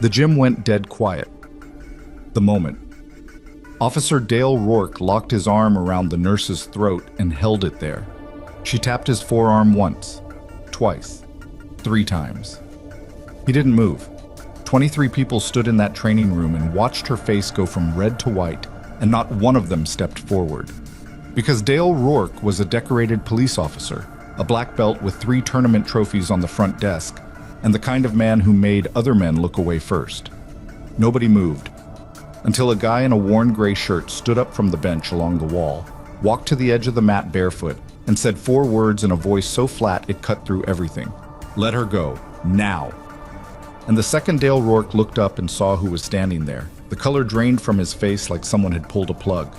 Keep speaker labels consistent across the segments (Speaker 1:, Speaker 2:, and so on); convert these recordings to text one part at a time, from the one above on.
Speaker 1: The gym went dead quiet. The moment. Officer Dale Rourke locked his arm around the nurse's throat and held it there. She tapped his forearm once, twice, 3 times. He didn't move. 23 people stood in that training room and watched her face go from red to white, and not one of them stepped forward. Because Dale Rourke was a decorated police officer, a black belt with 3 tournament trophies on the front desk, and the kind of man who made other men look away first. Nobody moved, until a guy in a worn gray shirt stood up from the bench along the wall, walked to the edge of the mat barefoot, and said 4 words in a voice so flat it cut through everything. "Let her go, now." And the second Dale Rourke looked up and saw who was standing there. The color drained from his face like someone had pulled a plug.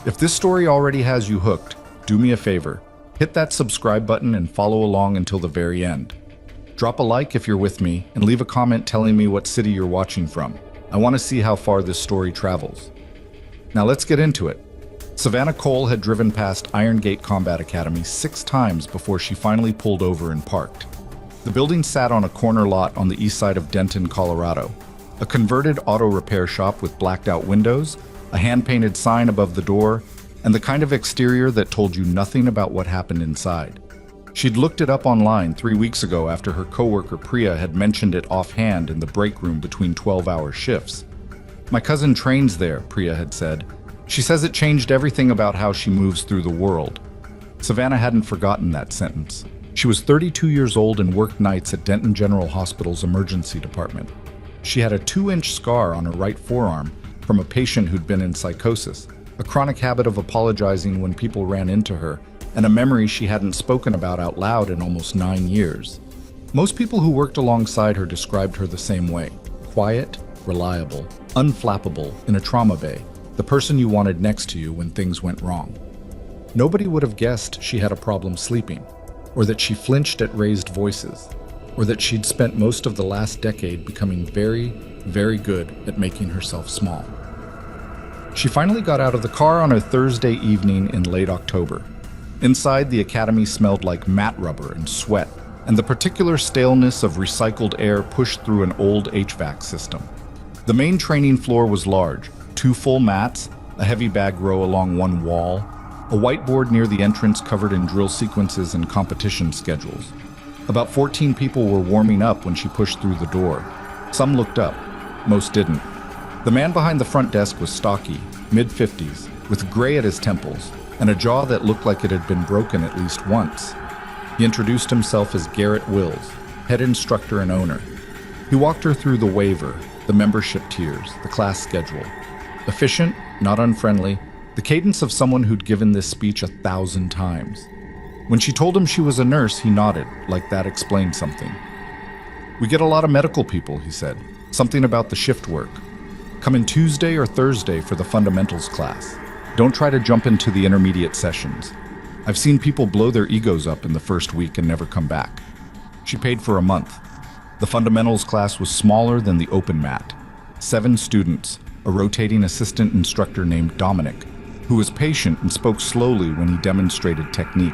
Speaker 1: If this story already has you hooked, do me a favor. Hit that subscribe button and follow along until the very end. Drop a like if you're with me, and leave a comment telling me what city you're watching from. I want to see how far this story travels. Now let's get into it. Savannah Cole had driven past Iron Gate Combat Academy 6 times before she finally pulled over and parked. The building sat on a corner lot on the east side of Denton, Colorado. A converted auto repair shop with blacked-out windows, a hand-painted sign above the door, and the kind of exterior that told you nothing about what happened inside. She'd looked it up online 3 weeks ago after her coworker Priya had mentioned it offhand in the break room between 12-hour shifts. "My cousin trains there," Priya had said. "She says it changed everything about how she moves through the world." Savannah hadn't forgotten that sentence. She was 32 years old and worked nights at Denton General Hospital's emergency department. She had a 2-inch scar on her right forearm from a patient who'd been in psychosis, a chronic habit of apologizing when people ran into her, and a memory she hadn't spoken about out loud in almost 9 years. Most people who worked alongside her described her the same way: quiet, reliable, unflappable in a trauma bay, the person you wanted next to you when things went wrong. Nobody would have guessed she had a problem sleeping, or that she flinched at raised voices, or that she'd spent most of the last decade becoming very, very good at making herself small. She finally got out of the car on a Thursday evening in late October. Inside, the academy smelled like mat rubber and sweat, and the particular staleness of recycled air pushed through an old HVAC system. The main training floor was large, 2 full mats, a heavy bag row along one wall, a whiteboard near the entrance covered in drill sequences and competition schedules. About 14 people were warming up when she pushed through the door. Some looked up, most didn't. The man behind the front desk was stocky, mid-50s, with gray at his temples, and a jaw that looked like it had been broken at least once. He introduced himself as Garrett Wills, head instructor and owner. He walked her through the waiver, the membership tiers, the class schedule. Efficient, not unfriendly, the cadence of someone who'd given this speech 1,000 times. When she told him she was a nurse, he nodded, like that explained something. "We get a lot of medical people," he said. "Something about the shift work. Come in Tuesday or Thursday for the fundamentals class. Don't try to jump into the intermediate sessions. I've seen people blow their egos up in the first week and never come back." She paid for a month. The fundamentals class was smaller than the open mat. 7 students, a rotating assistant instructor named Dominic, who was patient and spoke slowly when he demonstrated technique.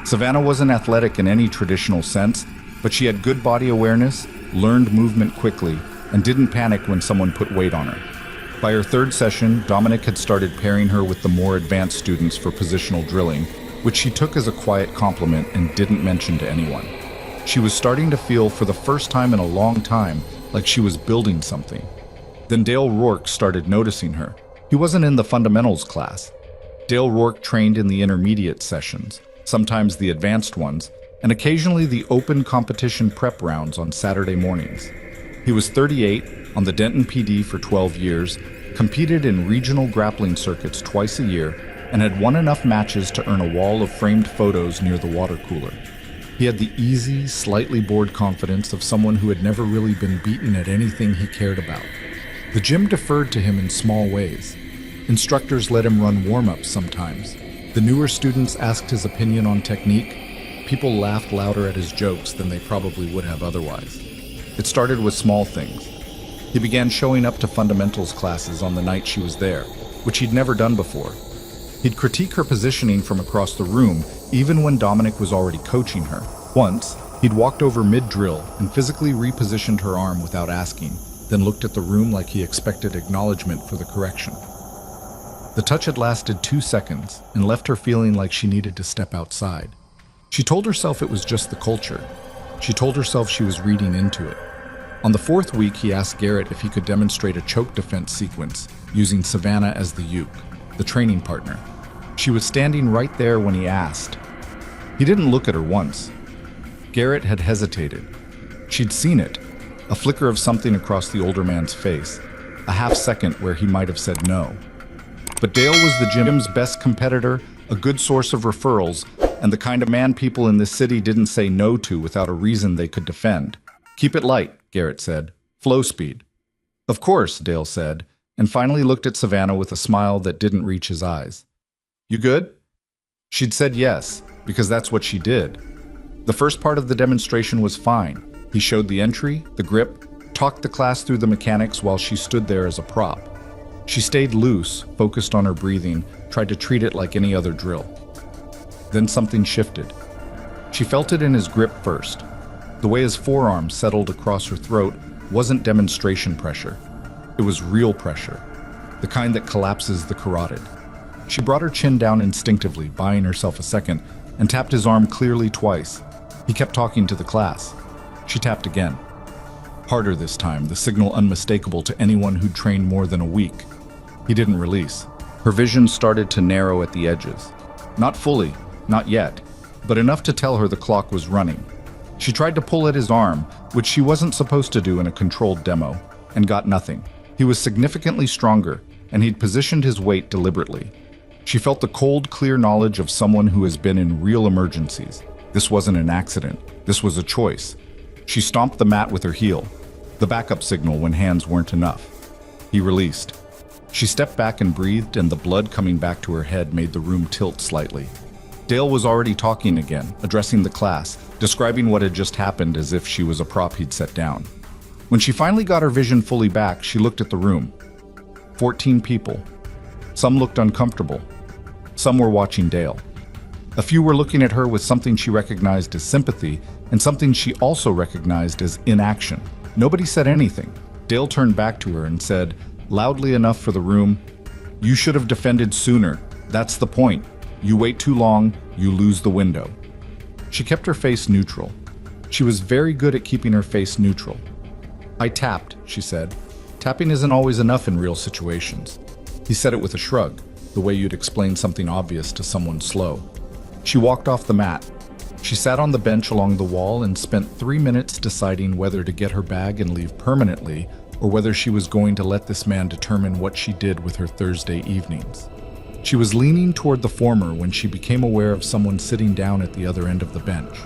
Speaker 1: Savannah wasn't athletic in any traditional sense, but she had good body awareness, learned movement quickly, and didn't panic when someone put weight on her. By her 3rd session, Dominic had started pairing her with the more advanced students for positional drilling, which she took as a quiet compliment and didn't mention to anyone. She was starting to feel, for the first time in a long time, like she was building something. Then Dale Rourke started noticing her. He wasn't in the fundamentals class. Dale Rourke trained in the intermediate sessions, sometimes the advanced ones, and occasionally the open competition prep rounds on Saturday mornings. He was 38, on the Denton PD for 12 years, competed in regional grappling circuits twice a year, and had won enough matches to earn a wall of framed photos near the water cooler. He had the easy, slightly bored confidence of someone who had never really been beaten at anything he cared about. The gym deferred to him in small ways. Instructors let him run warm-ups sometimes. The newer students asked his opinion on technique. People laughed louder at his jokes than they probably would have otherwise. It started with small things. He began showing up to fundamentals classes on the night she was there, which he'd never done before. He'd critique her positioning from across the room, even when Dominic was already coaching her. Once, he'd walked over mid-drill and physically repositioned her arm without asking, then looked at the room like he expected acknowledgement for the correction. The touch had lasted 2 seconds and left her feeling like she needed to step outside. She told herself it was just the culture. She told herself she was reading into it. On the 4th week, he asked Garrett if he could demonstrate a choke defense sequence using Savannah as the uke, the training partner. She was standing right there when he asked. He didn't look at her once. Garrett had hesitated. She'd seen it, a flicker of something across the older man's face, a half second where he might have said no. But Dale was the gym's best competitor, a good source of referrals, and the kind of man people in this city didn't say no to without a reason they could defend. "Keep it light," Garrett said. "Flow speed." "Of course," Dale said, and finally looked at Savannah with a smile that didn't reach his eyes. "You good?" She'd said yes, because that's what she did. The first part of the demonstration was fine. He showed the entry, the grip, talked the class through the mechanics while she stood there as a prop. She stayed loose, focused on her breathing, tried to treat it like any other drill. Then something shifted. She felt it in his grip first. The way his forearm settled across her throat wasn't demonstration pressure. It was real pressure, the kind that collapses the carotid. She brought her chin down instinctively, buying herself a second, and tapped his arm clearly twice. He kept talking to the class. She tapped again. Harder this time, the signal unmistakable to anyone who'd trained more than a week. He didn't release. Her vision started to narrow at the edges. Not fully, not yet, but enough to tell her the clock was running. She tried to pull at his arm, which she wasn't supposed to do in a controlled demo, and got nothing. He was significantly stronger, and he'd positioned his weight deliberately. She felt the cold, clear knowledge of someone who has been in real emergencies. This wasn't an accident. This was a choice. She stomped the mat with her heel, the backup signal when hands weren't enough. He released. She stepped back and breathed, and the blood coming back to her head made the room tilt slightly. Dale was already talking again, addressing the class, describing what had just happened as if she was a prop he'd set down. When she finally got her vision fully back, she looked at the room. 14 people. Some looked uncomfortable. Some were watching Dale. A few were looking at her with something she recognized as sympathy, and something she also recognized as inaction. Nobody said anything. Dale turned back to her and said, loudly enough for the room, "You should have defended sooner. That's the point. You wait too long, you lose the window." She kept her face neutral. She was very good at keeping her face neutral. "I tapped," she said. "Tapping isn't always enough in real situations." He said it with a shrug, the way you'd explain something obvious to someone slow. She walked off the mat. She sat on the bench along the wall and spent 3 minutes deciding whether to get her bag and leave permanently, or whether she was going to let this man determine what she did with her Thursday evenings. She was leaning toward the former when she became aware of someone sitting down at the other end of the bench.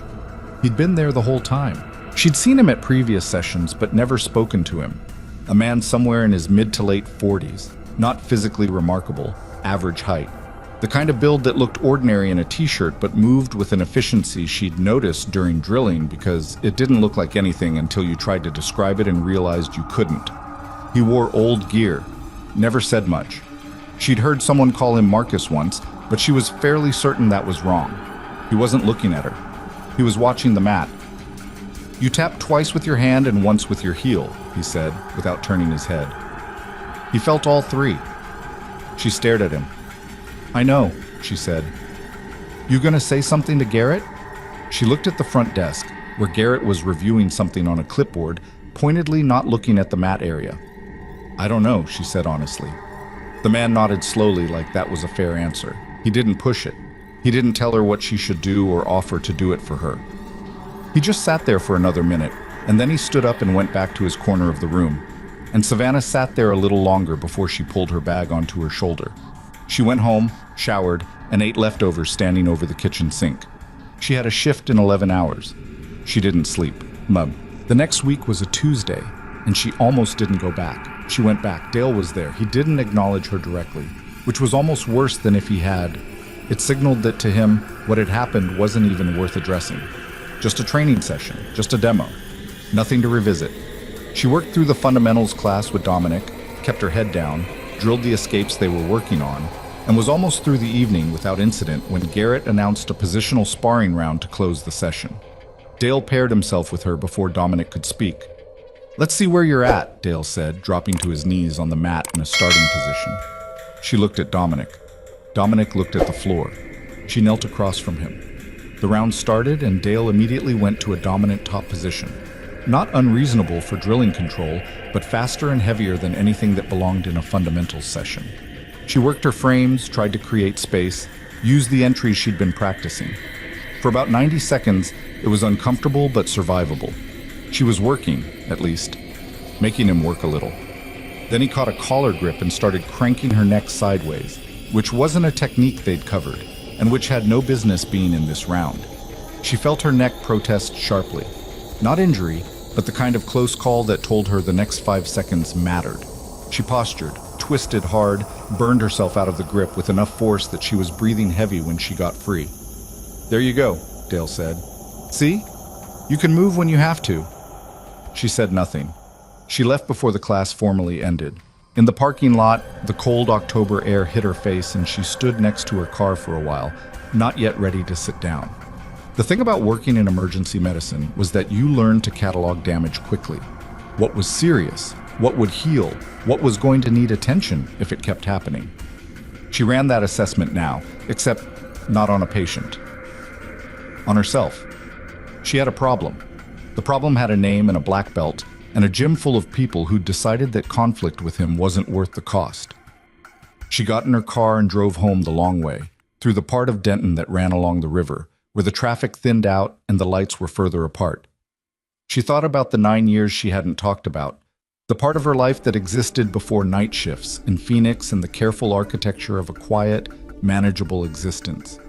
Speaker 1: He'd been there the whole time. She'd seen him at previous sessions, but never spoken to him. A man somewhere in his mid to late 40s, not physically remarkable, average height. The kind of build that looked ordinary in a t-shirt but moved with an efficiency she'd noticed during drilling because it didn't look like anything until you tried to describe it and realized you couldn't. He wore old gear, never said much. She'd heard someone call him Marcus once, but she was fairly certain that was wrong. He wasn't looking at her. He was watching the mat. "You tap twice with your hand and once with your heel," he said, without turning his head. He felt all three. She stared at him. "I know," she said. "You gonna say something to Garrett?" She looked at the front desk, where Garrett was reviewing something on a clipboard, pointedly not looking at the mat area. "I don't know," she said honestly. The man nodded slowly like that was a fair answer. He didn't push it. He didn't tell her what she should do or offer to do it for her. He just sat there for another minute, and then he stood up and went back to his corner of the room. And Savannah sat there a little longer before she pulled her bag onto her shoulder. She went home, showered, and ate leftovers standing over the kitchen sink. She had a shift in 11 hours. She didn't sleep. The next week was a Tuesday, and she almost didn't go back. She went back. Dale was there. He didn't acknowledge her directly, which was almost worse than if he had. It signaled that to him, what had happened wasn't even worth addressing. Just a training session, just a demo. Nothing to revisit. She worked through the fundamentals class with Dominic, kept her head down, drilled the escapes they were working on, and was almost through the evening without incident when Garrett announced a positional sparring round to close the session. Dale paired himself with her before Dominic could speak. Let's see where you're at, Dale said, dropping to his knees on the mat in a starting position. She looked at Dominic. Dominic looked at the floor. She knelt across from him. The round started, and Dale immediately went to a dominant top position. Not unreasonable for drilling control, but faster and heavier than anything that belonged in a fundamentals session. She worked her frames, tried to create space, used the entries she'd been practicing. For about 90 seconds, it was uncomfortable but survivable. She was working, at least, making him work a little. Then he caught a collar grip and started cranking her neck sideways, which wasn't a technique they'd covered, and which had no business being in this round. She felt her neck protest sharply. Not injury, but the kind of close call that told her the next 5 seconds mattered. She postured, twisted hard, burned herself out of the grip with enough force that she was breathing heavy when she got free. "There you go," Dale said. "See? You can move when you have to." She said nothing. She left before the class formally ended. In the parking lot, the cold October air hit her face and she stood next to her car for a while, not yet ready to sit down. The thing about working in emergency medicine was that you learned to catalog damage quickly. What was serious? What would heal? What was going to need attention if it kept happening? She ran that assessment now, except not on a patient. On herself. She had a problem. The problem had a name and a black belt, and a gym full of people who'd decided that conflict with him wasn't worth the cost. She got in her car and drove home the long way, through the part of Denton that ran along the river, where the traffic thinned out and the lights were further apart. She thought about the 9 years she hadn't talked about, the part of her life that existed before night shifts in Phoenix and the careful architecture of a quiet, manageable existence.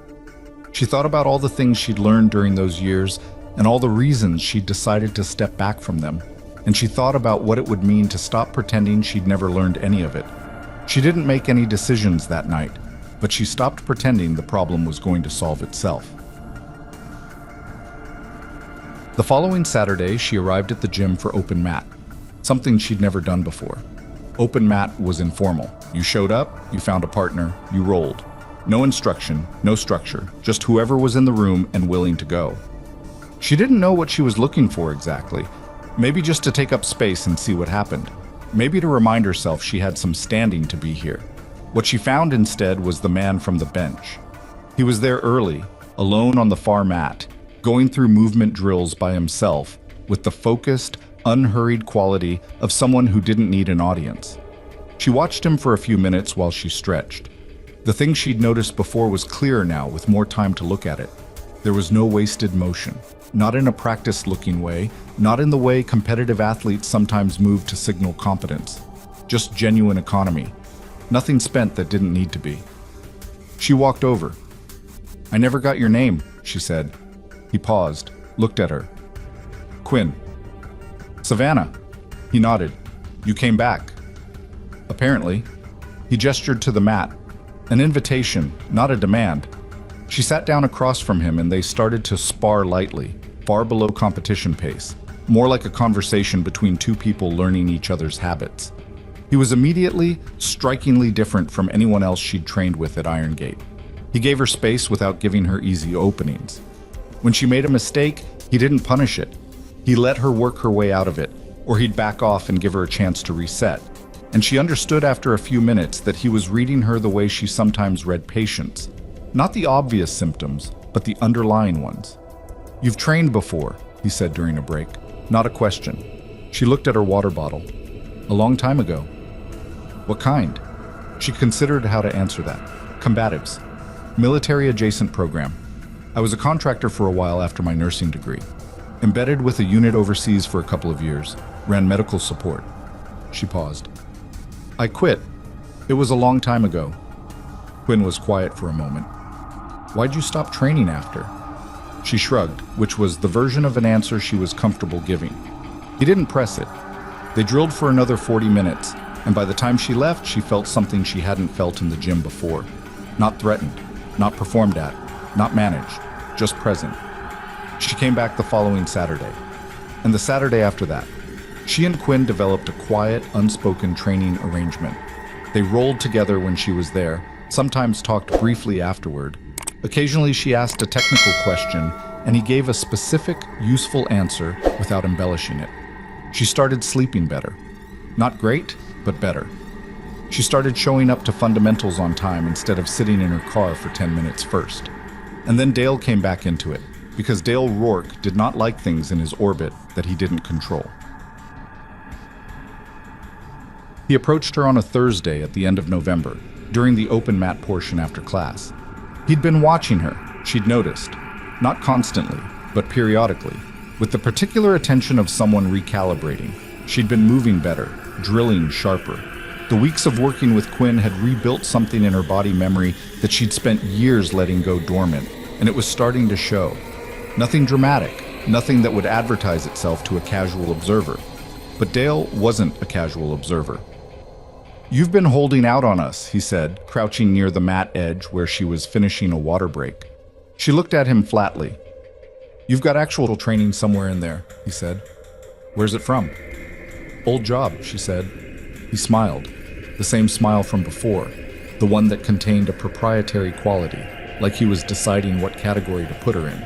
Speaker 1: She thought about all the things she'd learned during those years and all the reasons she'd decided to step back from them, and she thought about what it would mean to stop pretending she'd never learned any of it. She didn't make any decisions that night, but she stopped pretending the problem was going to solve itself. The following Saturday, she arrived at the gym for open mat, something she'd never done before. Open mat was informal. You showed up, you found a partner, you rolled. No instruction, no structure, just whoever was in the room and willing to go. She didn't know what she was looking for exactly. Maybe just to take up space and see what happened. Maybe to remind herself she had some standing to be here. What she found instead was the man from the bench. He was there early, alone on the far mat, going through movement drills by himself, with the focused, unhurried quality of someone who didn't need an audience. She watched him for a few minutes while she stretched. The thing she'd noticed before was clearer now with more time to look at it. There was no wasted motion. Not in a practiced-looking way, not in the way competitive athletes sometimes move to signal competence. Just genuine economy. Nothing spent that didn't need to be. She walked over. "I never got your name," she said. He paused, looked at her. "Quinn." "Savannah." He nodded. "You came back." "Apparently." He gestured to the mat. An invitation, not a demand. She sat down across from him and they started to spar lightly, far below competition pace, more like a conversation between two people learning each other's habits. He was immediately, strikingly different from anyone else she'd trained with at Iron Gate. He gave her space without giving her easy openings. When she made a mistake, he didn't punish it. He let her work her way out of it, or he'd back off and give her a chance to reset. And she understood after a few minutes that he was reading her the way she sometimes read patients. Not the obvious symptoms, but the underlying ones. "You've trained before," he said during a break. Not a question. She looked at her water bottle. "A long time ago." "What kind?" She considered how to answer that. "Combatives. Military-adjacent program. I was a contractor for a while after my nursing degree. Embedded with a unit overseas for a couple of years. Ran medical support." She paused. "I quit. It was a long time ago." Quinn was quiet for a moment. "Why'd you stop training after?" She shrugged, which was the version of an answer she was comfortable giving. He didn't press it. They drilled for another 40 minutes, and by the time she left, she felt something she hadn't felt in the gym before. Not threatened, not performed at, not managed, just present. She came back the following Saturday, and the Saturday after that. She and Quinn developed a quiet, unspoken training arrangement. They rolled together when she was there, sometimes talked briefly afterward. Occasionally she asked a technical question, and he gave a specific, useful answer without embellishing it. She started sleeping better. Not great, but better. She started showing up to fundamentals on time instead of sitting in her car for 10 minutes first. And then Dale came back into it, because Dale Rourke did not like things in his orbit that he didn't control. He approached her on a Thursday at the end of November, during the open mat portion after class. He'd been watching her, she'd noticed, not constantly, but periodically, with the particular attention of someone recalibrating. She'd been moving better, drilling sharper. The weeks of working with Quinn had rebuilt something in her body memory that she'd spent years letting go dormant, and it was starting to show. Nothing dramatic, nothing that would advertise itself to a casual observer. But Dale wasn't a casual observer. "You've been holding out on us," he said, crouching near the mat edge where she was finishing a water break. She looked at him flatly. "You've got actual training somewhere in there," he said. "Where's it from?" "Old job," she said. He smiled, the same smile from before, the one that contained a proprietary quality, like he was deciding what category to put her in.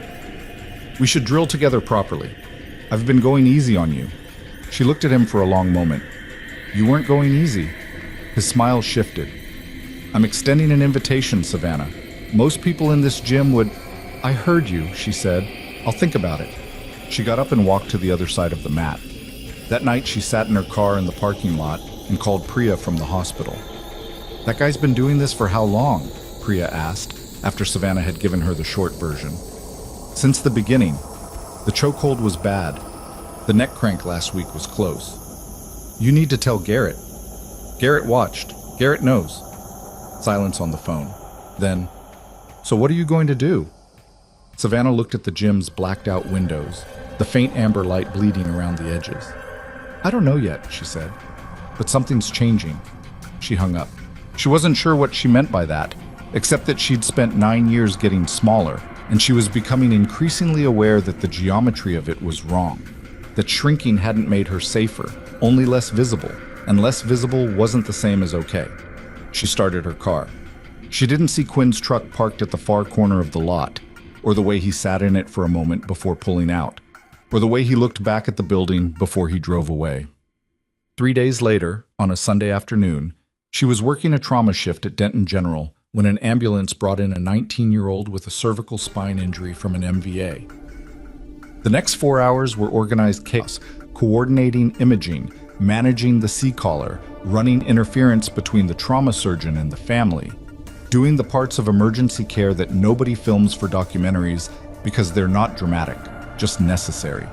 Speaker 1: "We should drill together properly. I've been going easy on you." She looked at him for a long moment. "You weren't going easy." His smile shifted. "I'm extending an invitation, Savannah. Most people in this gym would—" "I heard you," she said. "I'll think about it." She got up and walked to the other side of the mat. That night she sat in her car in the parking lot and called Priya from the hospital. "That guy's been doing this for how long?" Priya asked, after Savannah had given her the short version. "Since the beginning. The chokehold was bad. The neck crank last week was close. You need to tell Garrett." "Garrett watched. Garrett knows." Silence on the phone. Then, "So what are you going to do?" Savannah looked at the gym's blacked-out windows, the faint amber light bleeding around the edges. "I don't know yet," she said. "But something's changing." She hung up. She wasn't sure what she meant by that, except that she'd spent 9 years getting smaller, and she was becoming increasingly aware that the geometry of it was wrong, that shrinking hadn't made her safer, only less visible, and less visible wasn't the same as okay. She started her car. She didn't see Quinn's truck parked at the far corner of the lot, or the way he sat in it for a moment before pulling out, or the way he looked back at the building before he drove away. 3 days later, on a Sunday afternoon, she was working a trauma shift at Denton General when an ambulance brought in a 19-year-old with a cervical spine injury from an MVA. The next 4 hours were organized chaos, coordinating imaging, managing the C-collar, running interference between the trauma surgeon and the family, doing the parts of emergency care that nobody films for documentaries because they're not dramatic, just necessary.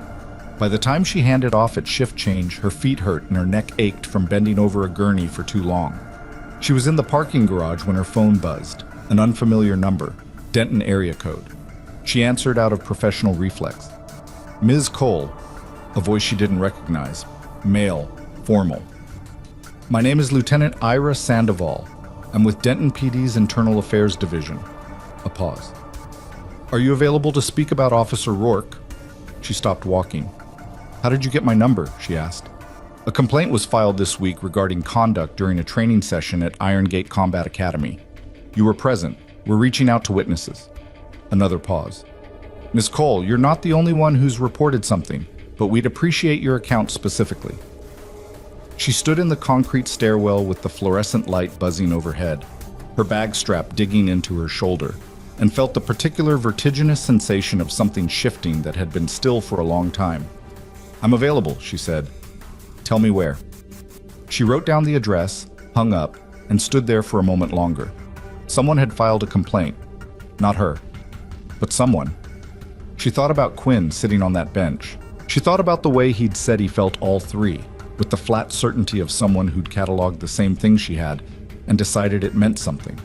Speaker 1: By the time she handed off at shift change, her feet hurt and her neck ached from bending over a gurney for too long. She was in the parking garage when her phone buzzed, an unfamiliar number, Denton area code. She answered out of professional reflex. "Ms. Cole," a voice she didn't recognize, male, formal. "My name is Lieutenant Ira Sandoval. I'm with Denton PD's Internal Affairs Division." A pause. "Are you available to speak about Officer Rourke?" She stopped walking. "How did you get my number?" she asked. "A complaint was filed this week regarding conduct during a training session at Iron Gate Combat Academy. You were present. We're reaching out to witnesses." Another pause. "Ms. Cole, you're not the only one who's reported something, but we'd appreciate your account specifically." She stood in the concrete stairwell with the fluorescent light buzzing overhead, her bag strap digging into her shoulder, and felt the particular vertiginous sensation of something shifting that had been still for a long time. "I'm available," she said. "Tell me where." She wrote down the address, hung up, and stood there for a moment longer. Someone had filed a complaint. Not her, but someone. She thought about Quinn sitting on that bench. She thought about the way he'd said he felt all three, with the flat certainty of someone who'd cataloged the same thing she had and decided it meant something.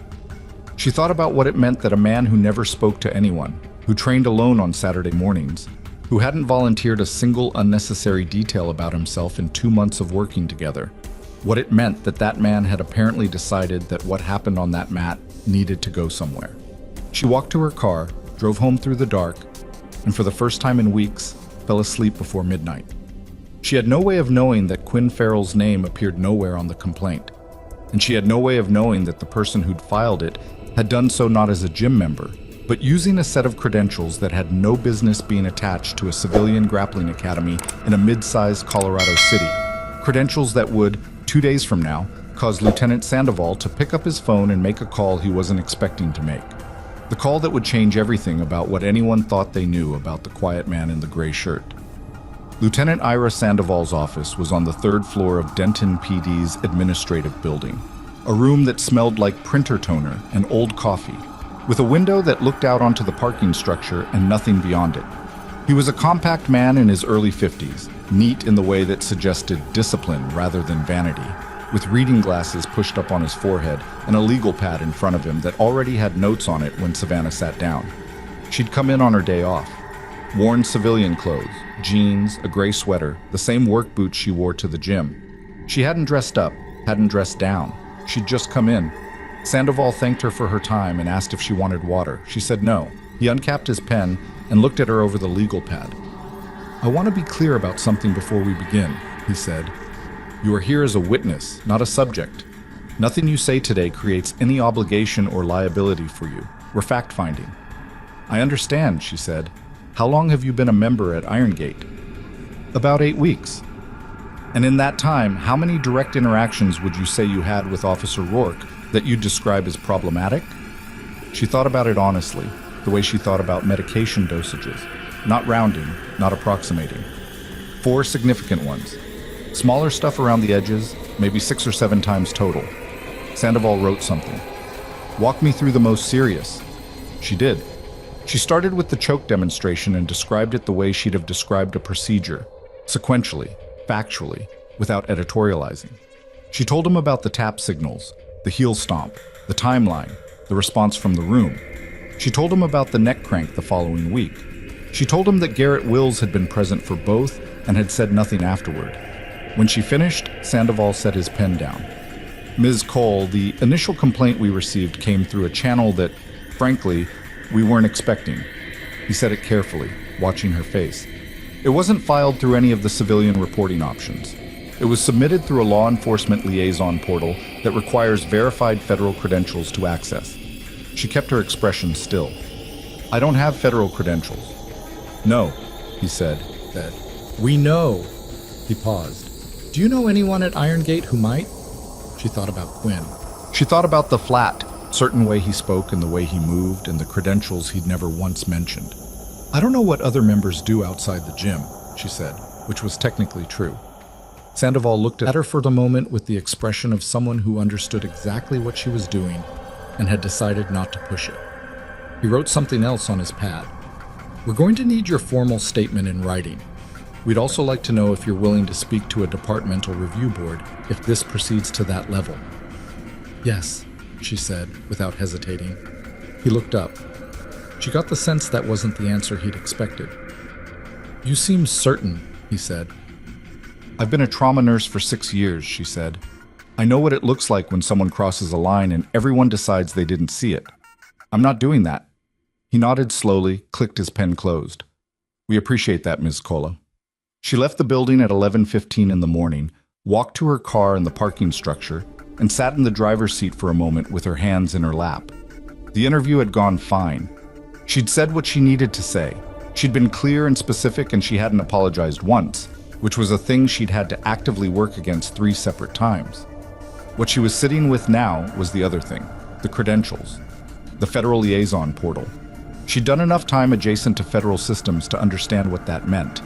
Speaker 1: She thought about what it meant that a man who never spoke to anyone, who trained alone on Saturday mornings, who hadn't volunteered a single unnecessary detail about himself in 2 months of working together, what it meant that that man had apparently decided that what happened on that mat needed to go somewhere. She walked to her car, drove home through the dark, and for the first time in weeks, fell asleep before midnight. She had no way of knowing that Quinn Farrell's name appeared nowhere on the complaint, and she had no way of knowing that the person who'd filed it had done so not as a gym member, but using a set of credentials that had no business being attached to a civilian grappling academy in a mid-sized Colorado city. Credentials that would, 2 days from now, cause Lieutenant Sandoval to pick up his phone and make a call he wasn't expecting to make. The call that would change everything about what anyone thought they knew about the quiet man in the gray shirt. Lieutenant Ira Sandoval's office was on the 3rd floor of Denton PD's administrative building, a room that smelled like printer toner and old coffee, with a window that looked out onto the parking structure and nothing beyond it. He was a compact man in his early 50s, neat in the way that suggested discipline rather than vanity, with reading glasses pushed up on his forehead and a legal pad in front of him that already had notes on it when Savannah sat down. She'd come in on her day off. Worn civilian clothes, jeans, a gray sweater, the same work boots she wore to the gym. She hadn't dressed up, hadn't dressed down. She'd just come in. Sandoval thanked her for her time and asked if she wanted water. She said no. He uncapped his pen and looked at her over the legal pad. "I want to be clear about something before we begin," he said. "You are here as a witness, not a subject. Nothing you say today creates any obligation or liability for you. We're fact-finding." "I understand," she said. "How long have you been a member at Iron Gate?" "About 8 weeks." "And in that time, how many direct interactions would you say you had with Officer Rourke that you'd describe as problematic?" She thought about it honestly, the way she thought about medication dosages, not rounding, not approximating. 4 significant ones. Smaller stuff around the edges, maybe 6 or 7 times total. Sandoval wrote something. "Walk me through the most serious." She did. She started with the choke demonstration and described it the way she'd have described a procedure, sequentially, factually, without editorializing. She told him about the tap signals, the heel stomp, the timeline, the response from the room. She told him about the neck crank the following week. She told him that Garrett Wills had been present for both and had said nothing afterward. When she finished, Sandoval set his pen down. "Ms. Cole, the initial complaint we received came through a channel that, frankly, we weren't expecting." He said it carefully, watching her face. "It wasn't filed through any of the civilian reporting options. It was submitted through a law enforcement liaison portal that requires verified federal credentials to access." She kept her expression still. "I don't have federal credentials." "No," he said. "That we know." He paused. "Do you know anyone at Iron Gate who might?" She thought about Quinn. She thought about the flat, certain way he spoke and the way he moved and the credentials he'd never once mentioned. "I don't know what other members do outside the gym," she said, which was technically true. Sandoval looked at her for the moment with the expression of someone who understood exactly what she was doing and had decided not to push it. He wrote something else on his pad. "We're going to need your formal statement in writing. We'd also like to know if you're willing to speak to a departmental review board if this proceeds to that level." "Yes," she said, without hesitating. He looked up. She got the sense that wasn't the answer he'd expected. "You seem certain," he said. "I've been a trauma nurse for 6 years," she said. "I know what it looks like when someone crosses a line and everyone decides they didn't see it. I'm not doing that." He nodded slowly, clicked his pen closed. "We appreciate that, Ms. Cola." She left the building at 11:15 in the morning, walked to her car in the parking structure, and sat in the driver's seat for a moment with her hands in her lap. The interview had gone fine. She'd said what she needed to say. She'd been clear and specific, and she hadn't apologized once, which was a thing she'd had to actively work against 3 separate times. What she was sitting with now was the other thing, the credentials, the federal liaison portal. She'd done enough time adjacent to federal systems to understand what that meant.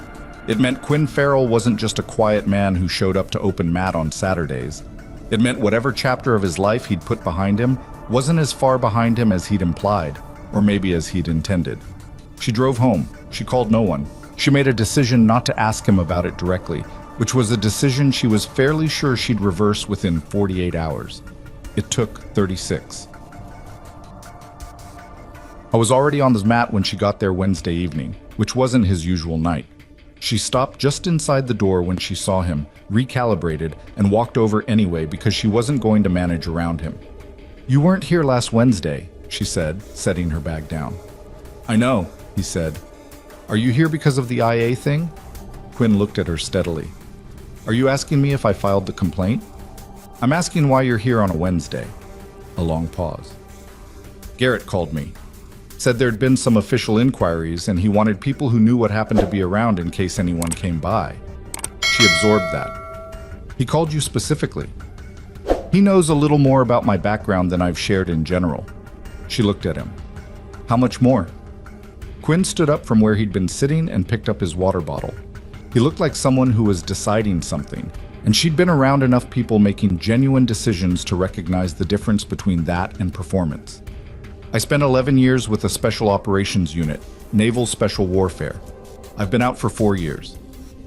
Speaker 1: It meant Quinn Farrell wasn't just a quiet man who showed up to open mat on Saturdays. It meant whatever chapter of his life he'd put behind him wasn't as far behind him as he'd implied, or maybe as he'd intended. She drove home. She called no one. She made a decision not to ask him about it directly, which was a decision she was fairly sure she'd reverse within 48 hours. It took 36. I was already on the mat when she got there Wednesday evening, which wasn't his usual night. She stopped just inside the door when she saw him, recalibrated, and walked over anyway because she wasn't going to manage around him. "You weren't here last Wednesday," she said, setting her bag down. "I know," he said. "Are you here because of the IA thing?" Quinn looked at her steadily. "Are you asking me if I filed the complaint?" "I'm asking why you're here on a Wednesday." A long pause. "Garrett called me." Said there'd been some official inquiries and he wanted people who knew what happened to be around in case anyone came by. She absorbed that. He called you specifically. He knows a little more about my background than I've shared in general. She looked at him. How much more? Quinn stood up from where he'd been sitting and picked up his water bottle. He looked like someone who was deciding something, and she'd been around enough people making genuine decisions to recognize the difference between that and performance. I spent 11 years with a Special Operations Unit, Naval Special Warfare. I've been out for 4 years.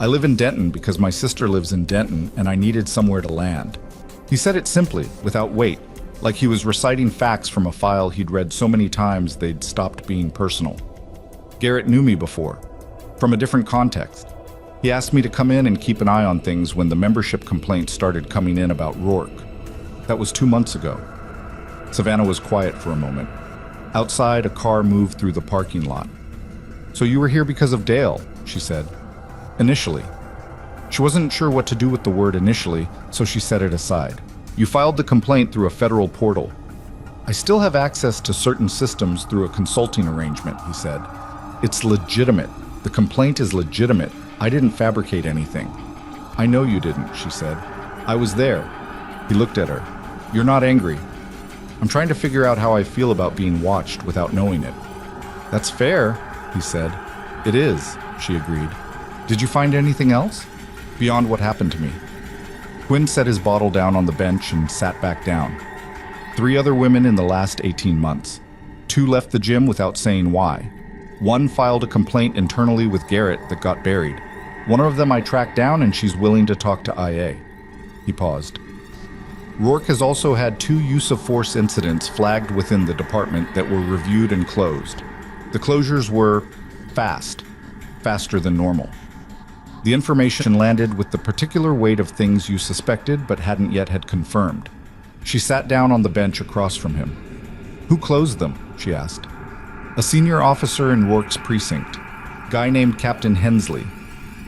Speaker 1: I live in Denton because my sister lives in Denton and I needed somewhere to land. He said it simply, without weight, like he was reciting facts from a file he'd read so many times they'd stopped being personal. Garrett knew me before, from a different context. He asked me to come in and keep an eye on things when the membership complaints started coming in about Rourke. That was 2 months ago. Savannah was quiet for a moment. Outside, a car moved through the parking lot. So you were here because of Dale, she said. Initially. She wasn't sure what to do with the word initially, so she set it aside. You filed the complaint through a federal portal. I still have access to certain systems through a consulting arrangement, he said. It's legitimate. The complaint is legitimate. I didn't fabricate anything. I know you didn't, she said. I was there. He looked at her. You're not angry. I'm trying to figure out how I feel about being watched without knowing it. That's fair, he said. It is, she agreed. Did you find anything else? Beyond what happened to me? Quinn set his bottle down on the bench and sat back down. 3 other women in the last 18 months. 2 left the gym without saying why. 1 filed a complaint internally with Garrett that got buried. One of them I tracked down and she's willing to talk to IA. He paused. Rourke has also had 2 use-of-force incidents flagged within the department that were reviewed and closed. The closures were faster than normal. The information landed with the particular weight of things you suspected but hadn't yet had confirmed. She sat down on the bench across from him. Who closed them? She asked. A senior officer in Rourke's precinct, guy named Captain Hensley.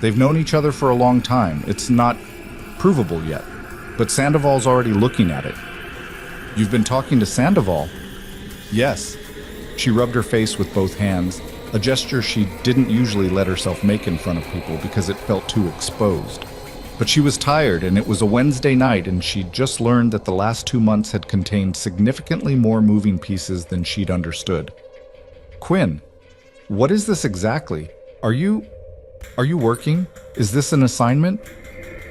Speaker 1: They've known each other for a long time. It's not provable yet. But Sandoval's already looking at it. You've been talking to Sandoval? Yes. She rubbed her face with both hands, a gesture she didn't usually let herself make in front of people because it felt too exposed. But she was tired and it was a Wednesday night and she'd just learned that the last 2 months had contained significantly more moving pieces than she'd understood. Quinn, what is this exactly? Are you working? Is this an assignment?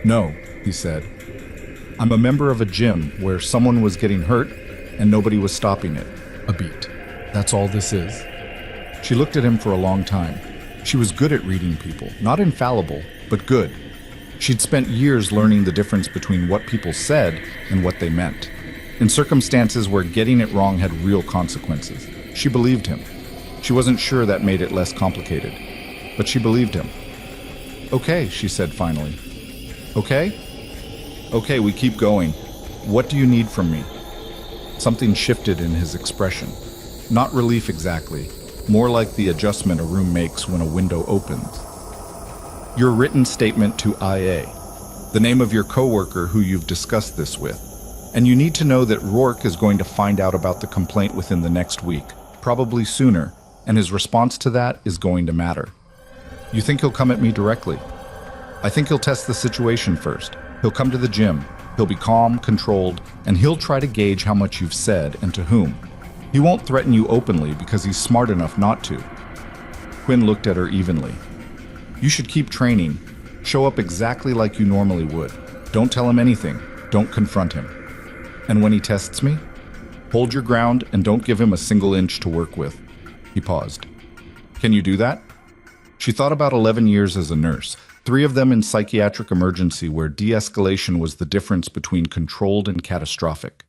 Speaker 1: No, he said. I'm a member of a gym where someone was getting hurt and nobody was stopping it. A beat. That's all this is. She looked at him for a long time. She was good at reading people, not infallible, but good. She'd spent years learning the difference between what people said and what they meant. In circumstances where getting it wrong had real consequences. She believed him. She wasn't sure that made it less complicated, but she believed him. Okay, she said finally. Okay? Okay, we keep going. What do you need from me? Something shifted in his expression. Not relief exactly, more like the adjustment a room makes when a window opens. Your written statement to IA, the name of your coworker who you've discussed this with. And you need to know that Rourke is going to find out about the complaint within the next week, probably sooner, and his response to that is going to matter. You think he'll come at me directly? I think he'll test the situation first. He'll come to the gym, he'll be calm, controlled, and he'll try to gauge how much you've said and to whom. He won't threaten you openly because he's smart enough not to. Quinn looked at her evenly. You should keep training. Show up exactly like you normally would. Don't tell him anything. Don't confront him. And when he tests me, hold your ground and don't give him a single inch to work with. He paused. Can you do that? She thought about 11 years as a nurse, 3 of them in psychiatric emergency where de-escalation was the difference between controlled and catastrophic.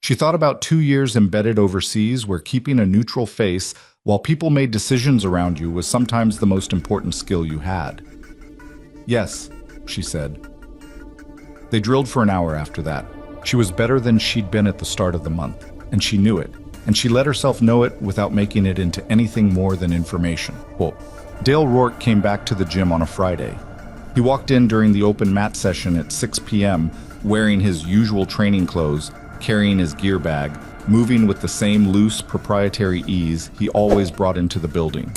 Speaker 1: She thought about 2 years embedded overseas where keeping a neutral face while people made decisions around you was sometimes the most important skill you had. Yes, she said. They drilled for an hour after that. She was better than she'd been at the start of the month, and she knew it, and she let herself know it without making it into anything more than information. Quote, Dale Rourke came back to the gym on a Friday. He walked in during the open mat session at 6 p.m., wearing his usual training clothes, carrying his gear bag, moving with the same loose, proprietary ease he always brought into the building.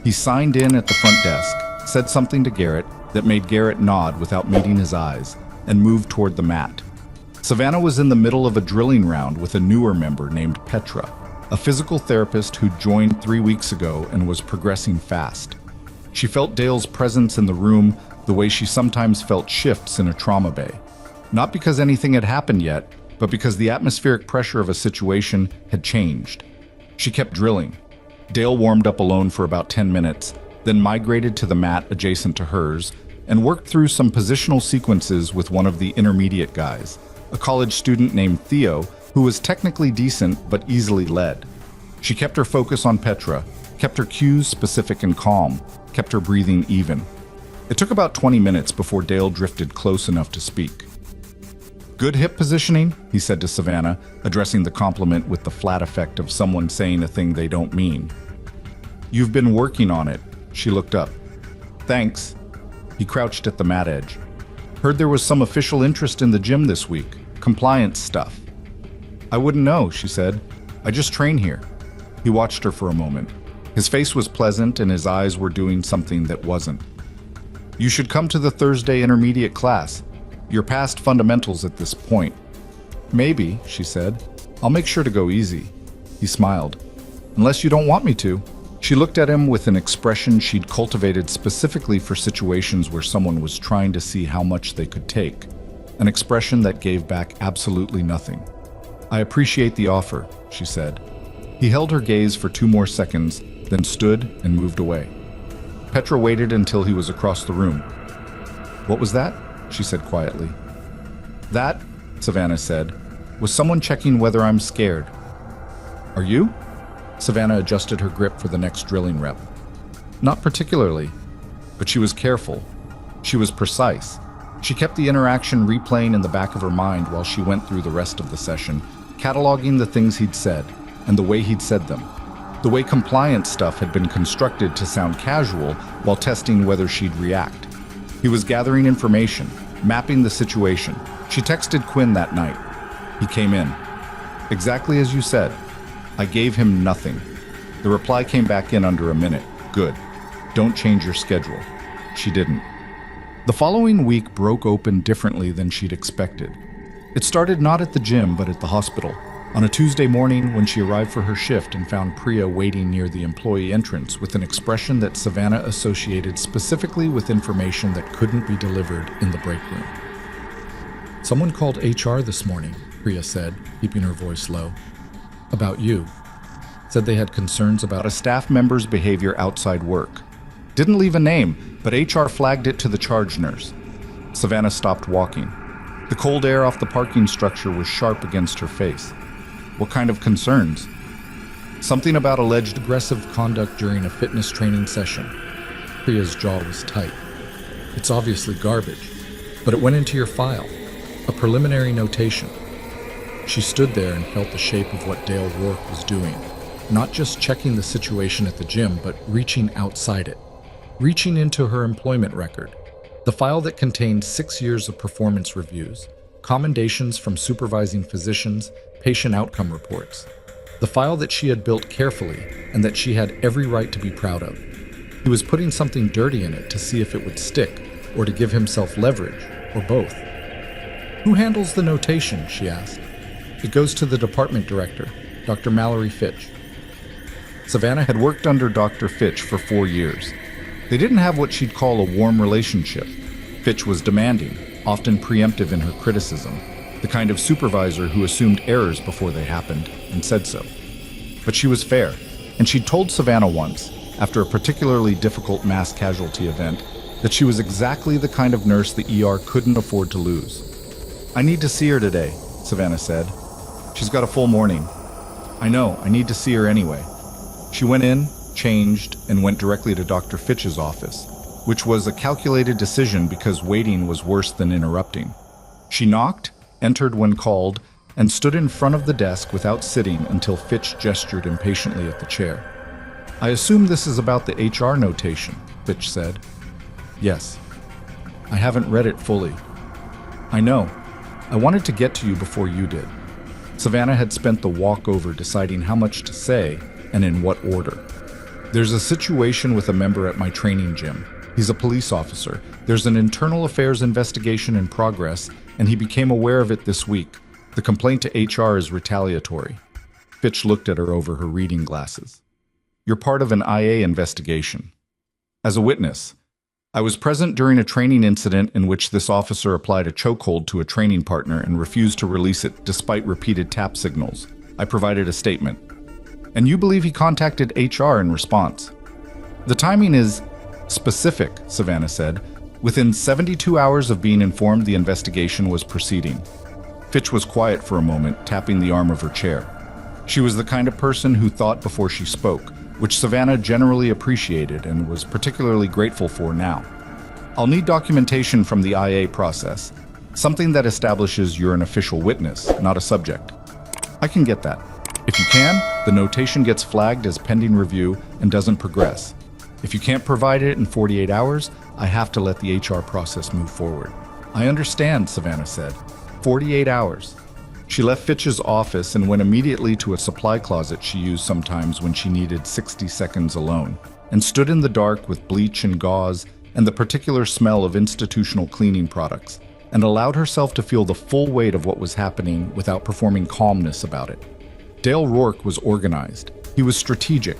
Speaker 1: He signed in at the front desk, said something to Garrett that made Garrett nod without meeting his eyes, and moved toward the mat. Savannah was in the middle of a drilling round with a newer member named Petra, a physical therapist who joined 3 weeks ago and was progressing fast. She felt Dale's presence in the room the way she sometimes felt shifts in a trauma bay. Not because anything had happened yet, but because the atmospheric pressure of a situation had changed. She kept drilling. Dale warmed up alone for about 10 minutes, then migrated to the mat adjacent to hers and worked through some positional sequences with one of the intermediate guys, a college student named Theo, who was technically decent but easily led. She kept her focus on Petra, kept her cues specific and calm, kept her breathing even. It took about 20 minutes before Dale drifted close enough to speak. "Good hip positioning," he said to Savannah, addressing the compliment with the flat effect of someone saying a thing they don't mean. "You've been working on it." She looked up. "Thanks." He crouched at the mat edge. "Heard there was some official interest in the gym this week. Compliance stuff." "I wouldn't know," she said. "I just train here." He watched her for a moment. His face was pleasant and his eyes were doing something that wasn't. "You should come to the Thursday intermediate class. You're past fundamentals at this point." "Maybe," she said. "I'll make sure to go easy." He smiled. "Unless you don't want me to." She looked at him with an expression she'd cultivated specifically for situations where someone was trying to see how much they could take. An expression that gave back absolutely nothing. "I appreciate the offer," she said. He held her gaze for 2 more seconds, then stood and moved away. Petra waited until he was across the room. "What was that?" she said quietly. "That," Savannah said, "was someone checking whether I'm scared." "Are you?" Savannah adjusted her grip for the next drilling rep. "Not particularly," but she was careful. She was precise. She kept the interaction replaying in the back of her mind while she went through the rest of the session, cataloging the things he'd said and the way he'd said them. The way compliance stuff had been constructed to sound casual while testing whether she'd react. He was gathering information, mapping the situation. She texted Quinn that night. He came in. "Exactly as you said. I gave him nothing." The reply came back in under a minute. "Good. Don't change your schedule." She didn't. The following week broke open differently than she'd expected. It started not at the gym, but at the hospital. On a Tuesday morning, when she arrived for her shift and found Priya waiting near the employee entrance with an expression that Savannah associated specifically with information that couldn't be delivered in the break room. "Someone called HR this morning," Priya said, keeping her voice low. "About you. Said they had concerns about a staff member's behavior outside work. Didn't leave a name, but HR flagged it to the charge nurse." Savannah stopped walking. The cold air off the parking structure was sharp against her face. "What kind of concerns?" "Something about alleged aggressive conduct during a fitness training session." Priya's jaw was tight. "It's obviously garbage, but it went into your file. A preliminary notation." She stood there and felt the shape of what Dale Rourke was doing. Not just checking the situation at the gym, but reaching outside it. Reaching into her employment record. The file that contained 6 years of performance reviews, commendations from supervising physicians, patient outcome reports. The file that she had built carefully and that she had every right to be proud of. He was putting something dirty in it to see if it would stick, or to give himself leverage, or both. "Who handles the notation?" she asked. "It goes to the department director, Dr. Mallory Fitch." Savannah had worked under Dr. Fitch for 4 years. They didn't have what she'd call a warm relationship. Fitch was demanding, often preemptive in her criticism, the kind of supervisor who assumed errors before they happened and said so. But she was fair, and she'd told Savannah once, after a particularly difficult mass casualty event, that she was exactly the kind of nurse the ER couldn't afford to lose. "I need to see her today," Savannah said. "She's got a full morning." "I know, I need to see her anyway." She went in, changed, and went directly to Dr. Fitch's office, which was a calculated decision because waiting was worse than interrupting. She knocked, entered when called, and stood in front of the desk without sitting until Fitch gestured impatiently at the chair. "I assume this is about the HR notation," Fitch said. "Yes. I haven't read it fully." "I know. I wanted to get to you before you did." Savannah had spent the walk over deciding how much to say and in what order. There's a situation with a member at my training gym. He's a police officer. There's an internal affairs investigation in progress, and he became aware of it this week. The complaint to HR is retaliatory. Fitch looked at her over her reading glasses. You're part of an IA investigation. As a witness, I was present during a training incident in which this officer applied a chokehold to a training partner and refused to release it despite repeated tap signals. I provided a statement. And you believe he contacted HR in response. The timing is specific, Savannah said. Within 72 hours of being informed the investigation was proceeding. Fitch was quiet for a moment, tapping the arm of her chair. She was the kind of person who thought before she spoke, which Savannah generally appreciated and was particularly grateful for now. I'll need documentation from the IA process, something that establishes you're an official witness, not a subject. I can get that. If you can, the notation gets flagged as pending review and doesn't progress. If you can't provide it in 48 hours, I have to let the HR process move forward. I understand, Savannah said. 48 hours. She left Fitch's office and went immediately to a supply closet she used sometimes when she needed 60 seconds alone, and stood in the dark with bleach and gauze and the particular smell of institutional cleaning products, and allowed herself to feel the full weight of what was happening without performing calmness about it. Dale Rourke was organized. He was strategic.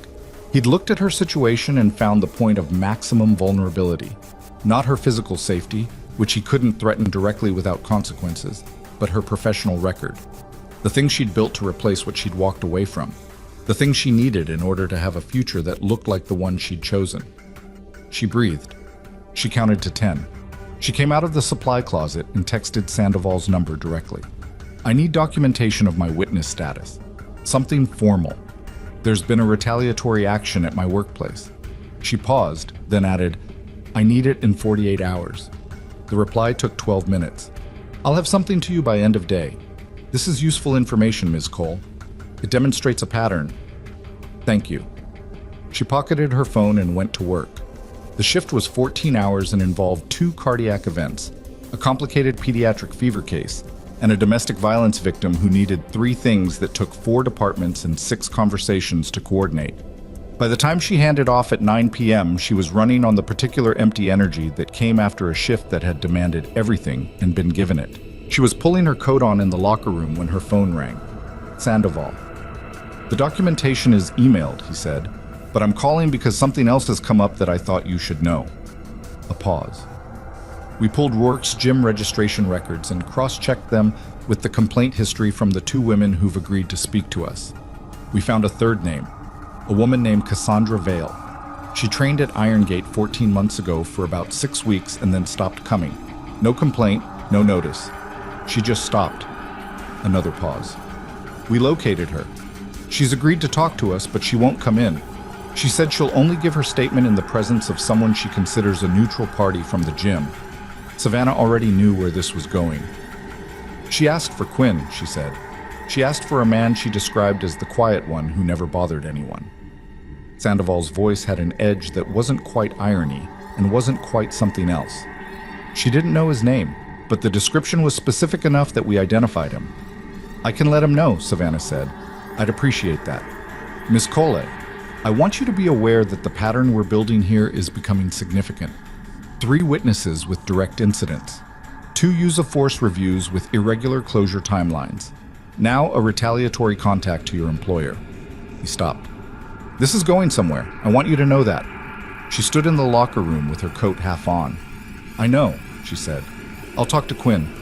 Speaker 1: He'd looked at her situation and found the point of maximum vulnerability. Not her physical safety, which he couldn't threaten directly without consequences, but her professional record. The thing she'd built to replace what she'd walked away from. The thing she needed in order to have a future that looked like the one she'd chosen. She breathed. She counted to 10. She came out of the supply closet and texted Sandoval's number directly. I need documentation of my witness status. Something formal. There's been a retaliatory action at my workplace. She paused, then added, I need it in 48 hours. The reply took 12 minutes. I'll have something to you by end of day. This is useful information, Ms. Cole. It demonstrates a pattern. Thank you. She pocketed her phone and went to work. The shift was 14 hours and involved 2 cardiac events, a complicated pediatric fever case, and a domestic violence victim who needed 3 things that took 4 departments and 6 conversations to coordinate. By the time she handed off at 9 p.m., she was running on the particular empty energy that came after a shift that had demanded everything and been given it. She was pulling her coat on in the locker room when her phone rang. Sandoval. The documentation is emailed, he said, but I'm calling because something else has come up that I thought you should know. A pause. We pulled Rourke's gym registration records and cross-checked them with the complaint history from the 2 women who've agreed to speak to us. We found a third name, a woman named Cassandra Vale. She trained at Iron Gate 14 months ago for about 6 weeks and then stopped coming. No complaint, no notice. She just stopped. Another pause. We located her. She's agreed to talk to us, but she won't come in. She said she'll only give her statement in the presence of someone she considers a neutral party from the gym. Savannah already knew where this was going. She asked for Quinn, she said. She asked for a man she described as the quiet one who never bothered anyone. Sandoval's voice had an edge that wasn't quite irony and wasn't quite something else. She didn't know his name, but the description was specific enough that we identified him. I can let him know, Savannah said. I'd appreciate that. Miss Cole, I want you to be aware that the pattern we're building here is becoming significant. 3 witnesses with direct incidents. 2 use-of-force reviews with irregular closure timelines. Now a retaliatory contact to your employer. He stopped. This is going somewhere. I want you to know that. She stood in the locker room with her coat half on. I know, she said. I'll talk to Quinn.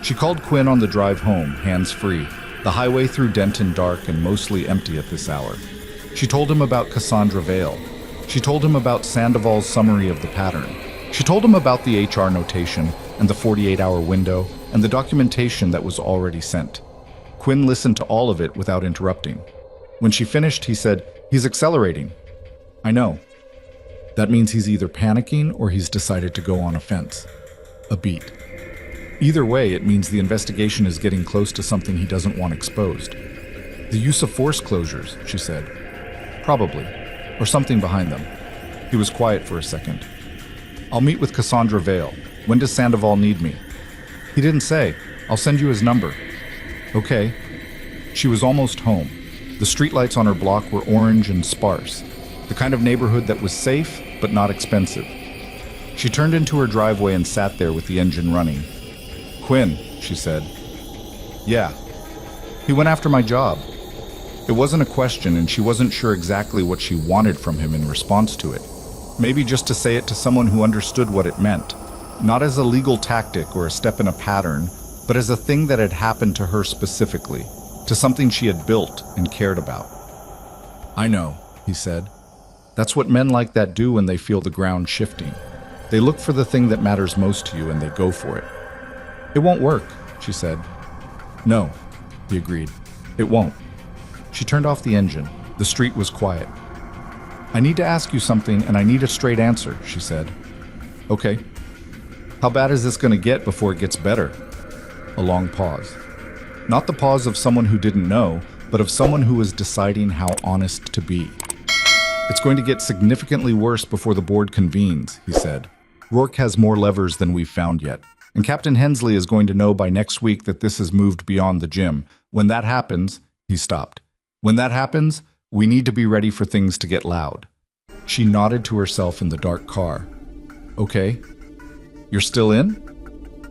Speaker 1: She called Quinn on the drive home, hands-free, the highway through Denton dark and mostly empty at this hour. She told him about Cassandra Vale. She told him about Sandoval's summary of the pattern. She told him about the HR notation and the 48-hour window and the documentation that was already sent. Quinn listened to all of it without interrupting. When she finished, he said, "He's accelerating." I know. That means he's either panicking or he's decided to go on offense. A beat. Either way, it means the investigation is getting close to something he doesn't want exposed. The use of force closures, she said. Probably. Or something behind them. He was quiet for a second. I'll meet with Cassandra Vale. When does Sandoval need me? He didn't say. I'll send you his number. Okay. She was almost home. The streetlights on her block were orange and sparse, the kind of neighborhood that was safe but not expensive. She turned into her driveway and sat there with the engine running. "Quinn," she said. "Yeah." "He went after my job." It wasn't a question, and she wasn't sure exactly what she wanted from him in response to it. Maybe just to say it to someone who understood what it meant, not as a legal tactic or a step in a pattern, but as a thing that had happened to her specifically, to something she had built and cared about. "I know," he said. "That's what men like that do when they feel the ground shifting. They look for the thing that matters most to you and they go for it." "It won't work," she said. "No," he agreed. "It won't." She turned off the engine. The street was quiet. "I need to ask you something, and I need a straight answer," she said. "Okay." "How bad is this going to get before it gets better?" A long pause. Not the pause of someone who didn't know, but of someone who was deciding how honest to be. "It's going to get significantly worse before the board convenes," he said. "Rourke has more levers than we've found yet, and Captain Hensley is going to know by next week that this has moved beyond the gym. When that happens," he stopped. "When that happens, we need to be ready for things to get loud." She nodded to herself in the dark car. "Okay. You're still in?"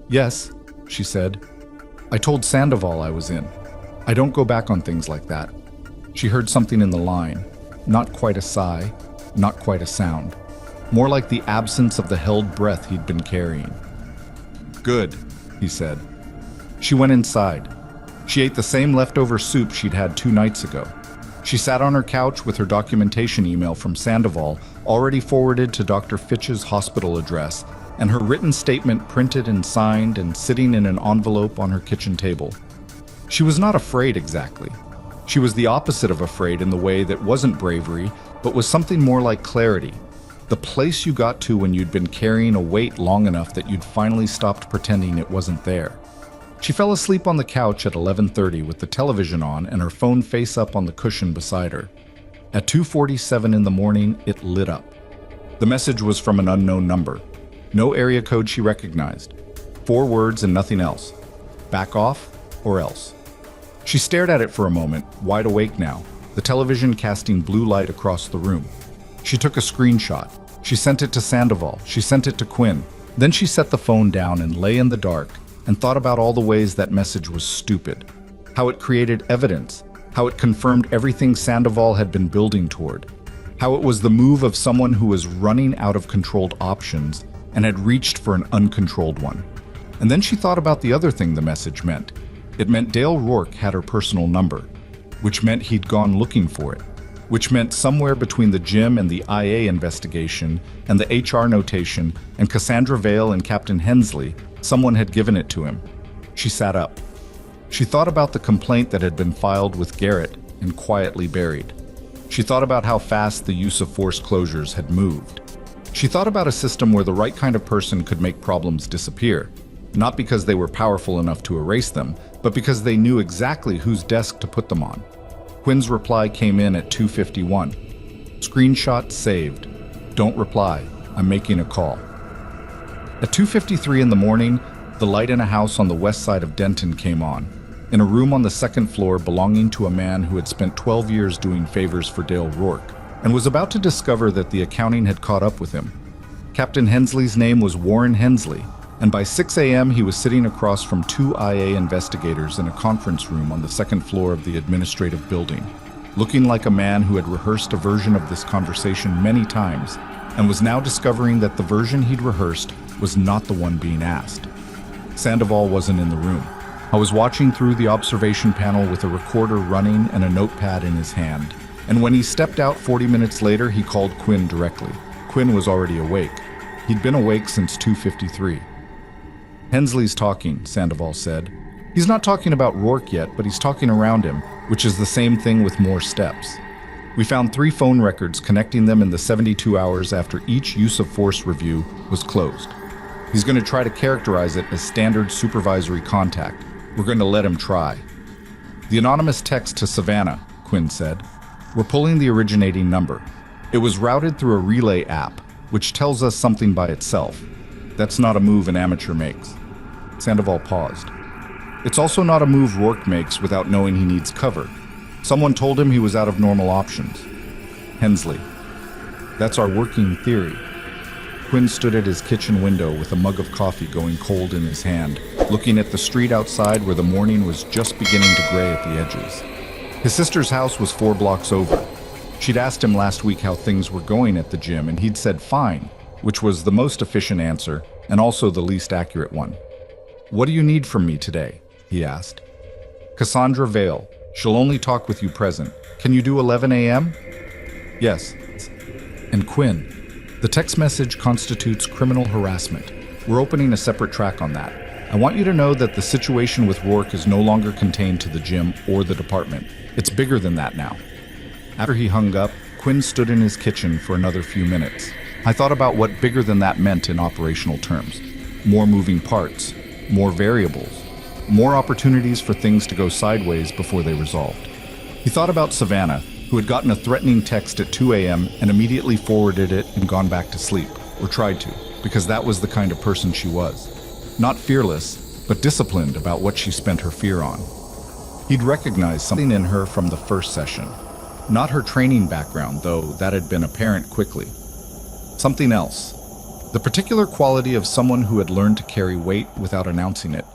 Speaker 1: "Yes," she said. "I told Sandoval I was in. I don't go back on things like that." She heard something in the line. Not quite a sigh, not quite a sound. More like the absence of the held breath he'd been carrying. "Good," he said. She went inside. She ate the same leftover soup she'd had 2 nights ago. She sat on her couch with her documentation email from Sandoval already forwarded to Dr. Fitch's hospital address, and her written statement printed and signed and sitting in an envelope on her kitchen table. She was not afraid exactly. She was the opposite of afraid in the way that wasn't bravery, but was something more like clarity. The place you got to when you'd been carrying a weight long enough that you'd finally stopped pretending it wasn't there. She fell asleep on the couch at 11:30 with the television on and her phone face up on the cushion beside her. At 2:47 in the morning, it lit up. The message was from an unknown number. No area code she recognized. 4 words and nothing else. Back off, or else. She stared at it for a moment, wide awake now, the television casting blue light across the room. She took a screenshot. She sent it to Sandoval. She sent it to Quinn. Then she set the phone down and lay in the dark and thought about all the ways that message was stupid. How it created evidence. How it confirmed everything Sandoval had been building toward. How it was the move of someone who was running out of controlled options and had reached for an uncontrolled one. And then she thought about the other thing the message meant. It meant Dale Rourke had her personal number, which meant he'd gone looking for it, which meant somewhere between the gym and the IA investigation and the HR notation and Cassandra Vale and Captain Hensley, someone had given it to him. She sat up. She thought about the complaint that had been filed with Garrett and quietly buried. She thought about how fast the use of force closures had moved. She thought about a system where the right kind of person could make problems disappear, not because they were powerful enough to erase them, but because they knew exactly whose desk to put them on. Quinn's reply came in at 2:51. Screenshot saved. Don't reply. I'm making a call. At 2:53 in the morning, the light in a house on the west side of Denton came on, in a room on the 2nd floor belonging to a man who had spent 12 years doing favors for Dale Rourke, and was about to discover that the accounting had caught up with him. Captain Hensley's name was Warren Hensley, and by 6 a.m. he was sitting across from 2 IA investigators in a conference room on the 2nd floor of the administrative building, looking like a man who had rehearsed a version of this conversation many times, and was now discovering that the version he'd rehearsed was not the one being asked. Sandoval wasn't in the room. I was watching through the observation panel with a recorder running and a notepad in his hand, and when he stepped out 40 minutes later, he called Quinn directly. Quinn was already awake. He'd been awake since 2:53. Hensley's talking, Sandoval said. He's not talking about Rourke yet, but he's talking around him, which is the same thing with more steps. We found 3 phone records connecting them in the 72 hours after each use of force review was closed. He's going to try to characterize it as standard supervisory contact. We're going to let him try. The anonymous text to Savannah, Quinn said. We're pulling the originating number. It was routed through a relay app, which tells us something by itself. That's not a move an amateur makes. Sandoval paused. It's also not a move Rourke makes without knowing he needs cover. Someone told him he was out of normal options. Hensley. That's our working theory. Quinn stood at his kitchen window with a mug of coffee going cold in his hand, looking at the street outside where the morning was just beginning to gray at the edges. His sister's house was 4 blocks over. She'd asked him last week how things were going at the gym, and he'd said fine, which was the most efficient answer and also the least accurate one. "What do you need from me today?" he asked. "Cassandra Vale. She'll only talk with you present. Can you do 11 a.m.? "Yes." And Quinn. The text message constitutes criminal harassment. We're opening a separate track on that. I want you to know that the situation with Rourke is no longer contained to the gym or the department. It's bigger than that now. After he hung up, Quinn stood in his kitchen for another few minutes. I thought about what bigger than that meant in operational terms. More moving parts, more variables, more opportunities for things to go sideways before they resolved. He thought about Savannah, who had gotten a threatening text at 2 a.m. and immediately forwarded it and gone back to sleep, or tried to, because that was the kind of person she was. Not fearless, but disciplined about what she spent her fear on. He'd recognized something in her from the first session. Not her training background, though that had been apparent quickly. Something else. The particular quality of someone who had learned to carry weight without announcing it.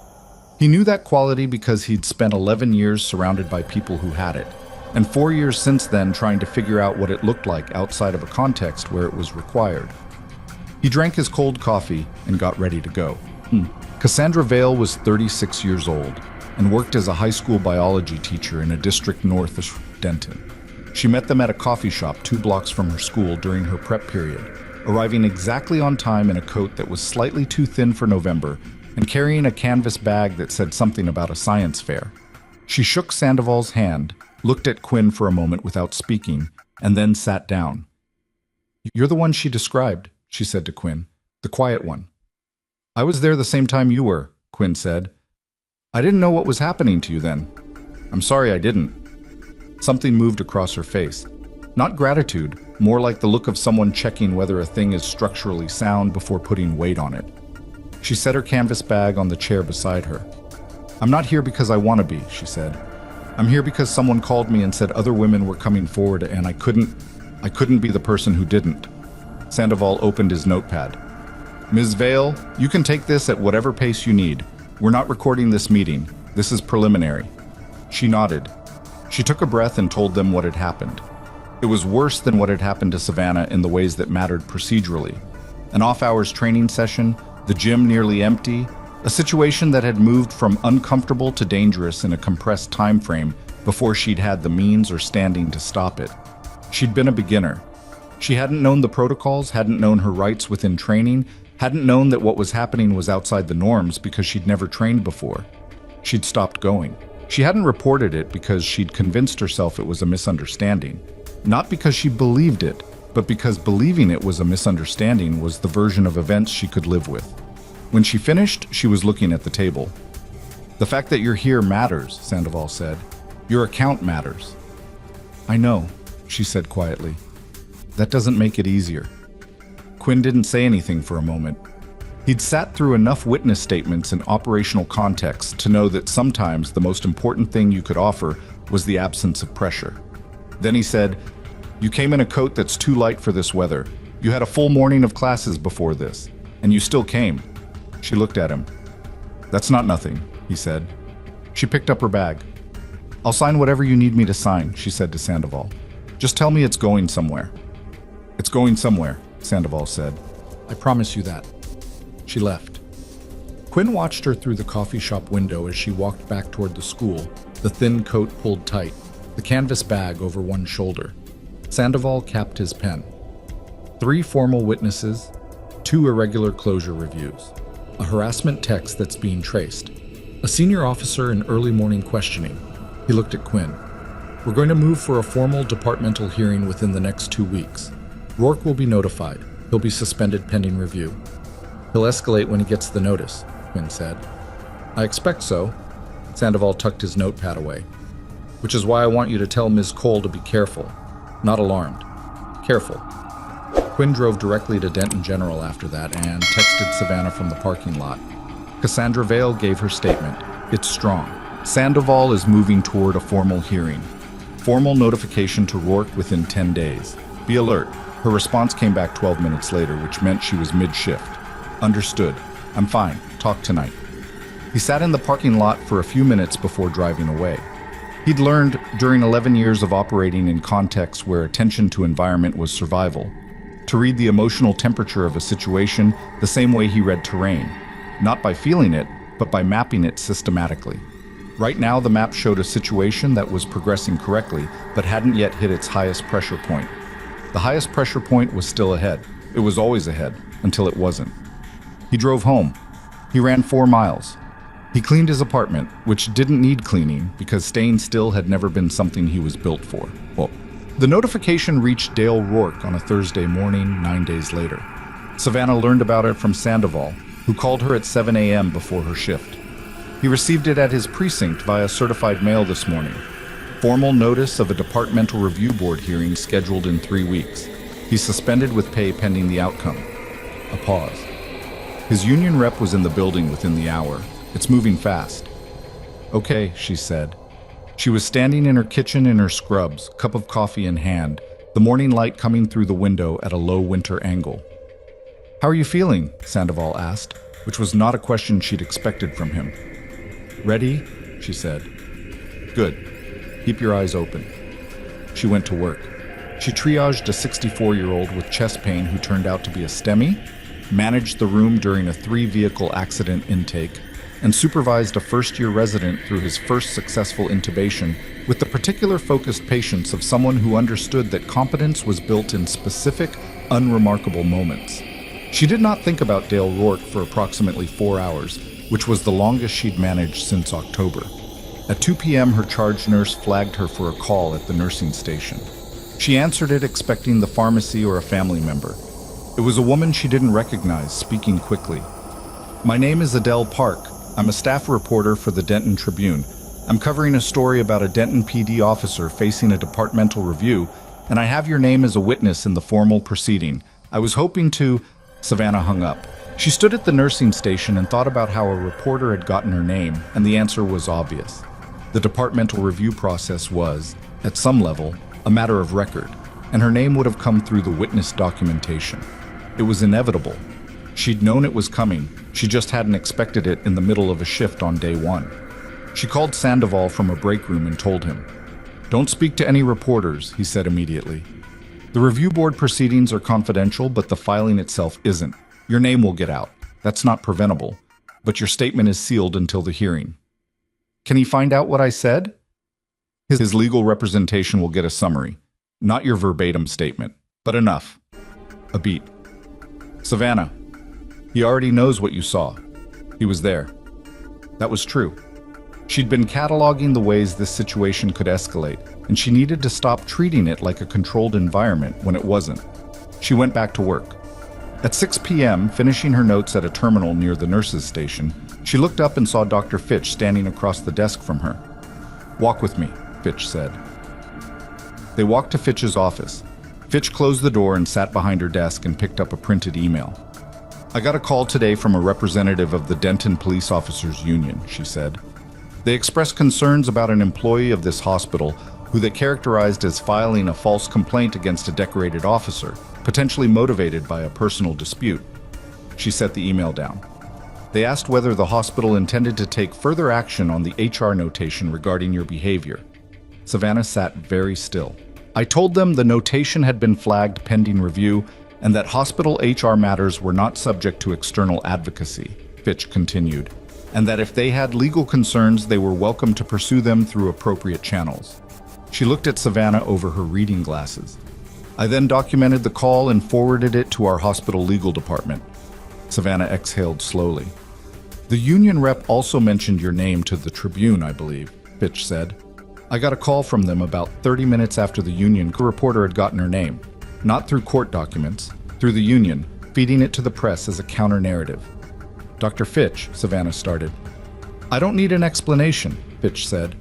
Speaker 1: He knew that quality because he'd spent 11 years surrounded by people who had it, and 4 years since then trying to figure out what it looked like outside of a context where it was required. He drank his cold coffee and got ready to go. Cassandra Vale was 36 years old and worked as a high school biology teacher in a district north of Denton. She met them at a coffee shop 2 blocks from her school during her prep period, arriving exactly on time in a coat that was slightly too thin for November and carrying a canvas bag that said something about a science fair. She shook Sandoval's hand, looked at Quinn for a moment without speaking, and then sat down. "You're the one she described," she said to Quinn. "The quiet one." "I was there the same time you were," Quinn said. "I didn't know what was happening to you then." "I'm sorry I didn't." Something moved across her face. Not gratitude, more like the look of someone checking whether a thing is structurally sound before putting weight on it. She set her canvas bag on the chair beside her. "I'm not here because I want to be," she said. "I'm here because someone called me and said other women were coming forward and I couldn't be the person who didn't." Sandoval opened his notepad. "Ms. Vale, you can take this at whatever pace you need. We're not recording this meeting. This is preliminary." She nodded. She took a breath and told them what had happened. It was worse than what had happened to Savannah in the ways that mattered procedurally. An off-hours training session, the gym nearly empty, a situation that had moved from uncomfortable to dangerous in a compressed time frame before she'd had the means or standing to stop it. She'd been a beginner. She hadn't known the protocols, hadn't known her rights within training, hadn't known that what was happening was outside the norms because she'd never trained before. She'd stopped going. She hadn't reported it because she'd convinced herself it was a misunderstanding. Not because she believed it, but because believing it was a misunderstanding was the version of events she could live with. When she finished, she was looking at the table. "The fact that you're here matters," Sandoval said. "Your account matters." "I know," she said quietly. "That doesn't make it easier." Quinn didn't say anything for a moment. He'd sat through enough witness statements and operational context to know that sometimes the most important thing you could offer was the absence of pressure. Then he said, "You came in a coat that's too light for this weather. You had a full morning of classes before this, and you still came." She looked at him. "That's not nothing," he said. She picked up her bag. "I'll sign whatever you need me to sign," she said to Sandoval. "Just tell me it's going somewhere." "It's going somewhere," Sandoval said. "I promise you that." She left. Quinn watched her through the coffee shop window as she walked back toward the school, the thin coat pulled tight, the canvas bag over one shoulder. Sandoval capped his pen. 3 formal witnesses, 2 irregular closure reviews, a harassment text that's being traced, a senior officer in early morning questioning. He looked at Quinn. "We're going to move for a formal departmental hearing within the next 2 weeks. Rourke will be notified. He'll be suspended pending review." "He'll escalate when he gets the notice," Quinn said. "I expect so." Sandoval tucked his notepad away. "Which is why I want you to tell Ms. Cole to be careful. Not alarmed. Careful." Quinn drove directly to Denton General after that and texted Savannah from the parking lot. Cassandra Vale gave her statement. It's strong. Sandoval is moving toward a formal hearing. Formal notification to Rourke within 10 days. Be alert. Her response came back 12 minutes later, which meant she was mid-shift. Understood. I'm fine. Talk tonight. He sat in the parking lot for a few minutes before driving away. He'd learned, during 11 years of operating in contexts where attention to environment was survival, to read the emotional temperature of a situation the same way he read terrain, not by feeling it, but by mapping it systematically. Right now, the map showed a situation that was progressing correctly, but hadn't yet hit its highest pressure point. The highest pressure point was still ahead. It was always ahead, until it wasn't. He drove home. He ran 4 miles. He cleaned his apartment, which didn't need cleaning because staying still had never been something he was built for. Well, the notification reached Dale Rourke on a Thursday morning 9 days later. Savannah learned about it from Sandoval, who called her at 7 a.m. before her shift. He received it at his precinct via certified mail this morning. Formal notice of a departmental review board hearing scheduled in 3 weeks. He's suspended with pay pending the outcome. A pause. His union rep was in the building within the hour. It's moving fast. Okay, she said. She was standing in her kitchen in her scrubs, cup of coffee in hand, the morning light coming through the window at a low winter angle. How are you feeling? Sandoval asked, which was not a question she'd expected from him. Ready? She said. Good. Keep your eyes open. She went to work. She triaged a 64-year-old with chest pain who turned out to be a STEMI, managed the room during a 3-vehicle accident intake, and supervised a first-year resident through his first successful intubation with the particular focused patience of someone who understood that competence was built in specific, unremarkable moments. She did not think about Dale Rourke for approximately 4 hours, which was the longest she'd managed since October. At 2 p.m., her charge nurse flagged her for a call at the nursing station. She answered it expecting the pharmacy or a family member. It was a woman she didn't recognize, speaking quickly. My name is Adele Park. I'm a staff reporter for the Denton Tribune. I'm covering a story about a Denton PD officer facing a departmental review, and I have your name as a witness in the formal proceeding. I was hoping to... Savannah hung up. She stood at the nursing station and thought about how a reporter had gotten her name, and the answer was obvious. The departmental review process was, at some level, a matter of record, and her name would have come through the witness documentation. It was inevitable. She'd known it was coming, she just hadn't expected it in the middle of a shift on day 1. She called Sandoval from a break room and told him. Don't speak to any reporters, he said immediately. The review board proceedings are confidential, but the filing itself isn't. Your name will get out. That's not preventable. But your statement is sealed until the hearing. Can he find out what I said? His legal representation will get a summary. Not your verbatim statement. But enough. A beat. Savannah. He already knows what you saw. He was there. That was true. She'd been cataloging the ways this situation could escalate, and she needed to stop treating it like a controlled environment when it wasn't. She went back to work. At 6 p.m., finishing her notes at a terminal near the nurse's station, she looked up and saw Dr. Fitch standing across the desk from her. Walk with me, Fitch said. They walked to Fitch's office. Fitch closed the door and sat behind her desk and picked up a printed email. I got a call today from a representative of the Denton Police Officers Union, she said. They expressed concerns about an employee of this hospital who they characterized as filing a false complaint against a decorated officer, potentially motivated by a personal dispute. She set the email down. They asked whether the hospital intended to take further action on the HR notation regarding your behavior. Savannah sat very still. I told them the notation had been flagged pending review and that hospital HR matters were not subject to external advocacy, Fitch continued, and that if they had legal concerns, they were welcome to pursue them through appropriate channels. She looked at Savannah over her reading glasses. I then documented the call and forwarded it to our hospital legal department. Savannah exhaled slowly. The union rep also mentioned your name to the Tribune, I believe, Fitch said. I got a call from them about 30 minutes after the union reporter had gotten her name. Not through court documents, through the union, feeding it to the press as a counter-narrative. Dr. Fitch, Savannah started. I don't need an explanation, Fitch said.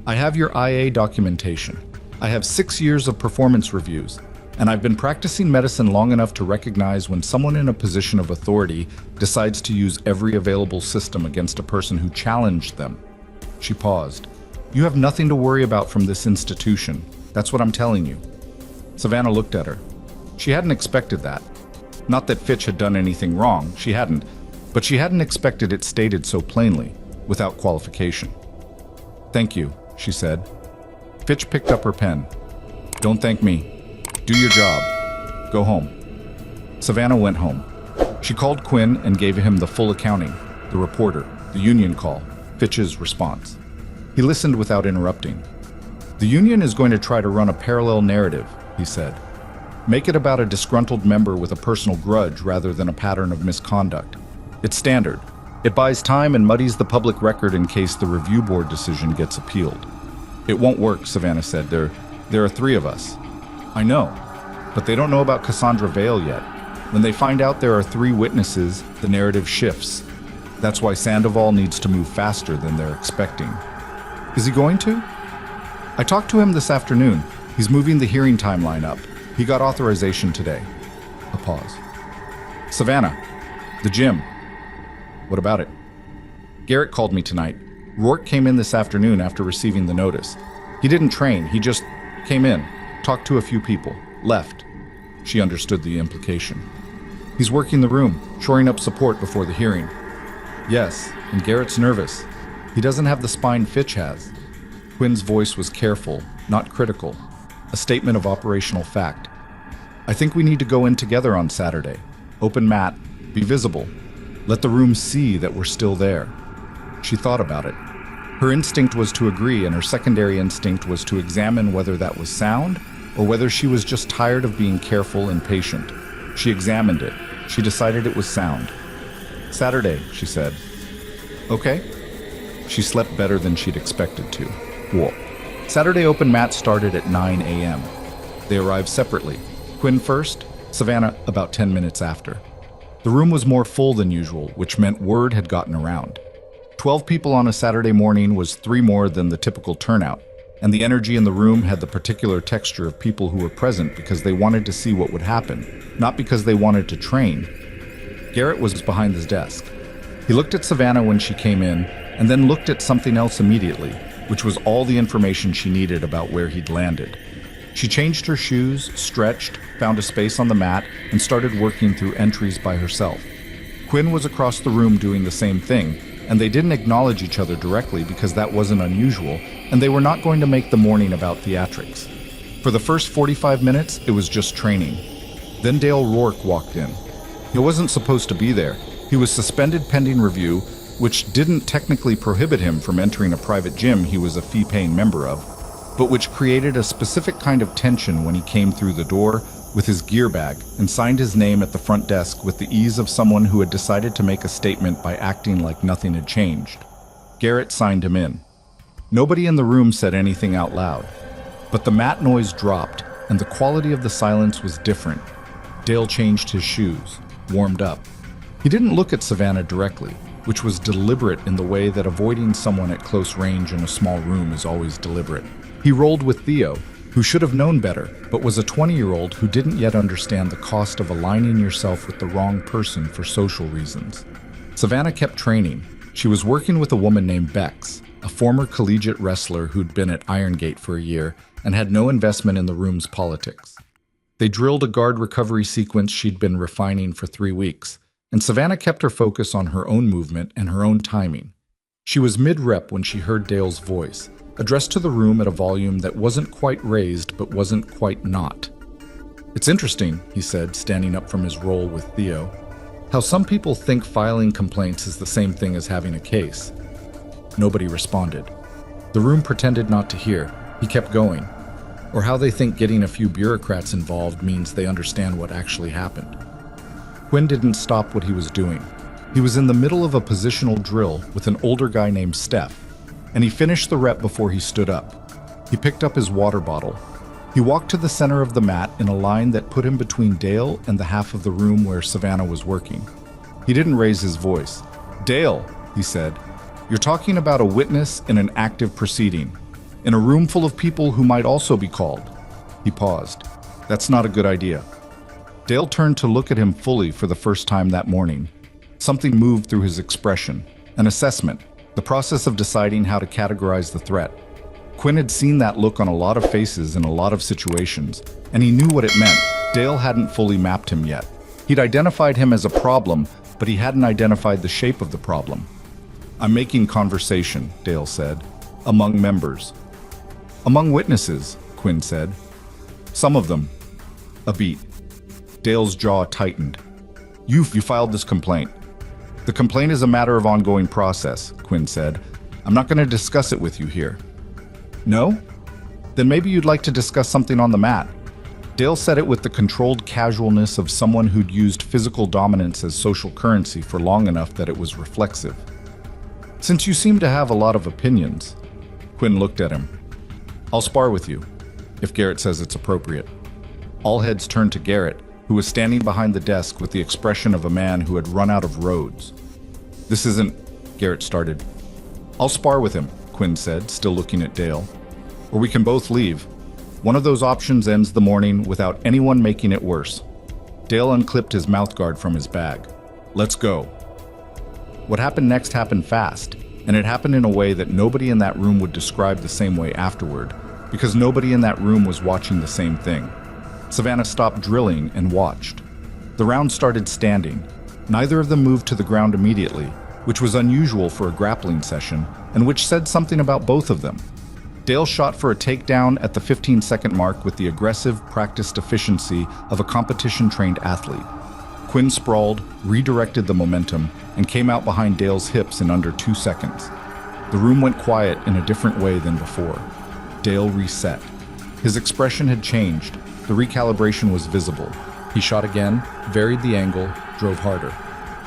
Speaker 1: I have your IA documentation. I have 6 years of performance reviews, and I've been practicing medicine long enough to recognize when someone in a position of authority decides to use every available system against a person who challenged them. She paused. You have nothing to worry about from this institution. That's what I'm telling you. Savannah looked at her. She hadn't expected that. Not that Fitch had done anything wrong, she hadn't, but she hadn't expected it stated so plainly, without qualification. Thank you, she said. Fitch picked up her pen. Don't thank me. Do your job. Go home. Savannah went home. She called Quinn and gave him the full accounting, the reporter, the union call, Fitch's response. He listened without interrupting. The union is going to try to run a parallel narrative, he said. Make it about a disgruntled member with a personal grudge rather than a pattern of misconduct. It's standard. It buys time and muddies the public record in case the review board decision gets appealed. It won't work, Savannah said. There are 3 of us. I know, but they don't know about Cassandra Vale yet. When they find out there are 3 witnesses, the narrative shifts. That's why Sandoval needs to move faster than they're expecting. Is he going to? I talked to him this afternoon. He's moving the hearing timeline up. He got authorization today. A pause. Savannah, the gym. What about it? Garrett called me tonight. Rourke came in this afternoon after receiving the notice. He didn't train, he just came in, talked to a few people, left. She understood the implication. He's working the room, shoring up support before the hearing. Yes, and Garrett's nervous. He doesn't have the spine Fitch has. Quinn's voice was careful, not critical. A statement of operational fact. I think we need to go in together on Saturday. Open mat, be visible. Let the room see that we're still there. She thought about it. Her instinct was to agree, and her secondary instinct was to examine whether that was sound or whether she was just tired of being careful and patient. She examined it. She decided it was sound. Saturday, she said. Okay. She slept better than she'd expected to. Cool. Saturday open mat started at 9 a.m. They arrived separately. Quinn first, Savannah about 10 minutes after. The room was more full than usual, which meant word had gotten around. 12 people on a Saturday morning was 3 more than the typical turnout, and the energy in the room had the particular texture of people who were present because they wanted to see what would happen, not because they wanted to train. Garrett was behind his desk. He looked at Savannah when she came in, and then looked at something else immediately, which was all the information she needed about where he'd landed. She changed her shoes, stretched, found a space on the mat, and started working through entries by herself. Quinn was across the room doing the same thing, and they didn't acknowledge each other directly because that wasn't unusual, and they were not going to make the morning about theatrics. For the first 45 minutes, it was just training. Then Dale Rourke walked in. He wasn't supposed to be there. He was suspended pending review, which didn't technically prohibit him from entering a private gym he was a fee-paying member of, but which created a specific kind of tension when he came through the door with his gear bag and signed his name at the front desk with the ease of someone who had decided to make a statement by acting like nothing had changed. Garrett signed him in. Nobody in the room said anything out loud, but the mat noise dropped and the quality of the silence was different. Dale changed his shoes, warmed up. He didn't look at Savannah directly, which was deliberate in the way that avoiding someone at close range in a small room is always deliberate. He rolled with Theo, who should have known better, but was a 20-year-old who didn't yet understand the cost of aligning yourself with the wrong person for social reasons. Savannah kept training. She was working with a woman named Bex, a former collegiate wrestler who'd been at Iron Gate for a year and had no investment in the room's politics. They drilled a guard recovery sequence she'd been refining for 3 weeks, and Savannah kept her focus on her own movement and her own timing. She was mid-rep when she heard Dale's voice, addressed to the room at a volume that wasn't quite raised but wasn't quite not. It's interesting, he said, standing up from his role with Theo, how some people think filing complaints is the same thing as having a case. Nobody responded. The room pretended not to hear. He kept going. Or how they think getting a few bureaucrats involved means they understand what actually happened. Quinn didn't stop what he was doing. He was in the middle of a positional drill with an older guy named Steph, and he finished the rep before he stood up. He picked up his water bottle. He walked to the center of the mat in a line that put him between Dale and the half of the room where Savannah was working. He didn't raise his voice. "Dale," he said, "you're talking about a witness in an active proceeding, in a room full of people who might also be called." He paused. "That's not a good idea." Dale turned to look at him fully for the first time that morning. Something moved through his expression, an assessment, The process of deciding how to categorize the threat. Quinn had seen that look on a lot of faces in a lot of situations, and he knew what it meant. Dale hadn't fully mapped him yet. He'd identified him as a problem, but he hadn't identified the shape of the problem. "I'm making conversation," Dale said. "Among members." "Among witnesses," Quinn said. "Some of them." A beat. Dale's jaw tightened. You filed this complaint." "The complaint is a matter of ongoing process," Quinn said. "I'm not going to discuss it with you here." "No? Then maybe you'd like to discuss something on the mat." Dale said it with the controlled casualness of someone who'd used physical dominance as social currency for long enough that it was reflexive. "Since you seem to have a lot of opinions." Quinn looked at him. "I'll spar with you, if Garrett says it's appropriate." All heads turned to Garrett, who was standing behind the desk with the expression of a man who had run out of roads. "This isn't," Garrett started. "I'll spar with him," Quinn said, still looking at Dale. "Or we can both leave. One of those options ends the morning without anyone making it worse." Dale unclipped his mouthguard from his bag. "Let's go." What happened next happened fast, and it happened in a way that nobody in that room would describe the same way afterward, because nobody in that room was watching the same thing. Savannah stopped drilling and watched. The round started standing. Neither of them moved to the ground immediately, which was unusual for a grappling session, and which said something about both of them. Dale shot for a takedown at the 15-second mark with the aggressive, practiced efficiency of a competition-trained athlete. Quinn sprawled, redirected the momentum, and came out behind Dale's hips in under 2 seconds. The room went quiet in a different way than before. Dale reset. His expression had changed. The recalibration was visible. He shot again, varied the angle, drove harder.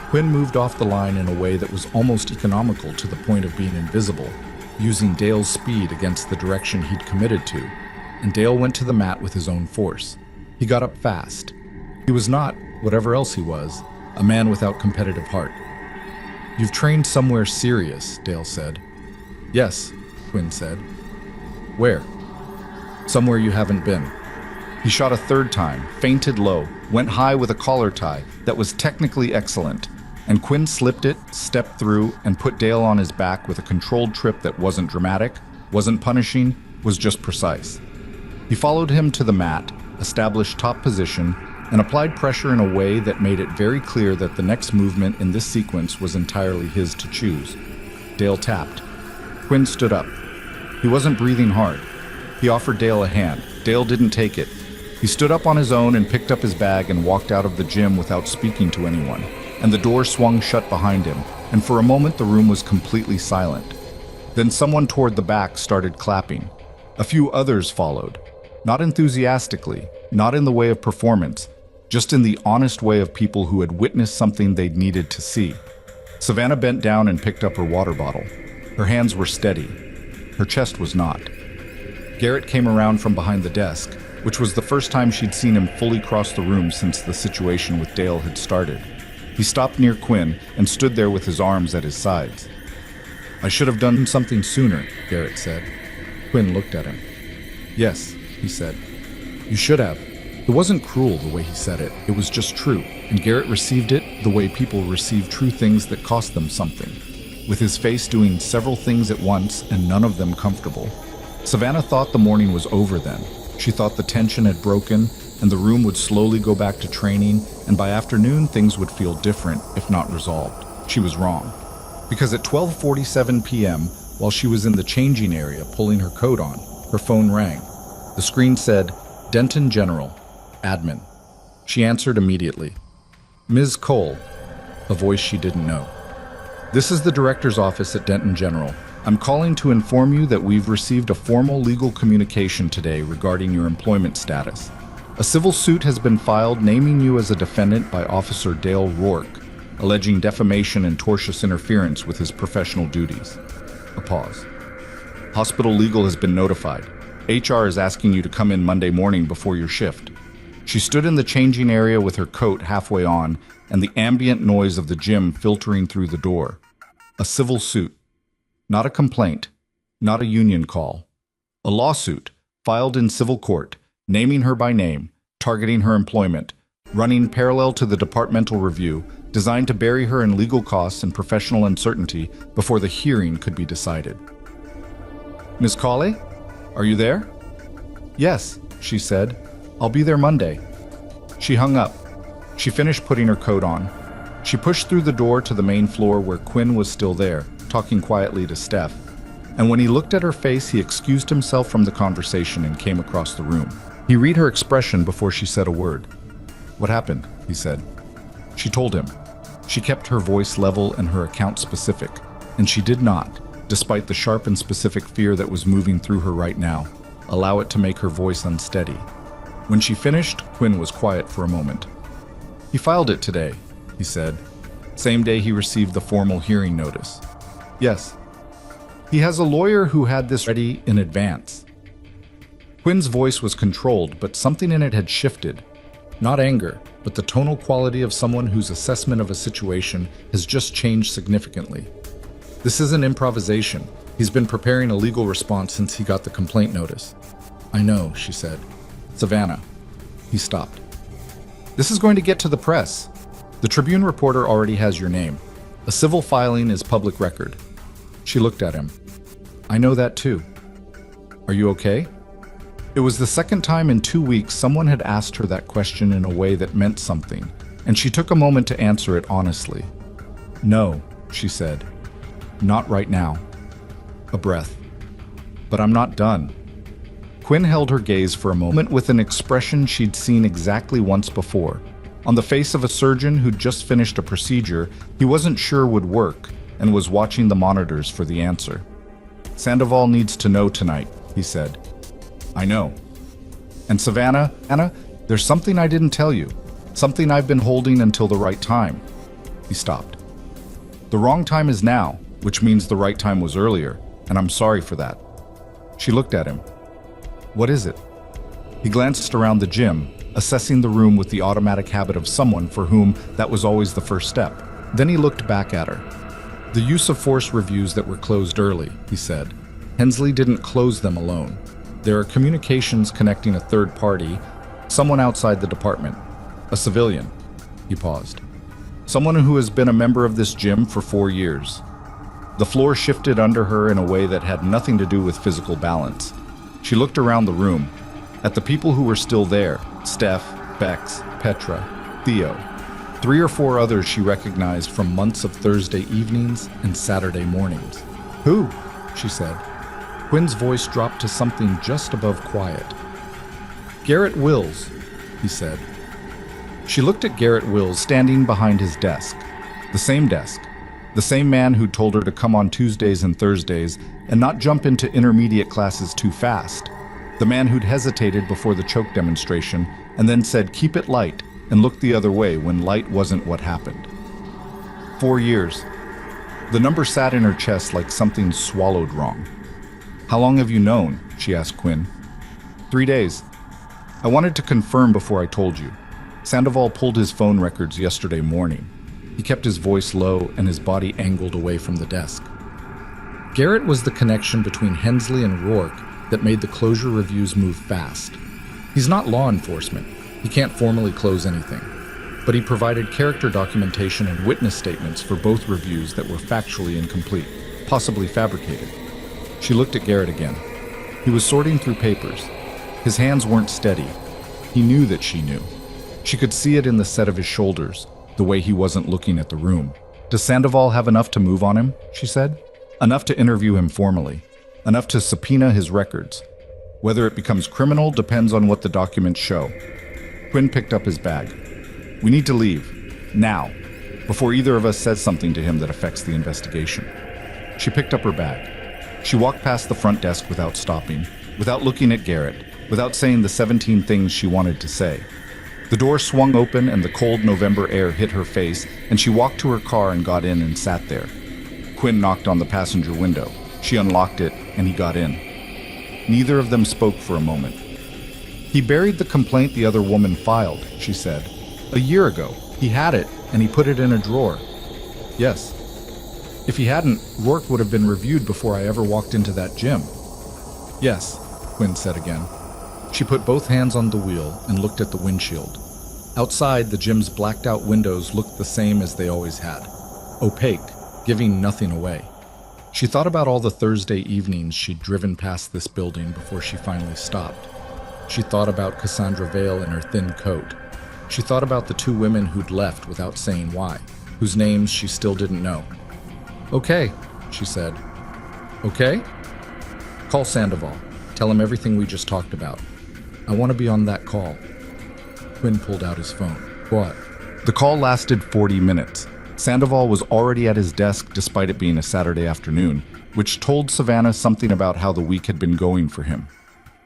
Speaker 1: Quinn moved off the line in a way that was almost economical to the point of being invisible, using Dale's speed against the direction he'd committed to, and Dale went to the mat with his own force. He got up fast. He was not, whatever else he was, a man without competitive heart. "You've trained somewhere serious," Dale said. "Yes," Quinn said. "Where?" "Somewhere you haven't been." He shot a third time, feinted low, went high with a collar tie that was technically excellent, and Quinn slipped it, stepped through, and put Dale on his back with a controlled trip that wasn't dramatic, wasn't punishing, was just precise. He followed him to the mat, established top position, and applied pressure in a way that made it very clear that the next movement in this sequence was entirely his to choose. Dale tapped. Quinn stood up. He wasn't breathing hard. He offered Dale a hand. Dale didn't take it. He stood up on his own and picked up his bag and walked out of the gym without speaking to anyone, and the door swung shut behind him, and for a moment the room was completely silent. Then someone toward the back started clapping. A few others followed. Not enthusiastically, not in the way of performance, just in the honest way of people who had witnessed something they'd needed to see. Savannah bent down and picked up her water bottle. Her hands were steady. Her chest was not. Garrett came around from behind the desk, which was the first time she'd seen him fully cross the room since the situation with Dale had started. He stopped near Quinn and stood there with his arms at his sides. "I should have done something sooner," Garrett said. Quinn looked at him. "Yes," he said. "You should have." It wasn't cruel the way he said it. It was just true, and Garrett received it the way people receive true things that cost them something, with his face doing several things at once and none of them comfortable. Savannah thought the morning was over then. She thought the tension had broken and the room would slowly go back to training, and by afternoon things would feel different, if not resolved. She was wrong. Because at 12:47 p.m., while she was in the changing area pulling her coat on, her phone rang. The screen said, "Denton General, admin." She answered immediately. "Ms. Cole," a voice she didn't know. "This is the director's office at Denton General. I'm calling to inform you that we've received a formal legal communication today regarding your employment status. A civil suit has been filed naming you as a defendant by Officer Dale Rourke, alleging defamation and tortious interference with his professional duties." A pause. "Hospital legal has been notified. HR is asking you to come in Monday morning before your shift." She stood in the changing area with her coat halfway on and the ambient noise of the gym filtering through the door. A civil suit. Not a complaint. Not a union call. A lawsuit, filed in civil court, naming her by name, targeting her employment, running parallel to the departmental review, designed to bury her in legal costs and professional uncertainty before the hearing could be decided. "Miss Cawley, are you there?" "Yes," she said. "I'll be there Monday." She hung up. She finished putting her coat on. She pushed through the door to the main floor where Quinn was still there, talking quietly to Steph. And when he looked at her face, he excused himself from the conversation and came across the room. He read her expression before she said a word. "What happened?" he said. She told him. She kept her voice level and her account specific, and she did not, despite the sharp and specific fear that was moving through her right now, allow it to make her voice unsteady. When she finished, Quinn was quiet for a moment. "He filed it today," he said. "Same day he received the formal hearing notice." "Yes. He has a lawyer who had this ready in advance." Quinn's voice was controlled, but something in it had shifted. Not anger, but the tonal quality of someone whose assessment of a situation has just changed significantly. "This isn't improvisation. He's been preparing a legal response since he got the complaint notice." "I know," she said. "Savannah." He stopped. "This is going to get to the press. The Tribune reporter already has your name. A civil filing is public record." She looked at him. "I know that too. Are you okay?" It was the second time in 2 weeks someone had asked her that question in a way that meant something, and she took a moment to answer it honestly. "No," she said. "Not right now." A breath. "But I'm not done." Quinn held her gaze for a moment with an expression she'd seen exactly once before. On the face of a surgeon who'd just finished a procedure he wasn't sure would work and was watching the monitors for the answer. "Sandoval needs to know tonight," he said. "I know. And Savannah, Anna, there's something I didn't tell you. Something I've been holding until the right time." He stopped. "The wrong time is now, which means the right time was earlier, and I'm sorry for that." She looked at him. "What is it?" He glanced around the gym, assessing the room with the automatic habit of someone for whom that was always the first step. Then he looked back at her. "The use of force reviews that were closed early," he said. "Hensley didn't close them alone. There are communications connecting a third party, someone outside the department, a civilian." He paused. "Someone who has been a member of this gym for 4 years." The floor shifted under her in a way that had nothing to do with physical balance. She looked around the room, at the people who were still there, Steph, Bex, Petra, Theo. 3 or 4 others she recognized from months of Thursday evenings and Saturday mornings. "Who?" she said. Quinn's voice dropped to something just above quiet. "Garrett Wills," he said. She looked at Garrett Wills standing behind his desk. The same man who'd told her to come on Tuesdays and Thursdays and not jump into intermediate classes too fast. The man who'd hesitated before the choke demonstration and then said keep it light and looked the other way when light wasn't what happened. 4 years. The number sat in her chest like something swallowed wrong. "How long have you known?" she asked Quinn. 3 days. I wanted to confirm before I told you. Sandoval pulled his phone records yesterday morning. He kept his voice low and his body angled away from the desk. Garrett was the connection between Hensley and Rourke that made the closure reviews move fast. He's not law enforcement. He can't formally close anything. But he provided character documentation and witness statements for both reviews that were factually incomplete, possibly fabricated. She looked at Garrett again. He was sorting through papers. His hands weren't steady. He knew that she knew. She could see it in the set of his shoulders, the way he wasn't looking at the room. "Does Sandoval have enough to move on him?" she said. "Enough to interview him formally. Enough to subpoena his records. Whether it becomes criminal depends on what the documents show." Quinn picked up his bag. "We need to leave. Now. Before either of us says something to him that affects the investigation." She picked up her bag. She walked past the front desk without stopping, without looking at Garrett, without saying the 17 things she wanted to say. The door swung open and the cold November air hit her face, and she walked to her car and got in and sat there. Quinn knocked on the passenger window. She unlocked it, and he got in. Neither of them spoke for a moment. "He buried the complaint the other woman filed," she said. "A year ago. He had it, and he put it in a drawer." "Yes." "If he hadn't, Rourke would have been reviewed before I ever walked into that gym." "Yes," Quinn said again. She put both hands on the wheel and looked at the windshield. Outside, the gym's blacked-out windows looked the same as they always had, opaque, giving nothing away. She thought about all the Thursday evenings she'd driven past this building before she finally stopped. She thought about Cassandra Vale in her thin coat. She thought about the two women who'd left without saying why, whose names she still didn't know. "Okay," she said. "Okay? Call Sandoval. Tell him everything we just talked about. I want to be on that call." Quinn pulled out his phone. "What?" The call lasted 40 minutes. Sandoval was already at his desk despite it being a Saturday afternoon, which told Savannah something about how the week had been going for him.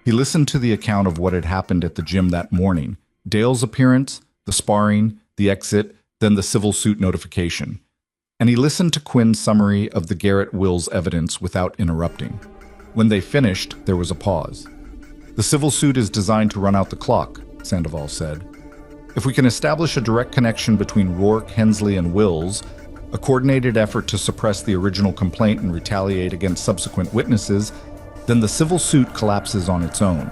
Speaker 1: He listened to the account of what had happened at the gym that morning: Dale's appearance, the sparring, the exit, then the civil suit notification. And he listened to Quinn's summary of the Garrett Wills evidence without interrupting. When they finished, there was a pause. "The civil suit is designed to run out the clock," Sandoval said. "If we can establish a direct connection between Rourke, Hensley, and Wills, a coordinated effort to suppress the original complaint and retaliate against subsequent witnesses, then the civil suit collapses on its own.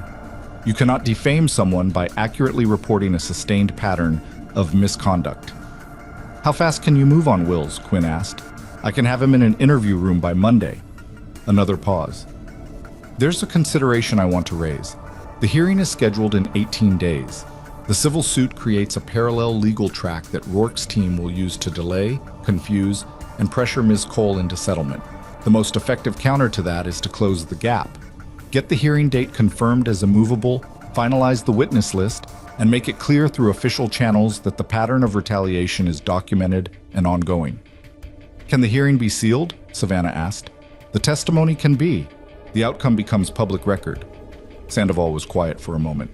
Speaker 1: You cannot defame someone by accurately reporting a sustained pattern of misconduct." "How fast can you move on Wills?" Quinn asked. "I can have him in an interview room by Monday." Another pause. "There's a consideration I want to raise. The hearing is scheduled in 18 days. The civil suit creates a parallel legal track that Rourke's team will use to delay, confuse, and pressure Ms. Cole into settlement. The most effective counter to that is to close the gap. Get the hearing date confirmed as immovable, finalize the witness list, and make it clear through official channels that the pattern of retaliation is documented and ongoing." "Can the hearing be sealed?" Savannah asked. "The testimony can be. The outcome becomes public record." Sandoval was quiet for a moment.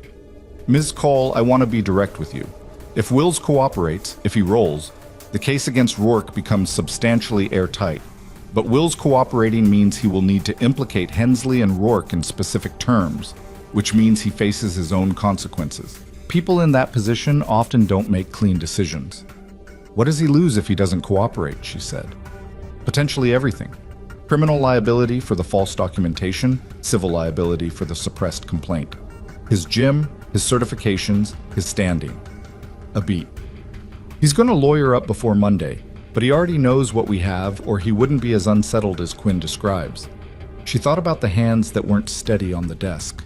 Speaker 1: "Ms. Cole, I want to be direct with you. If Wills cooperates, if he rolls, the case against Rourke becomes substantially airtight. But Wills cooperating means he will need to implicate Hensley and Rourke in specific terms, which means he faces his own consequences. People in that position often don't make clean decisions." "What does he lose if he doesn't cooperate?" she said. "Potentially everything. Criminal liability for the false documentation, civil liability for the suppressed complaint. His gym, his certifications, his standing." A beat. "He's going to lawyer up before Monday, but he already knows what we have, or he wouldn't be as unsettled as Quinn describes." She thought about the hands that weren't steady on the desk.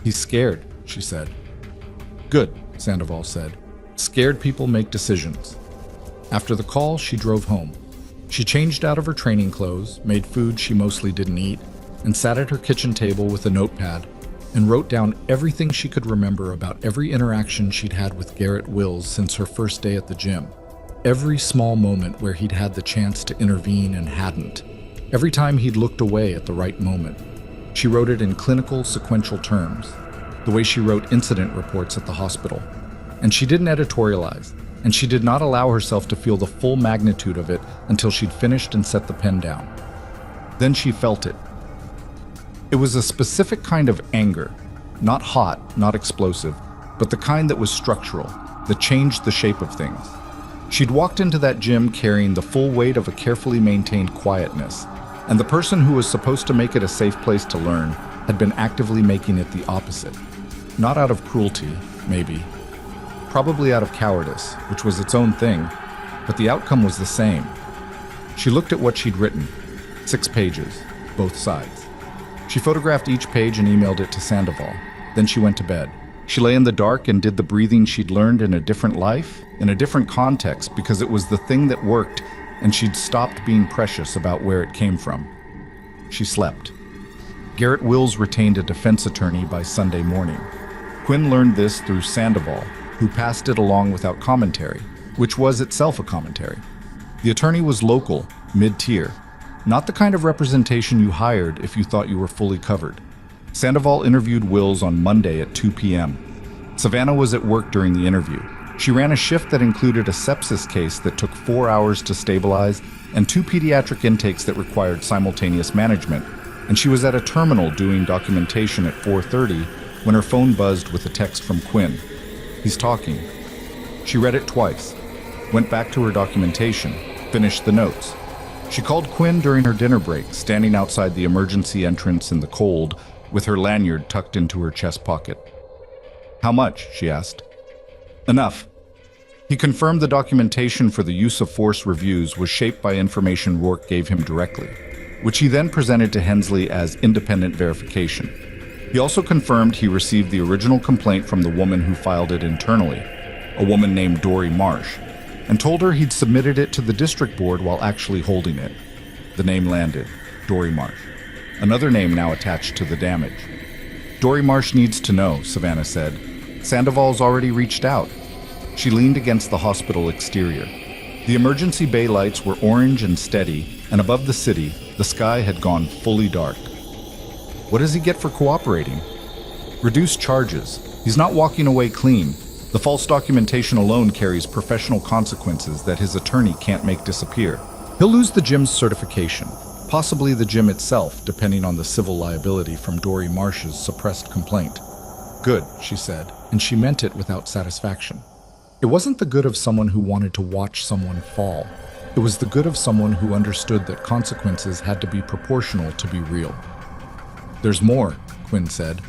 Speaker 1: "He's scared," she said. "Good," Sandoval said. "Scared people make decisions." After the call, she drove home. She changed out of her training clothes, made food she mostly didn't eat, and sat at her kitchen table with a notepad and wrote down everything she could remember about every interaction she'd had with Garrett Wills since her first day at the gym. Every small moment where he'd had the chance to intervene and hadn't. Every time he'd looked away at the right moment. She wrote it in clinical, sequential terms, the way she wrote incident reports at the hospital. And she didn't editorialize, and she did not allow herself to feel the full magnitude of it until she'd finished and set the pen down. Then she felt it. It was a specific kind of anger, not hot, not explosive, but the kind that was structural, that changed the shape of things. She'd walked into that gym carrying the full weight of a carefully maintained quietness, and the person who was supposed to make it a safe place to learn had been actively making it the opposite. Not out of cruelty, maybe. Probably out of cowardice, which was its own thing, but the outcome was the same. She looked at what she'd written. 6 pages, both sides. She photographed each page and emailed it to Sandoval. Then she went to bed. She lay in the dark and did the breathing she'd learned in a different life, in a different context, because it was the thing that worked, and she'd stopped being precious about where it came from. She slept. Garrett Wills retained a defense attorney by Sunday morning. Quinn learned this through Sandoval, who passed it along without commentary, which was itself a commentary. The attorney was local, mid-tier, not the kind of representation you hired if you thought you were fully covered. Sandoval interviewed Wills on Monday at 2 p.m. Savannah was at work during the interview. She ran a shift that included a sepsis case that took 4 hours to stabilize and 2 pediatric intakes that required simultaneous management, and she was at a terminal doing documentation at 4:30 when her phone buzzed with a text from Quinn. "He's talking." She read it twice, went back to her documentation, finished the notes. She called Quinn during her dinner break, standing outside the emergency entrance in the cold, with her lanyard tucked into her chest pocket. "How much?" she asked. "Enough. He confirmed the documentation for the use of force reviews was shaped by information Rourke gave him directly, which he then presented to Hensley as independent verification. He also confirmed he received the original complaint from the woman who filed it internally, a woman named Dory Marsh, and told her he'd submitted it to the district board while actually holding it. The name landed, Dory Marsh, another name now attached to the damage. Dory Marsh needs to know, Savannah said. Sandoval's already reached out. She leaned against the hospital exterior. The emergency bay lights were orange and steady, and above the city, the sky had gone fully dark. What does he get for cooperating? Reduced charges. He's not walking away clean. The false documentation alone carries professional consequences that his attorney can't make disappear. He'll lose the gym's certification, possibly the gym itself, depending on the civil liability from Dory Marsh's suppressed complaint. Good, she said, and she meant it without satisfaction. It wasn't the good of someone who wanted to watch someone fall. It was the good of someone who understood that consequences had to be proportional to be real. There's more, Quinn said.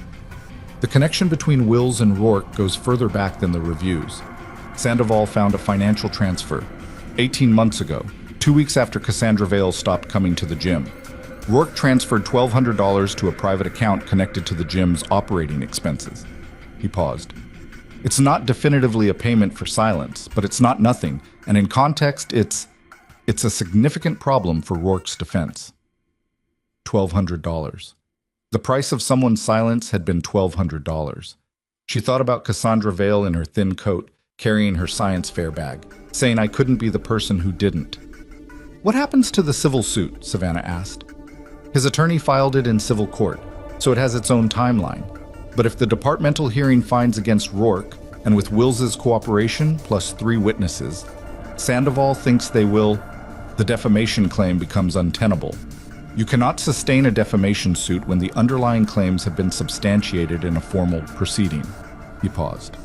Speaker 1: The connection between Wills and Rourke goes further back than the reviews. Sandoval found a financial transfer 18 months ago, 2 weeks after Cassandra Vale stopped coming to the gym. Rourke transferred $1,200 to a private account connected to the gym's operating expenses. He paused. It's not definitively a payment for silence, but it's not nothing, and in context, it's a significant problem for Rourke's defense. $1,200. The price of someone's silence had been $1,200. She thought about Cassandra Vale in her thin coat, carrying her science fair bag, saying I couldn't be the person who didn't. What happens to the civil suit? Savannah asked. His attorney filed it in civil court, so it has its own timeline. But if the departmental hearing finds against Rourke, and with Wills's cooperation plus 3 witnesses, Sandoval thinks they will, the defamation claim becomes untenable. You cannot sustain a defamation suit when the underlying claims have been substantiated in a formal proceeding. He paused.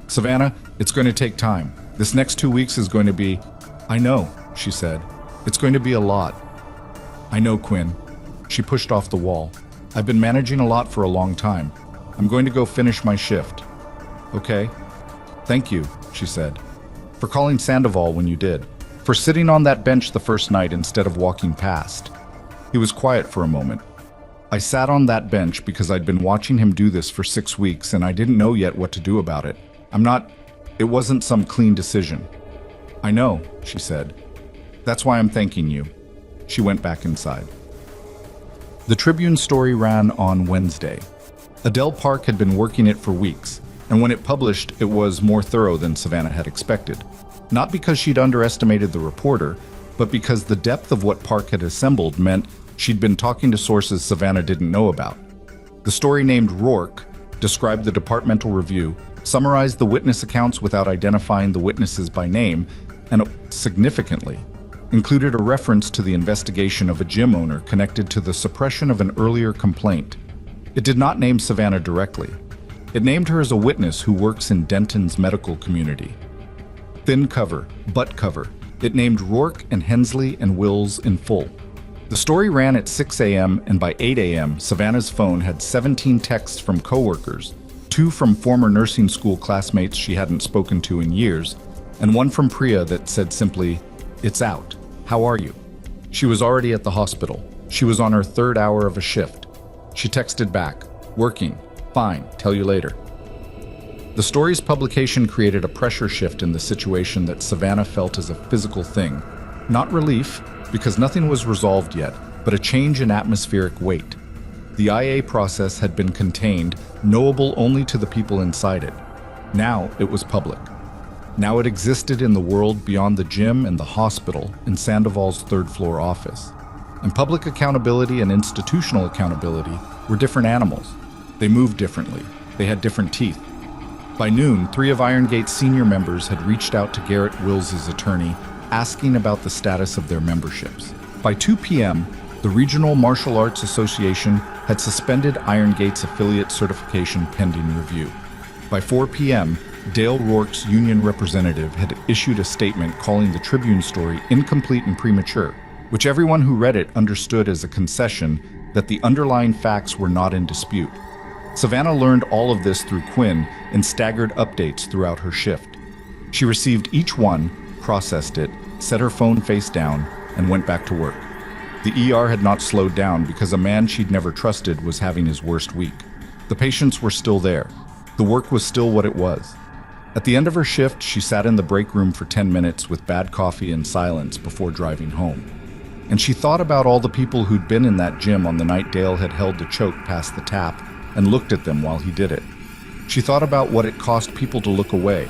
Speaker 1: Savannah, it's going to take time. This next 2 weeks is going to be... I know, she said. It's going to be a lot. I know, Quinn. She pushed off the wall. I've been managing a lot for a long time. I'm going to go finish my shift. Okay? Thank you, she said. For calling Sandoval when you did. For sitting on that bench the first night instead of walking past. He was quiet for a moment. I sat on that bench because I'd been watching him do this for 6 weeks and I didn't know yet what to do about it. It wasn't some clean decision. I know, she said. That's why I'm thanking you. She went back inside. The Tribune story ran on Wednesday. Adele Park had been working it for weeks, and when it published, it was more thorough than Savannah had expected. Not because she'd underestimated the reporter, but because the depth of what Park had assembled meant she'd been talking to sources Savannah didn't know about. The story named Rourke described the departmental review, summarized the witness accounts without identifying the witnesses by name, and significantly, included a reference to the investigation of a gym owner connected to the suppression of an earlier complaint. It did not name Savannah directly. It named her as a witness who works in Denton's medical community. Thin cover, butt cover. It named Rourke and Hensley and Wills in full. The story ran at 6 a.m. and by 8 a.m. Savannah's phone had 17 texts from coworkers, 2 from former nursing school classmates she hadn't spoken to in years, and 1 from Priya that said simply, "It's out. How are you?" She was already at the hospital. She was on her 3rd hour of a shift. She texted back, "Working. Fine. Tell you later." The story's publication created a pressure shift in the situation that Savannah felt as a physical thing. Not relief, because nothing was resolved yet, but a change in atmospheric weight. The IA process had been contained, knowable only to the people inside it. Now it was public. Now it existed in the world beyond the gym and the hospital in Sandoval's 3rd-floor office. And public accountability and institutional accountability were different animals. They moved differently. They had different teeth. By noon, 3 of Iron Gate's senior members had reached out to Garrett Wills's attorney, asking about the status of their memberships. By 2 p.m., the Regional Martial Arts Association had suspended Iron Gate's affiliate certification pending review. By 4 p.m., Dale Rourke's union representative had issued a statement calling the Tribune story incomplete and premature, which everyone who read it understood as a concession that the underlying facts were not in dispute. Savannah learned all of this through Quinn in staggered updates throughout her shift. She received each one, processed it, set her phone face down, and went back to work. The ER had not slowed down because a man she'd never trusted was having his worst week. The patients were still there. The work was still what it was. At the end of her shift, she sat in the break room for 10 minutes with bad coffee and silence before driving home. And she thought about all the people who'd been in that gym on the night Dale had held the choke past the tap and looked at them while he did it. She thought about what it cost people to look away,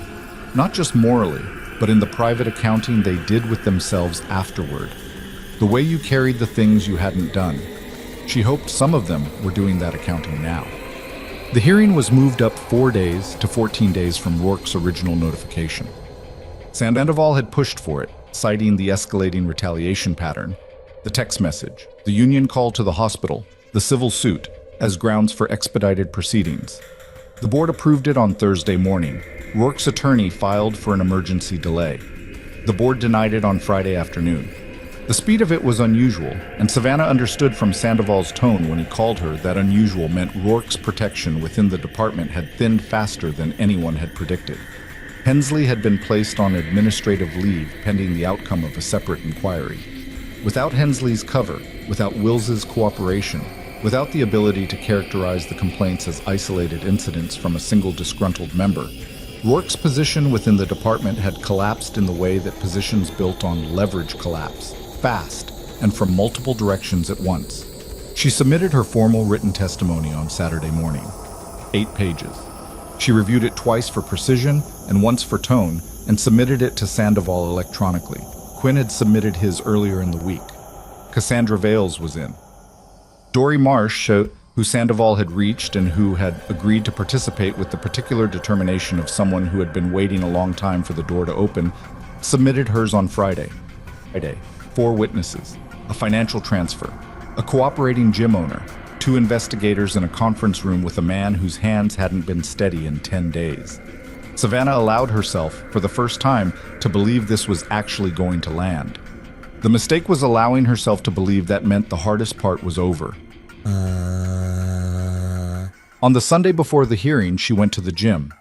Speaker 1: not just morally, but in the private accounting they did with themselves afterward. The way you carried the things you hadn't done. She hoped some of them were doing that accounting now. The hearing was moved up 4 days to 14 days from Rourke's original notification. Sandoval had pushed for it, citing the escalating retaliation pattern, the text message, the union call to the hospital, the civil suit, as grounds for expedited proceedings. The board approved it on Thursday morning. Rourke's attorney filed for an emergency delay. The board denied it on Friday afternoon. The speed of it was unusual, and Savannah understood from Sandoval's tone when he called her that unusual meant Rourke's protection within the department had thinned faster than anyone had predicted. Hensley had been placed on administrative leave pending the outcome of a separate inquiry. Without Hensley's cover, without Wills's cooperation, without the ability to characterize the complaints as isolated incidents from a single disgruntled member, Rourke's position within the department had collapsed in the way that positions built on leverage collapse, fast, and from multiple directions at once. She submitted her formal written testimony on Saturday morning. 8 pages. She reviewed it twice for precision and once for tone, and submitted it to Sandoval electronically. Quinn had submitted his earlier in the week. Cassandra Vales was in. Dory Marsh, who Sandoval had reached and who had agreed to participate with the particular determination of someone who had been waiting a long time for the door to open, submitted hers on Friday. 4 witnesses, a financial transfer, a cooperating gym owner, 2 investigators in a conference room with a man whose hands hadn't been steady in 10 days. Savannah allowed herself, for the first time, to believe this was actually going to land. The mistake was allowing herself to believe that meant the hardest part was over. On the Sunday before the hearing, she went to the gym.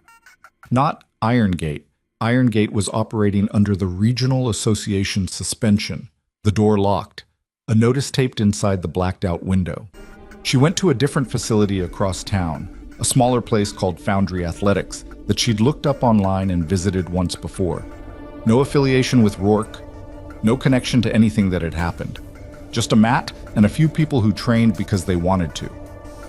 Speaker 1: Not Irongate. Irongate was operating under the Regional Association suspension. The door locked. A notice taped inside the blacked-out window. She went to a different facility across town, a smaller place called Foundry Athletics that she'd looked up online and visited once before. No affiliation with Rourke, no connection to anything that had happened. Just a mat and a few people who trained because they wanted to.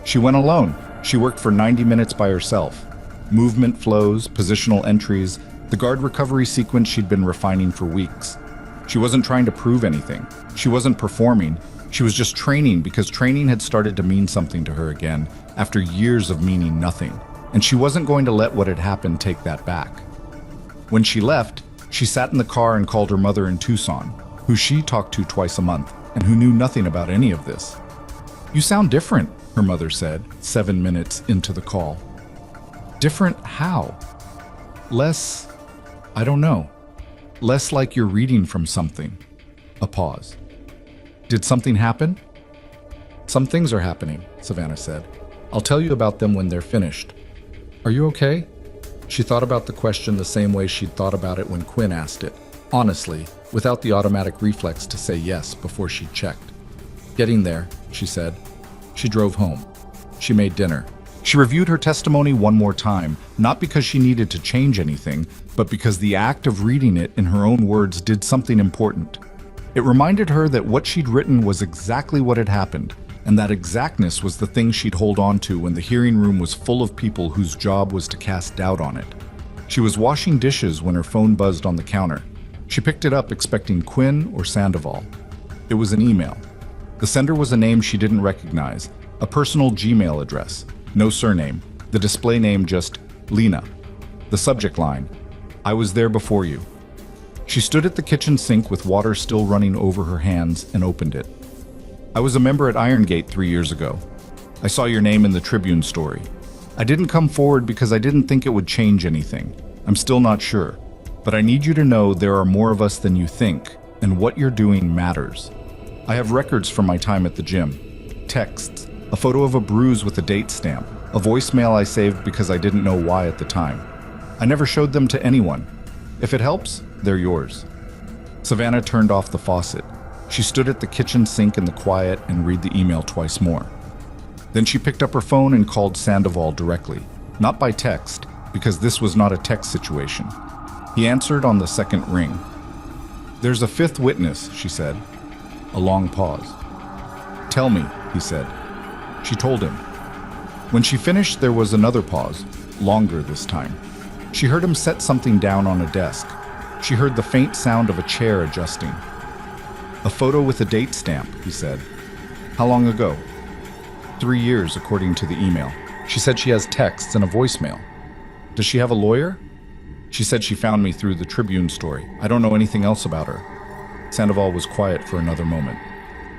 Speaker 1: She went alone. She worked for 90 minutes by herself. Movement flows, positional entries, the guard recovery sequence she'd been refining for weeks. She wasn't trying to prove anything. She wasn't performing. She was just training because training had started to mean something to her again after years of meaning nothing. And she wasn't going to let what had happened take that back. When she left, she sat in the car and called her mother in Tucson, who she talked to twice a month and who knew nothing about any of this. "You sound different," her mother said, 7 minutes into the call. "Different how?" "Less, I don't know. Less like you're reading from something." A pause. "Did something happen?" "Some things are happening," Savannah said. "I'll tell you about them when they're finished." "Are you okay?" She thought about the question the same way she'd thought about it when Quinn asked it, honestly, without the automatic reflex to say yes before she'd checked. "Getting there," she said. She drove home. She made dinner. She reviewed her testimony one more time, not because she needed to change anything, but because the act of reading it in her own words did something important. It reminded her that what she'd written was exactly what had happened, and that exactness was the thing she'd hold on to when the hearing room was full of people whose job was to cast doubt on it. She was washing dishes when her phone buzzed on the counter. She picked it up expecting Quinn or Sandoval. It was an email. The sender was a name she didn't recognize, a personal Gmail address, no surname, the display name just Lena. The subject line, "I was there before you." She stood at the kitchen sink with water still running over her hands and opened it. "I was a member at Irongate 3 years ago. I saw your name in the Tribune story. I didn't come forward because I didn't think it would change anything. I'm still not sure. But I need you to know there are more of us than you think, and what you're doing matters. I have records from my time at the gym. Texts, a photo of a bruise with a date stamp, a voicemail I saved because I didn't know why at the time. I never showed them to anyone. If it helps, they're yours. Savannah turned off the faucet. She stood at the kitchen sink in the quiet and read the email twice more. Then she picked up her phone and called Sandoval directly, not by text, because this was not a text situation. He answered on the second ring. "There's a fifth witness," she said. A long pause. "Tell me," he said. She told him. When she finished, there was another pause, longer this time. She heard him set something down on a desk. She heard the faint sound of a chair adjusting. "A photo with a date stamp," he said. "How long ago?" 3 years, according to the email. She said she has texts and a voicemail. "Does she have a lawyer?" "She said she found me through the Tribune story. I don't know anything else about her." Sandoval was quiet for another moment.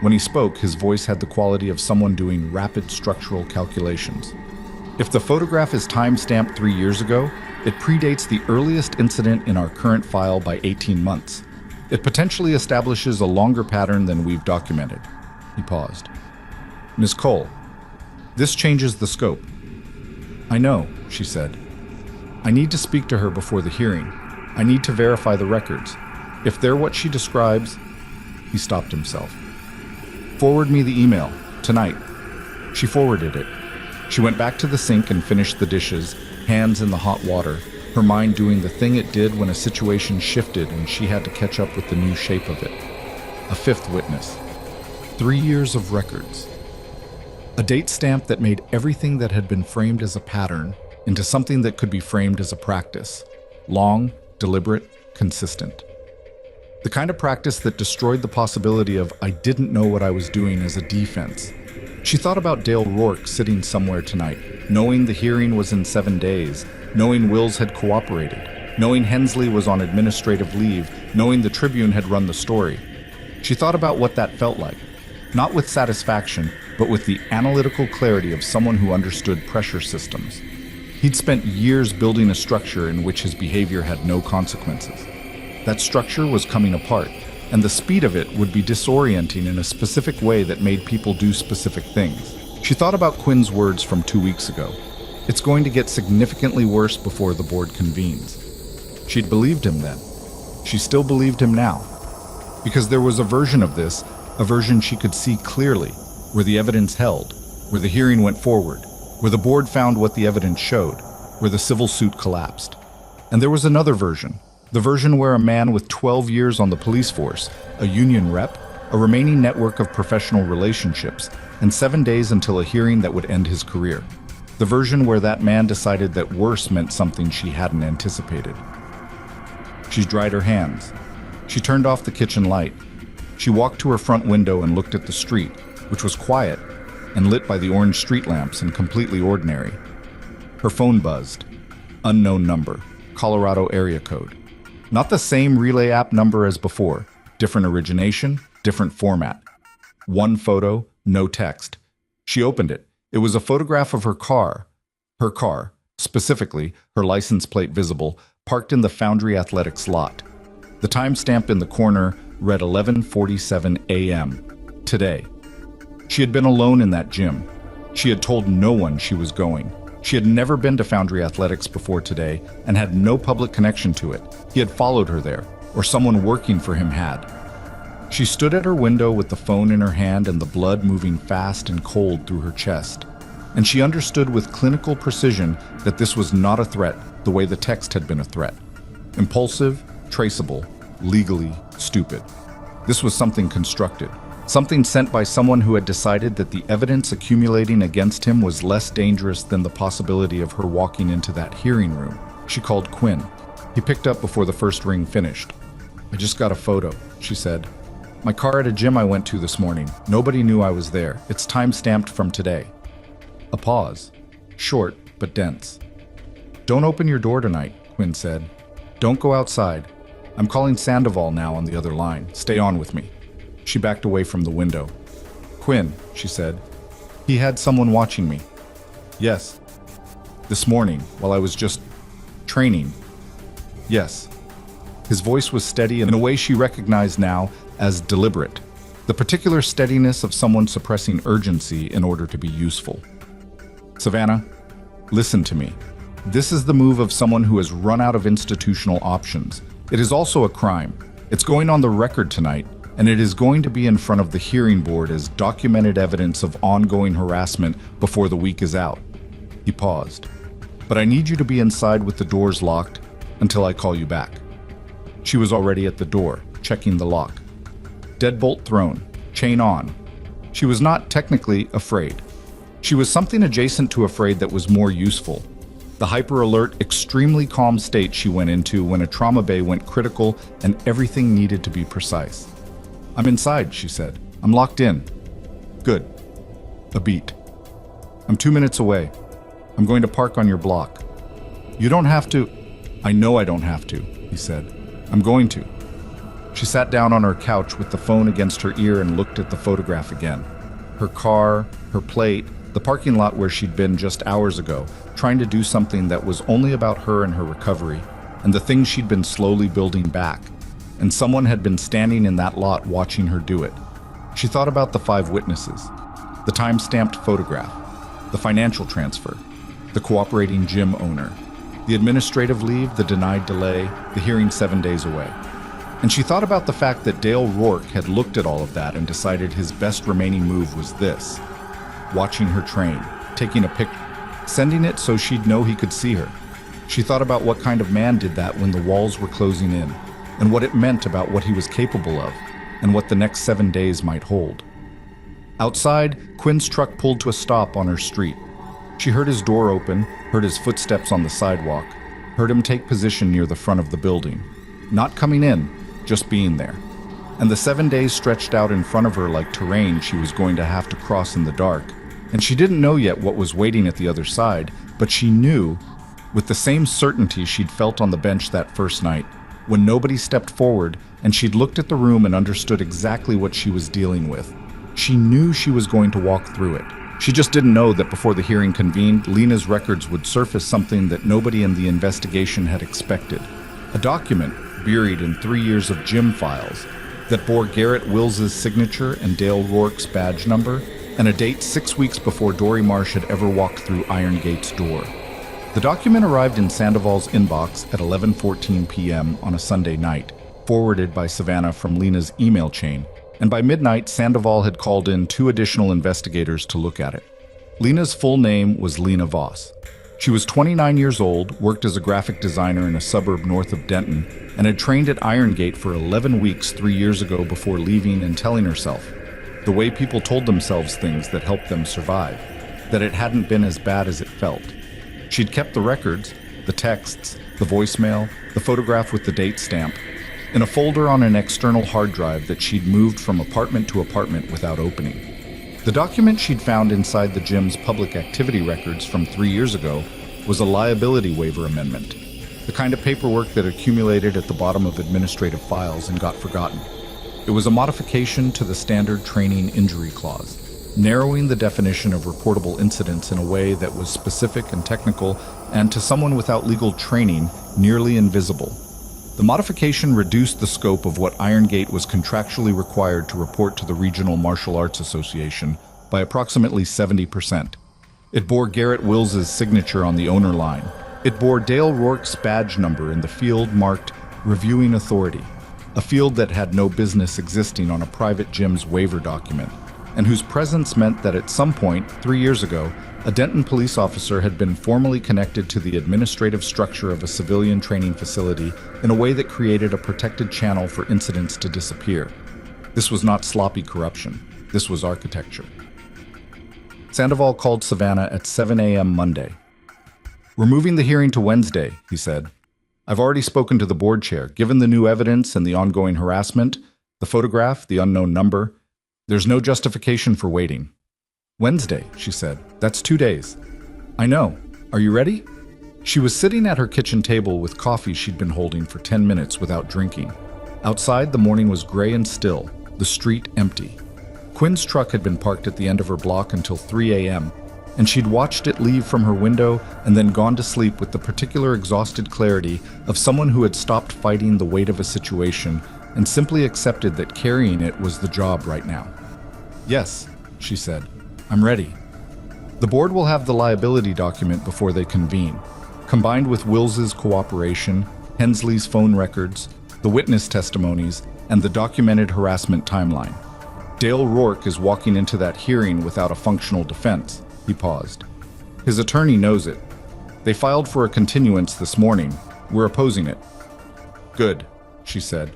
Speaker 1: When he spoke, his voice had the quality of someone doing rapid structural calculations. "If the photograph is time-stamped 3 years ago, it predates the earliest incident in our current file by 18 months. It potentially establishes a longer pattern than we've documented." He paused. "Ms. Cole, this changes the scope." "I know," she said. "I need to speak to her before the hearing. I need to verify the records. If they're what she describes..." He stopped himself. "Forward me the email, tonight." She forwarded it. She went back to the sink and finished the dishes, hands in the hot water, her mind doing the thing it did when a situation shifted and she had to catch up with the new shape of it. A fifth witness. 3 years of records. A date stamp that made everything that had been framed as a pattern into something that could be framed as a practice. Long, deliberate, consistent. The kind of practice that destroyed the possibility of "I didn't know what I was doing" as a defense. She thought about Dale Rourke sitting somewhere tonight, knowing the hearing was in 7 days, knowing Wills had cooperated, knowing Hensley was on administrative leave, knowing the Tribune had run the story. She thought about what that felt like, not with satisfaction, but with the analytical clarity of someone who understood pressure systems. He'd spent years building a structure in which his behavior had no consequences. That structure was coming apart, and the speed of it would be disorienting in a specific way that made people do specific things. She thought about Quinn's words from 2 weeks ago. "It's going to get significantly worse before the board convenes." She'd believed him then. She still believed him now. Because there was a version of this, a version she could see clearly, where the evidence held, where the hearing went forward, where the board found what the evidence showed, where the civil suit collapsed. And there was another version. The version where a man with 12 years on the police force, a union rep, a remaining network of professional relationships, and 7 days until a hearing that would end his career. The version where that man decided that worse meant something she hadn't anticipated. She dried her hands. She turned off the kitchen light. She walked to her front window and looked at the street, which was quiet and lit by the orange street lamps and completely ordinary. Her phone buzzed. Unknown number, Colorado area code. Not the same Relay app number as before. Different origination, different format. One photo, no text. She opened it. It was a photograph of her car, specifically her license plate visible, parked in the Foundry Athletics lot. The timestamp in the corner read 11:47 a.m. today. She had been alone in that gym. She had told no one she was going. She had never been to Foundry Athletics before today and had no public connection to it. He had followed her there, or someone working for him had. She stood at her window with the phone in her hand and the blood moving fast and cold through her chest. And she understood with clinical precision that this was not a threat the way the text had been a threat. Impulsive, traceable, legally stupid. This was something constructed. Something sent by someone who had decided that the evidence accumulating against him was less dangerous than the possibility of her walking into that hearing room. She called Quinn. He picked up before the first ring finished. "I just got a photo," she said. "My car at a gym I went to this morning. Nobody knew I was there. It's time-stamped from today." A pause. Short, but dense. "Don't open your door tonight," Quinn said. "Don't go outside. I'm calling Sandoval now on the other line. Stay on with me." She backed away from the window. "Quinn," she said. "He had someone watching me." "Yes." "This morning, while I was just training." "Yes." His voice was steady in a way she recognized now as deliberate, the particular steadiness of someone suppressing urgency in order to be useful. "Savannah, listen to me. This is the move of someone who has run out of institutional options. It is also a crime. It's going on the record tonight, and it is going to be in front of the hearing board as documented evidence of ongoing harassment before the week is out. He paused. But I need you to be inside with the doors locked until I call you back. She was already at the door, checking the lock. Deadbolt thrown, chain on. She was not technically afraid. She was something adjacent to afraid that was more useful. The hyper-alert, extremely calm state she went into when a trauma bay went critical and everything needed to be precise. I'm inside, she said. I'm locked in. Good. A beat. I'm 2 minutes away. I'm going to park on your block. You don't have to. I know I don't have to, he said. I'm going to. She sat down on her couch with the phone against her ear and looked at the photograph again. Her car, her plate, the parking lot where she'd been just hours ago, trying to do something that was only about her and her recovery, and the things she'd been slowly building back. And someone had been standing in that lot watching her do it. She thought about the 5 witnesses, the time-stamped photograph, the financial transfer, the cooperating gym owner, the administrative leave, the denied delay, the hearing 7 days away. And she thought about the fact that Dale Rourke had looked at all of that and decided his best remaining move was this: watching her train, taking a picture, sending it so she'd know he could see her. She thought about what kind of man did that when the walls were closing in, and what it meant about what he was capable of, and what the next 7 days might hold. Outside, Quinn's truck pulled to a stop on her street. She heard his door open, heard his footsteps on the sidewalk, heard him take position near the front of the building. Not coming in, just being there. And the 7 days stretched out in front of her like terrain she was going to have to cross in the dark. And she didn't know yet what was waiting at the other side, but she knew, with the same certainty she'd felt on the bench that first night, when nobody stepped forward and she'd looked at the room and understood exactly what she was dealing with. She knew she was going to walk through it. She just didn't know that before the hearing convened, Lena's records would surface something that nobody in the investigation had expected. A document buried in 3 years of gym files that bore Garrett Wills's signature and Dale Rourke's badge number, and a date 6 weeks before Dory Marsh had ever walked through Iron Gate's door. The document arrived in Sandoval's inbox at 11:14 p.m. on a Sunday night, forwarded by Savannah from Lena's email chain, and by midnight Sandoval had called in 2 additional investigators to look at it. Lena's full name was Lena Voss. She was 29 years old, worked as a graphic designer in a suburb north of Denton, and had trained at Iron Gate for 11 weeks 3 years ago before leaving and telling herself, the way people told themselves things that helped them survive, that it hadn't been as bad as it felt. She'd kept the records, the texts, the voicemail, the photograph with the date stamp, in a folder on an external hard drive that she'd moved from apartment to apartment without opening. The document she'd found inside the gym's public activity records from 3 years ago was a liability waiver amendment, the kind of paperwork that accumulated at the bottom of administrative files and got forgotten. It was a modification to the standard training injury clause, narrowing the definition of reportable incidents in a way that was specific and technical and, to someone without legal training, nearly invisible. The modification reduced the scope of what Iron Gate was contractually required to report to the Regional Martial Arts Association by approximately 70%. It bore Garrett Wills's signature on the owner line. It bore Dale Rourke's badge number in the field marked Reviewing Authority, a field that had no business existing on a private gym's waiver document, and whose presence meant that at some point, 3 years ago, a Denton police officer had been formally connected to the administrative structure of a civilian training facility in a way that created a protected channel for incidents to disappear. This was not sloppy corruption. This was architecture. Sandoval called Savannah at 7 a.m. Monday. "We're moving the hearing to Wednesday," he said. "I've already spoken to the board chair. Given the new evidence and the ongoing harassment, the photograph, the unknown number, there's no justification for waiting." "Wednesday," she said. "That's 2 days." "I know. Are you ready?" She was sitting at her kitchen table with coffee she'd been holding for 10 minutes without drinking. Outside, the morning was gray and still, the street empty. Quinn's truck had been parked at the end of her block until 3 a.m., and she'd watched it leave from her window and then gone to sleep with the particular exhausted clarity of someone who had stopped fighting the weight of a situation and simply accepted that carrying it was the job right now. "Yes," she said. "I'm ready." The board will have the liability document before they convene. Combined with Wills's cooperation, Hensley's phone records, the witness testimonies, and the documented harassment timeline. Dale Rourke is walking into that hearing without a functional defense. He paused. His attorney knows it. They filed for a continuance this morning. We're opposing it. Good, she said.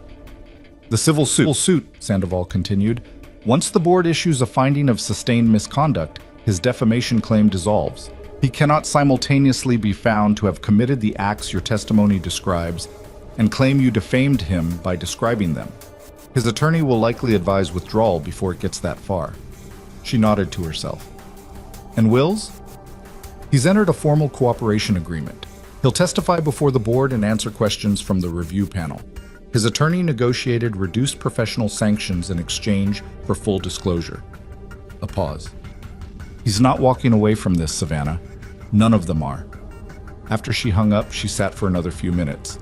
Speaker 1: The civil suit, Sandoval continued. Once the board issues a finding of sustained misconduct, his defamation claim dissolves. He cannot simultaneously be found to have committed the acts your testimony describes and claim you defamed him by describing them. His attorney will likely advise withdrawal before it gets that far. She nodded to herself. And Wills? He's entered a formal cooperation agreement. He'll testify before the board and answer questions from the review panel. His attorney negotiated reduced professional sanctions in exchange for full disclosure. A pause. He's not walking away from this, Savannah. None of them are. After she hung up, she sat for another few minutes.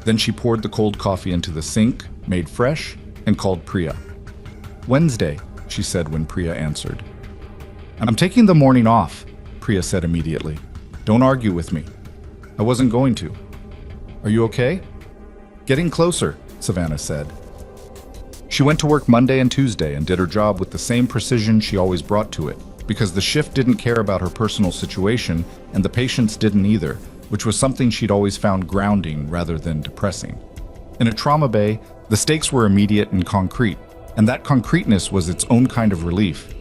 Speaker 1: Then she poured the cold coffee into the sink, made fresh, and called Priya. Wednesday, she said when Priya answered. I'm taking the morning off, Priya said immediately. Don't argue with me. I wasn't going to. Are you okay? Getting closer, Savannah said. She went to work Monday and Tuesday and did her job with the same precision she always brought to it, because the shift didn't care about her personal situation and the patients didn't either, which was something she'd always found grounding rather than depressing. In a trauma bay, the stakes were immediate and concrete, and that concreteness was its own kind of relief.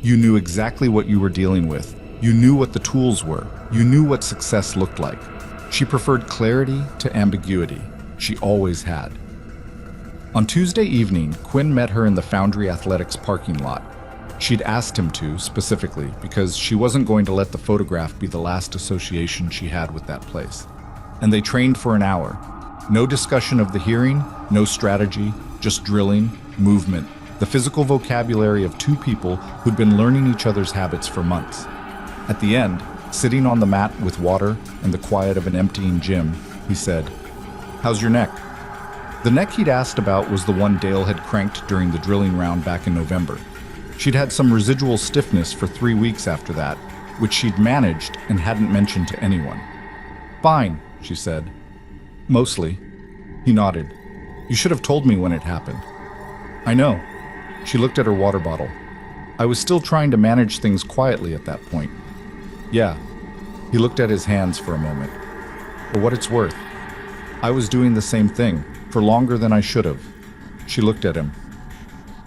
Speaker 1: You knew exactly what you were dealing with. You knew what the tools were. You knew what success looked like. She preferred clarity to ambiguity. She always had. On Tuesday evening, Quinn met her in the Foundry Athletics parking lot. She'd asked him to, specifically, because she wasn't going to let the photograph be the last association she had with that place. And they trained for an hour. No discussion of the hearing, no strategy, just drilling, movement, the physical vocabulary of two people who'd been learning each other's habits for months. At the end, sitting on the mat with water and the quiet of an emptying gym, he said, "How's your neck?" The neck he'd asked about was the one Dale had cranked during the drilling round back in November. She'd had some residual stiffness for 3 weeks after that, which she'd managed and hadn't mentioned to anyone. Fine, she said. Mostly. He nodded. You should have told me when it happened. I know. She looked at her water bottle. I was still trying to manage things quietly at that point. Yeah. He looked at his hands for a moment. For what it's worth, I was doing the same thing, for longer than I should have. She looked at him.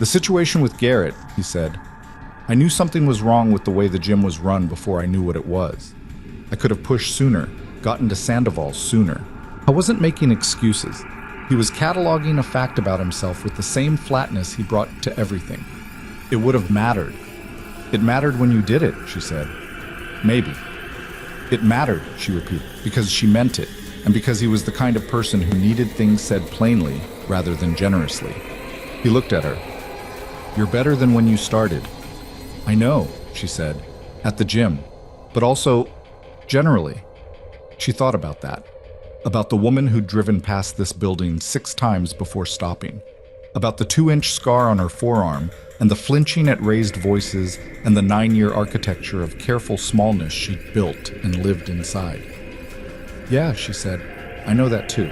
Speaker 1: The situation with Garrett, he said. I knew something was wrong with the way the gym was run before I knew what it was. I could have pushed sooner, gotten to Sandoval sooner. I wasn't making excuses. He was cataloging a fact about himself with the same flatness he brought to everything. It would have mattered. It mattered when you did it, she said. Maybe. It mattered, she repeated, because she meant it, and because he was the kind of person who needed things said plainly rather than generously. He looked at her. You're better than when you started. I know, she said, at the gym, but also, generally. She thought about that, about the woman who'd driven past this building 6 times before stopping, about the 2-inch scar on her forearm and the flinching at raised voices and the 9-year architecture of careful smallness she'd built and lived inside. Yeah, she said, I know that too.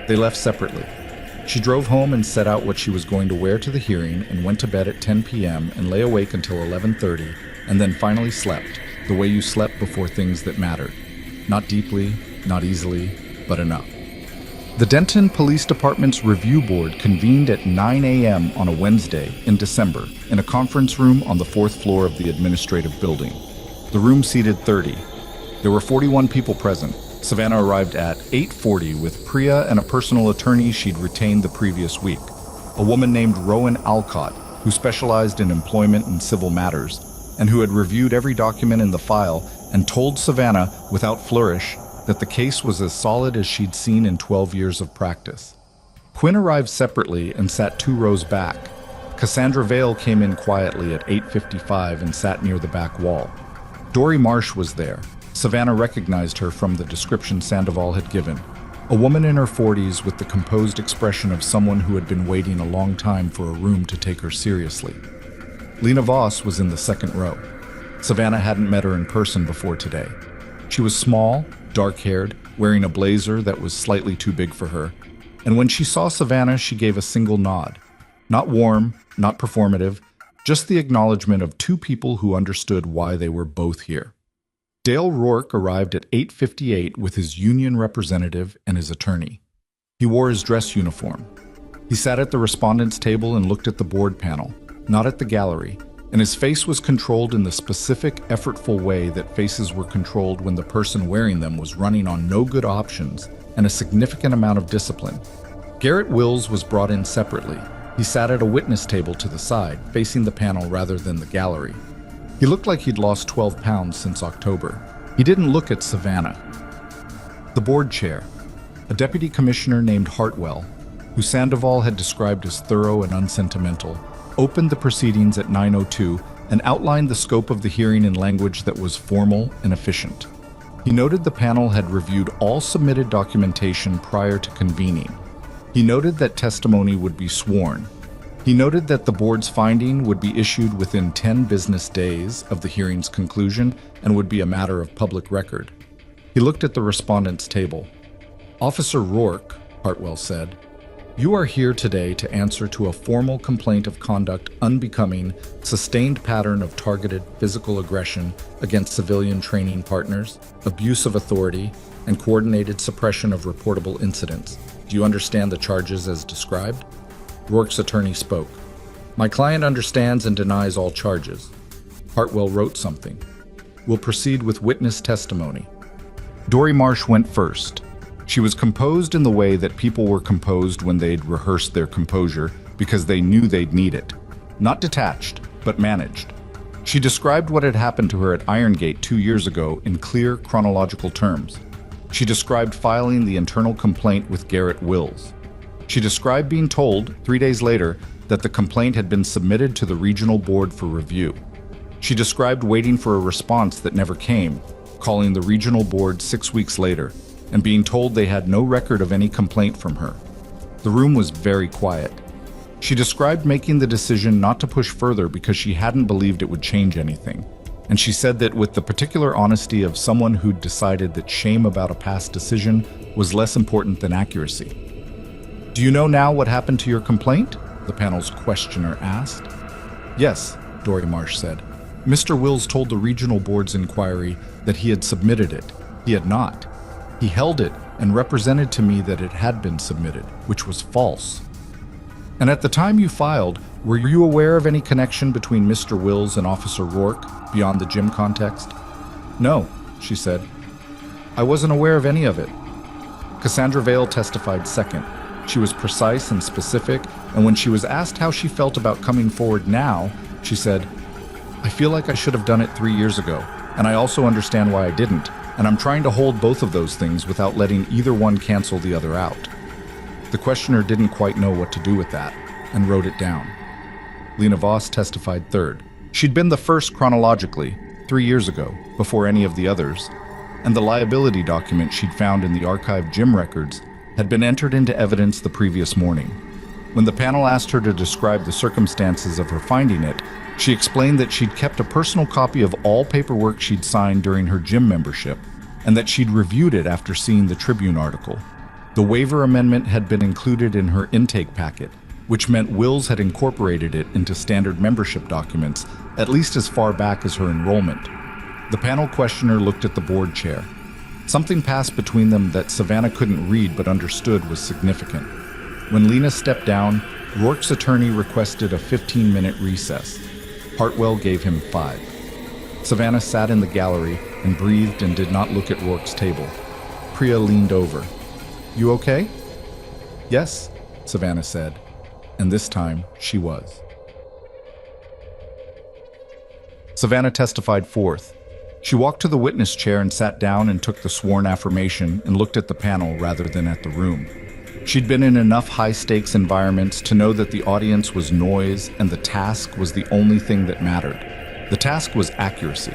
Speaker 1: They left separately. She drove home and set out what she was going to wear to the hearing and went to bed at 10 p.m. and lay awake until 11:30 and then finally slept, the way you slept before things that mattered. Not deeply, not easily, but enough. The Denton Police Department's review board convened at 9 a.m. on a Wednesday in December in a conference room on the 4th floor of the administrative building. The room seated 30. There were 41 people present. Savannah arrived at 8:40 with Priya and a personal attorney she'd retained the previous week, a woman named Rowan Alcott, who specialized in employment and civil matters, and who had reviewed every document in the file and told Savannah, without flourish, that the case was as solid as she'd seen in 12 years of practice. Quinn arrived separately and sat 2 rows back. Cassandra Vale came in quietly at 8:55 and sat near the back wall. Dory Marsh was there. Savannah recognized her from the description Sandoval had given. A woman in her 40s with the composed expression of someone who had been waiting a long time for a room to take her seriously. Lena Voss was in the 2nd row. Savannah hadn't met her in person before today. She was small, dark-haired, wearing a blazer that was slightly too big for her, and when she saw Savannah, she gave a single nod. Not warm, not performative, just the acknowledgement of two people who understood why they were both here. Dale Rourke arrived at 8:58 with his union representative and his attorney. He wore his dress uniform. He sat at the respondents' table and looked at the board panel, not at the gallery, and his face was controlled in the specific, effortful way that faces were controlled when the person wearing them was running on no good options and a significant amount of discipline. Garrett Wills was brought in separately. He sat at a witness table to the side, facing the panel rather than the gallery. He looked like he'd lost 12 pounds since October. He didn't look at Savannah. The board chair, a deputy commissioner named Hartwell, who Sandoval had described as thorough and unsentimental, opened the proceedings at 9:02 and outlined the scope of the hearing in language that was formal and efficient. He noted the panel had reviewed all submitted documentation prior to convening. He noted that testimony would be sworn. He noted that the board's finding would be issued within 10 business days of the hearing's conclusion and would be a matter of public record. He looked at the respondent's table. "Officer Rourke," Hartwell said, "you are here today to answer to a formal complaint of conduct unbecoming, sustained pattern of targeted physical aggression against civilian training partners, abuse of authority, and coordinated suppression of reportable incidents. Do you understand the charges as described?" Rourke's attorney spoke. "My client understands and denies all charges." Hartwell wrote something. "We'll proceed with witness testimony." Dory Marsh went first. She was composed in the way that people were composed when they'd rehearsed their composure because they knew they'd need it. Not detached, but managed. She described what had happened to her at Iron Gate 2 years ago in clear chronological terms. She described filing the internal complaint with Garrett Wills. She described being told, 3 days later, that the complaint had been submitted to the regional board for review. She described waiting for a response that never came, calling the regional board 6 weeks later, and being told they had no record of any complaint from her. The room was very quiet. She described making the decision not to push further because she hadn't believed it would change anything. And she said that with the particular honesty of someone who'd decided that shame about a past decision was less important than accuracy. "Do you know now what happened to your complaint?" the panel's questioner asked. "Yes," Dory Marsh said. "Mr. Wills told the regional board's inquiry that he had submitted it. He had not. He held it and represented to me that it had been submitted, which was false." "And at the time you filed, were you aware of any connection between Mr. Wills and Officer Rourke beyond the gym context?" "No," she said. "I wasn't aware of any of it." Cassandra Vale testified second. She was precise and specific, and when she was asked how she felt about coming forward now, she said, "I feel like I should have done it 3 years ago, and I also understand why I didn't, and I'm trying to hold both of those things without letting either one cancel the other out." The questioner didn't quite know what to do with that, and wrote it down. Lena Voss testified third. She'd been the first chronologically, 3 years ago, before any of the others, and the liability document she'd found in the archived gym records had been entered into evidence the previous morning. When the panel asked her to describe the circumstances of her finding it, she explained that she'd kept a personal copy of all paperwork she'd signed during her gym membership, and that she'd reviewed it after seeing the Tribune article. The waiver amendment had been included in her intake packet, which meant Wills had incorporated it into standard membership documents, at least as far back as her enrollment. The panel questioner looked at the board chair. Something passed between them that Savannah couldn't read but understood was significant. When Lena stepped down, Rourke's attorney requested a 15-minute recess. Hartwell gave him 5. Savannah sat in the gallery and breathed and did not look at Rourke's table. Priya leaned over. "You okay?" "Yes," Savannah said, and this time she was. Savannah testified fourth. She walked to the witness chair and sat down and took the sworn affirmation and looked at the panel rather than at the room. She'd been in enough high-stakes environments to know that the audience was noise and the task was the only thing that mattered. The task was accuracy.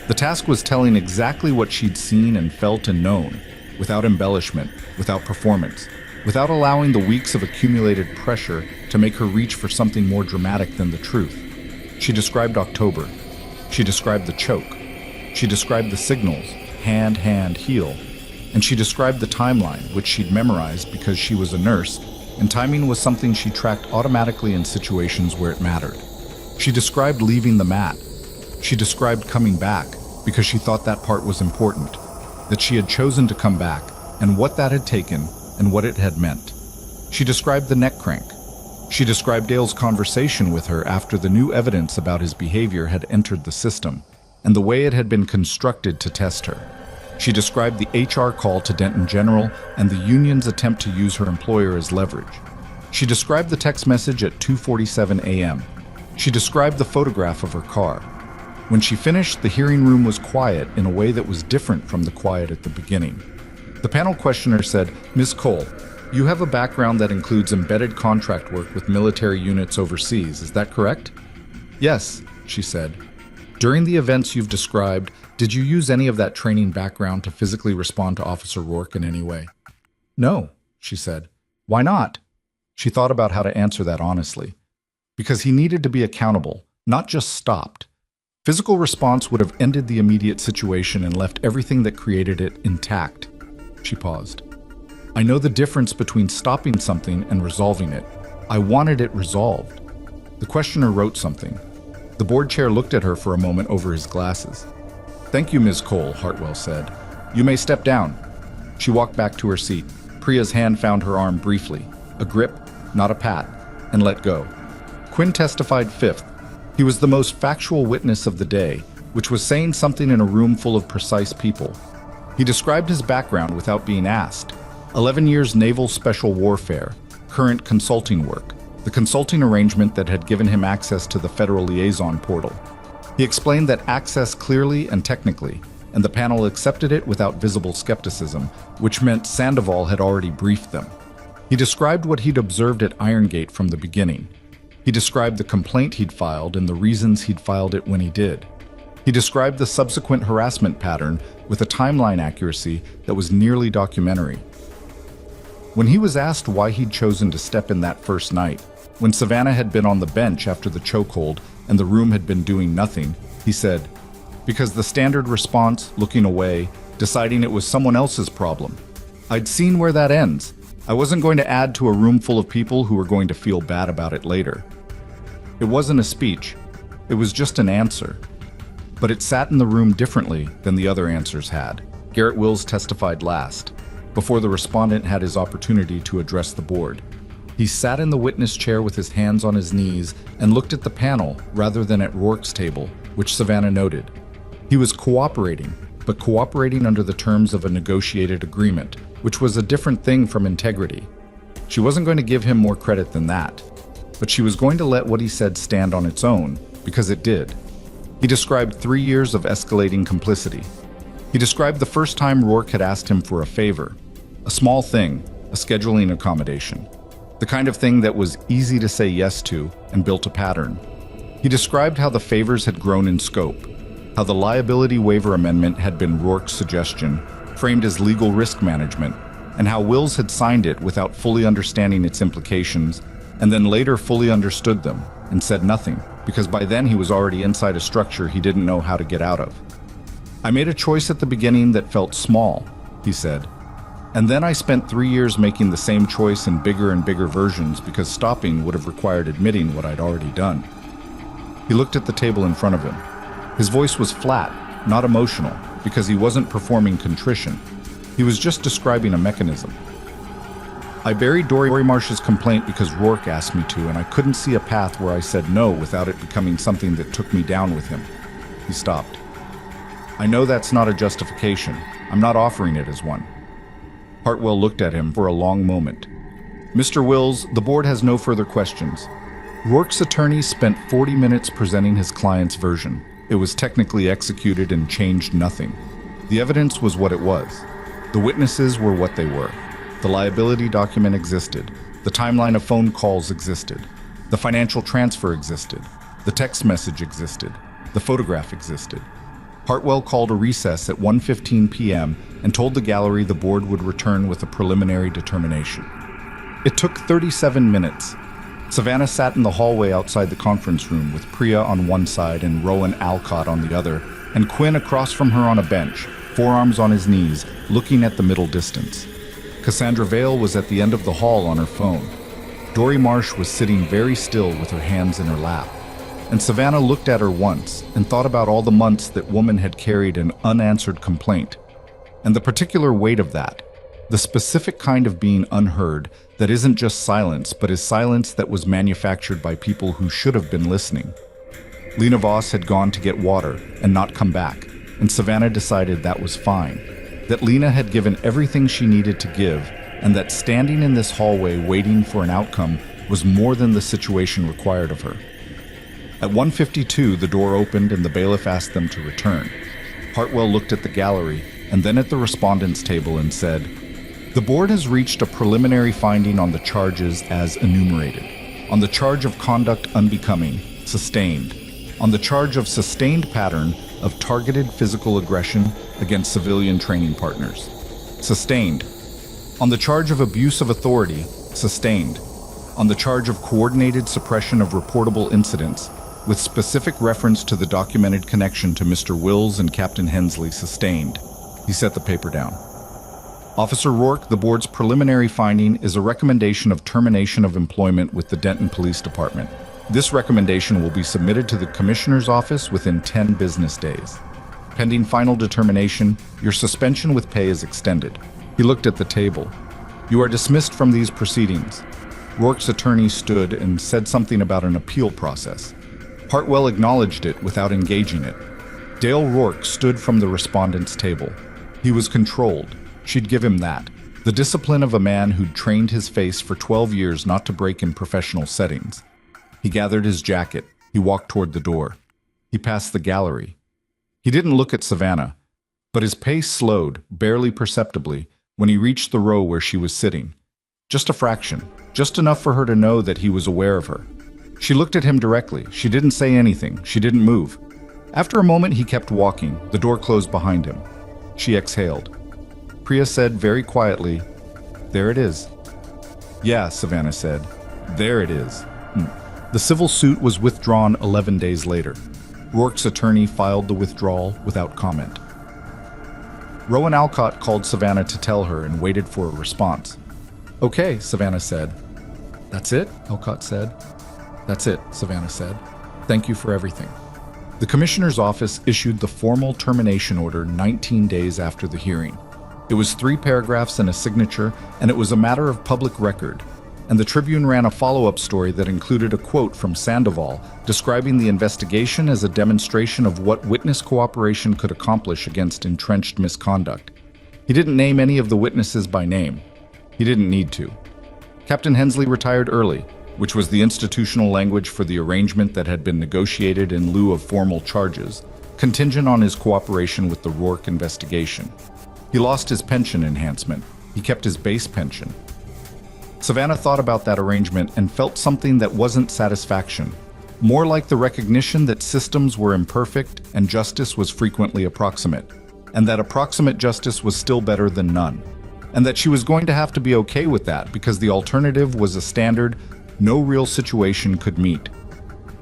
Speaker 1: The task was telling exactly what she'd seen and felt and known, without embellishment, without performance, without allowing the weeks of accumulated pressure to make her reach for something more dramatic than the truth. She described October. She described the choke. She described the signals, hand, heel. and she described the timeline, which she'd memorized because she was a nurse, and timing was something she tracked automatically in situations where it mattered. She described leaving the mat. She described coming back because she thought that part was important, that she had chosen to come back, and what that had taken and what it had meant. She described the neck crank. She described Dale's conversation with her after the new evidence about his behavior had entered the system, and the way it had been constructed to test her. She described the HR call to Denton General and the union's attempt to use her employer as leverage. She described the text message at 2:47 a.m. She described the photograph of her car. When she finished, the hearing room was quiet in a way that was different from the quiet at the beginning. The panel questioner said, "Ms. Cole, you have a background that includes embedded contract work with military units overseas, is that correct?" "Yes," she said. "During the events you've described, did you use any of that training background to physically respond to Officer Rourke in any way?" "No," she said. "Why not?" She thought about how to answer that honestly. Because he needed to be accountable, not just stopped. Physical response would have ended the immediate situation and left everything that created it intact. She paused. "I know the difference between stopping something and resolving it. I wanted it resolved." The questioner wrote something. The board chair looked at her for a moment over his glasses. "Thank you, Ms. Cole," Hartwell said. "You may step down." She walked back to her seat. Priya's hand found her arm briefly, a grip, not a pat, and let go. Quinn testified fifth. He was the most factual witness of the day, which was saying something in a room full of precise people. He described his background without being asked. 11 years naval special warfare, current consulting work, the consulting arrangement that had given him access to the Federal Liaison Portal. He explained that access clearly and technically, and the panel accepted it without visible skepticism, which meant Sandoval had already briefed them. He described what he'd observed at Irongate from the beginning. He described the complaint he'd filed and the reasons he'd filed it when he did. He described the subsequent harassment pattern with a timeline accuracy that was nearly documentary. When he was asked why he'd chosen to step in that first night, when Savannah had been on the bench after the chokehold and the room had been doing nothing, he said, "Because the standard response, looking away, deciding it was someone else's problem. I'd seen where that ends. I wasn't going to add to a room full of people who were going to feel bad about it later." It wasn't a speech. It was just an answer. But it sat in the room differently than the other answers had. Garrett Wills testified last, before the respondent had his opportunity to address the board. He sat in the witness chair with his hands on his knees and looked at the panel rather than at Rourke's table, which Savannah noted. He was cooperating, but cooperating under the terms of a negotiated agreement, which was a different thing from integrity. She wasn't going to give him more credit than that, but she was going to let what he said stand on its own, because it did. He described 3 years of escalating complicity. He described the first time Rourke had asked him for a favor, a small thing, a scheduling accommodation, the kind of thing that was easy to say yes to and built a pattern. He described how the favors had grown in scope, how the liability waiver amendment had been Rourke's suggestion, framed as legal risk management, and how Wills had signed it without fully understanding its implications, and then later fully understood them and said nothing, because by then he was already inside a structure he didn't know how to get out of. "I made a choice at the beginning that felt small," he said. "And then I spent 3 years making the same choice in bigger and bigger versions because stopping would have required admitting what I'd already done." He looked at the table in front of him. His voice was flat, not emotional, because he wasn't performing contrition. He was just describing a mechanism. "I buried Dory Marsh's complaint because Rourke asked me to, and I couldn't see a path where I said no without it becoming something that took me down with him." He stopped. "I know that's not a justification. I'm not offering it as one." Hartwell looked at him for a long moment. "Mr. Wills, the board has no further questions." Rourke's attorney spent 40 minutes presenting his client's version. It was technically executed and changed nothing. The evidence was what it was. The witnesses were what they were. The liability document existed. The timeline of phone calls existed. The financial transfer existed. The text message existed. The photograph existed. Hartwell called a recess at 1:15 p.m. and told the gallery the board would return with a preliminary determination. It took 37 minutes. Savannah sat in the hallway outside the conference room with Priya on one side and Rowan Alcott on the other, and Quinn across from her on a bench, forearms on his knees, looking at the middle distance. Cassandra Vale was at the end of the hall on her phone. Dory Marsh was sitting very still with her hands in her lap. And Savannah looked at her once and thought about all the months that woman had carried an unanswered complaint. And the particular weight of that, the specific kind of being unheard that isn't just silence, but is silence that was manufactured by people who should have been listening. Lena Voss had gone to get water and not come back, and Savannah decided that was fine, that Lena had given everything she needed to give, and that standing in this hallway waiting for an outcome was more than the situation required of her. At 1:52, the door opened and the bailiff asked them to return. Hartwell looked at the gallery and then at the respondents' table and said, "The board has reached a preliminary finding on the charges as enumerated. On the charge of conduct unbecoming, sustained. On the charge of sustained pattern of targeted physical aggression against civilian training partners, sustained. On the charge of abuse of authority, sustained. On the charge of coordinated suppression of reportable incidents, with specific reference to the documented connection to Mr. Wills and Captain Hensley, sustained." He set the paper down. "Officer Rourke, the board's preliminary finding is a recommendation of termination of employment with the Denton Police Department. This recommendation will be submitted to the Commissioner's office within 10 business days. Pending final determination, your suspension with pay is extended." He looked at the table. "You are dismissed from these proceedings." Rourke's attorney stood and said something about an appeal process. Hartwell acknowledged it without engaging it. Dale Rourke stood from the respondent's table. He was controlled. She'd give him that. The discipline of a man who'd trained his face for 12 years not to break in professional settings. He gathered his jacket. He walked toward the door. He passed the gallery. He didn't look at Savannah, but his pace slowed, barely perceptibly, when he reached the row where she was sitting. Just a fraction, just enough for her to know that he was aware of her. She looked at him directly. She didn't say anything. She didn't move. After a moment, he kept walking. The door closed behind him. She exhaled. Priya said very quietly, "There it is." "Yeah," Savannah said. "There it is." The civil suit was withdrawn 11 days later. Rourke's attorney filed the withdrawal without comment. Rowan Alcott called Savannah to tell her and waited for a response. "Okay," Savannah said. "That's it?" Alcott said. "That's it," Savannah said. "Thank you for everything." The Commissioner's office issued the formal termination order 19 days after the hearing. It was 3 paragraphs and a signature, and it was a matter of public record. And the Tribune ran a follow-up story that included a quote from Sandoval describing the investigation as a demonstration of what witness cooperation could accomplish against entrenched misconduct. He didn't name any of the witnesses by name. He didn't need to. Captain Hensley retired early, which was the institutional language for the arrangement that had been negotiated in lieu of formal charges, contingent on his cooperation with the Rourke investigation. He lost his pension enhancement. He kept his base pension. Savannah thought about that arrangement and felt something that wasn't satisfaction, more like the recognition that systems were imperfect and justice was frequently approximate, and that approximate justice was still better than none, and that she was going to have to be okay with that because the alternative was a standard no real situation could meet.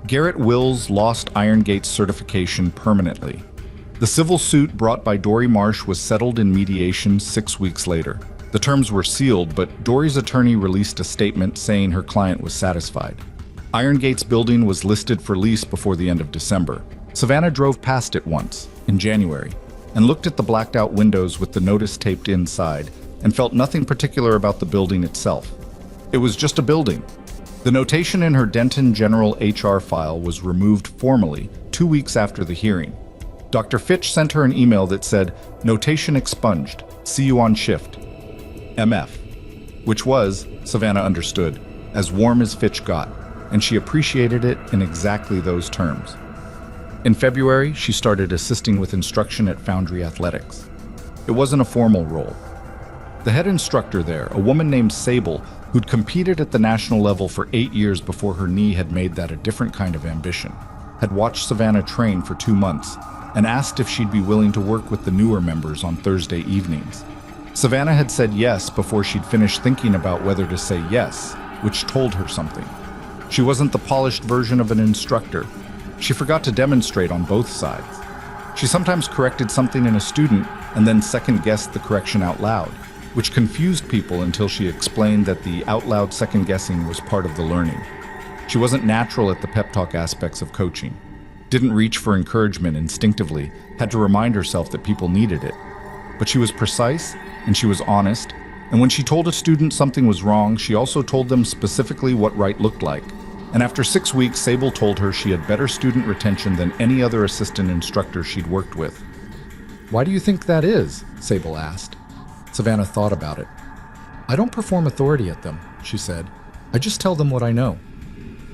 Speaker 1: Garrett Wills lost Iron Gate's certification permanently. The civil suit brought by Dory Marsh was settled in mediation 6 weeks later. The terms were sealed, but Dory's attorney released a statement saying her client was satisfied. Iron Gate's building was listed for lease before the end of December. Savannah drove past it once, in January, and looked at the blacked-out windows with the notice taped inside, and felt nothing particular about the building itself. It was just a building. The notation in her Denton General HR file was removed formally 2 weeks after the hearing. Dr. Fitch sent her an email that said, "Notation expunged. See you on shift. MF." Which was, Savannah understood, as warm as Fitch got, and she appreciated it in exactly those terms. In February, she started assisting with instruction at Foundry Athletics. It wasn't a formal role. The head instructor there, a woman named Sable, who'd competed at the national level for 8 years before her knee had made that a different kind of ambition, had watched Savannah train for 2 months and asked if she'd be willing to work with the newer members on Thursday evenings. Savannah had said yes before she'd finished thinking about whether to say yes, which told her something. She wasn't the polished version of an instructor. She forgot to demonstrate on both sides. She sometimes corrected something in a student and then second-guessed the correction out loud, which confused people until she explained that the out-loud second-guessing was part of the learning. She wasn't natural at the pep talk aspects of coaching, didn't reach for encouragement instinctively, had to remind herself that people needed it. But she was precise, and she was honest, and when she told a student something was wrong, she also told them specifically what right looked like. And after 6 weeks, Sable told her she had better student retention than any other assistant instructor she'd worked with. "Why do you think that is?" Sable asked. Savannah thought about it. "I don't perform authority at them," she said. "I just tell them what I know."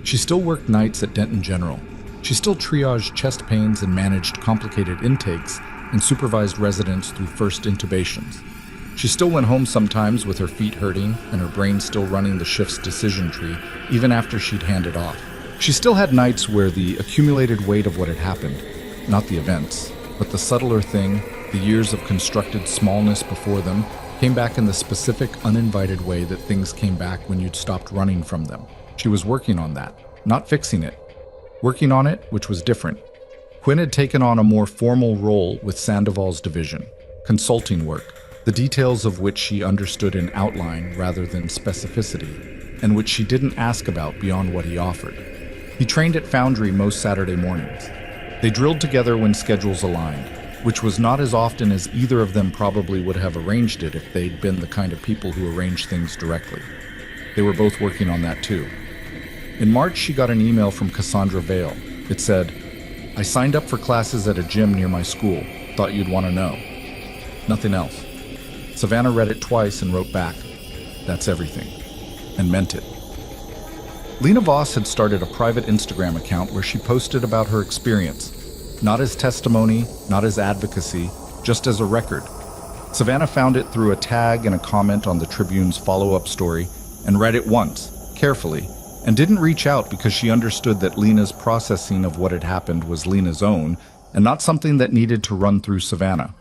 Speaker 1: She still worked nights at Denton General. She still triaged chest pains and managed complicated intakes and supervised residents through first intubations. She still went home sometimes with her feet hurting and her brain still running the shift's decision tree, even after she'd handed off. She still had nights where the accumulated weight of what had happened, not the events, but the subtler thing, the years of constructed smallness before them, came back in the specific, uninvited way that things came back when you'd stopped running from them. She was working on that, not fixing it. Working on it, which was different. Quinn had taken on a more formal role with Sandoval's division, consulting work, the details of which she understood in outline rather than specificity, and which she didn't ask about beyond what he offered. He trained at Foundry most Saturday mornings. They drilled together when schedules aligned, which was not as often as either of them probably would have arranged it if they'd been the kind of people who arranged things directly. They were both working on that too. In March, she got an email from Cassandra Vale. It said, "I signed up for classes at a gym near my school. Thought you'd want to know." Nothing else. Savannah read it twice and wrote back, "That's everything," and meant it. Lena Voss had started a private Instagram account where she posted about her experience, not as testimony, not as advocacy, just as a record. Savannah found it through a tag and a comment on the Tribune's follow-up story and read it once, carefully, and didn't reach out because she understood that Lena's processing of what had happened was Lena's own and not something that needed to run through Savannah.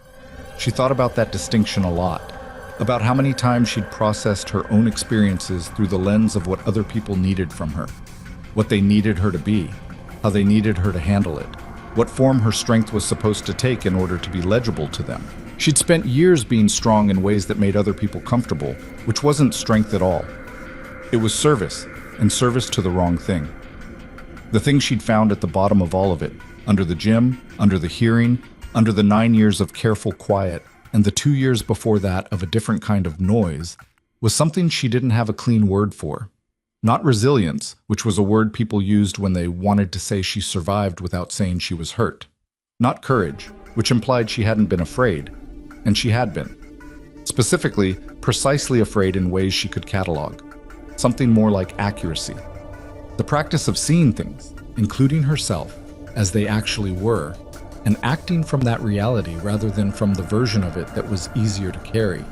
Speaker 1: She thought about that distinction a lot, about how many times she'd processed her own experiences through the lens of what other people needed from her, what they needed her to be, how they needed her to handle it, what form her strength was supposed to take in order to be legible to them. She'd spent years being strong in ways that made other people comfortable, which wasn't strength at all. It was service, and service to the wrong thing. The thing she'd found at the bottom of all of it, under the gym, under the hearing, under the 9 years of careful quiet, and the 2 years before that of a different kind of noise, was something she didn't have a clean word for. Not resilience, which was a word people used when they wanted to say she survived without saying she was hurt. Not courage, which implied she hadn't been afraid, and she had been. Specifically, precisely afraid in ways she could catalog. Something more like accuracy. The practice of seeing things, including herself, as they actually were, and acting from that reality rather than from the version of it that was easier to carry.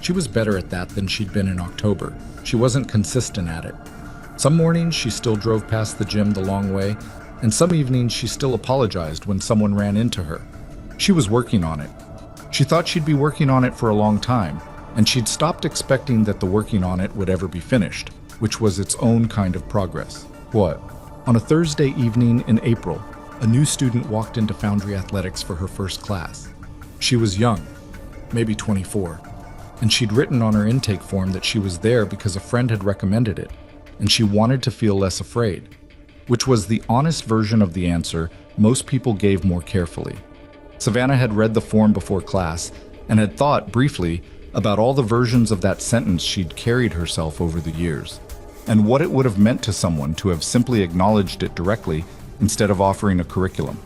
Speaker 1: She was better at that than she'd been in October. She wasn't consistent at it. Some mornings she still drove past the gym the long way, and some evenings she still apologized when someone ran into her. She was working on it. She thought she'd be working on it for a long time, and she'd stopped expecting that the working on it would ever be finished, which was its own kind of progress. What? On a Thursday evening in April, a new student walked into Foundry Athletics for her first class. She was young, maybe 24, and she'd written on her intake form that she was there because a friend had recommended it, and she wanted to feel less afraid, which was the honest version of the answer most people gave more carefully. Savannah had read the form before class and had thought, briefly, about all the versions of that sentence she'd carried herself over the years, and what it would have meant to someone to have simply acknowledged it directly instead of offering a curriculum.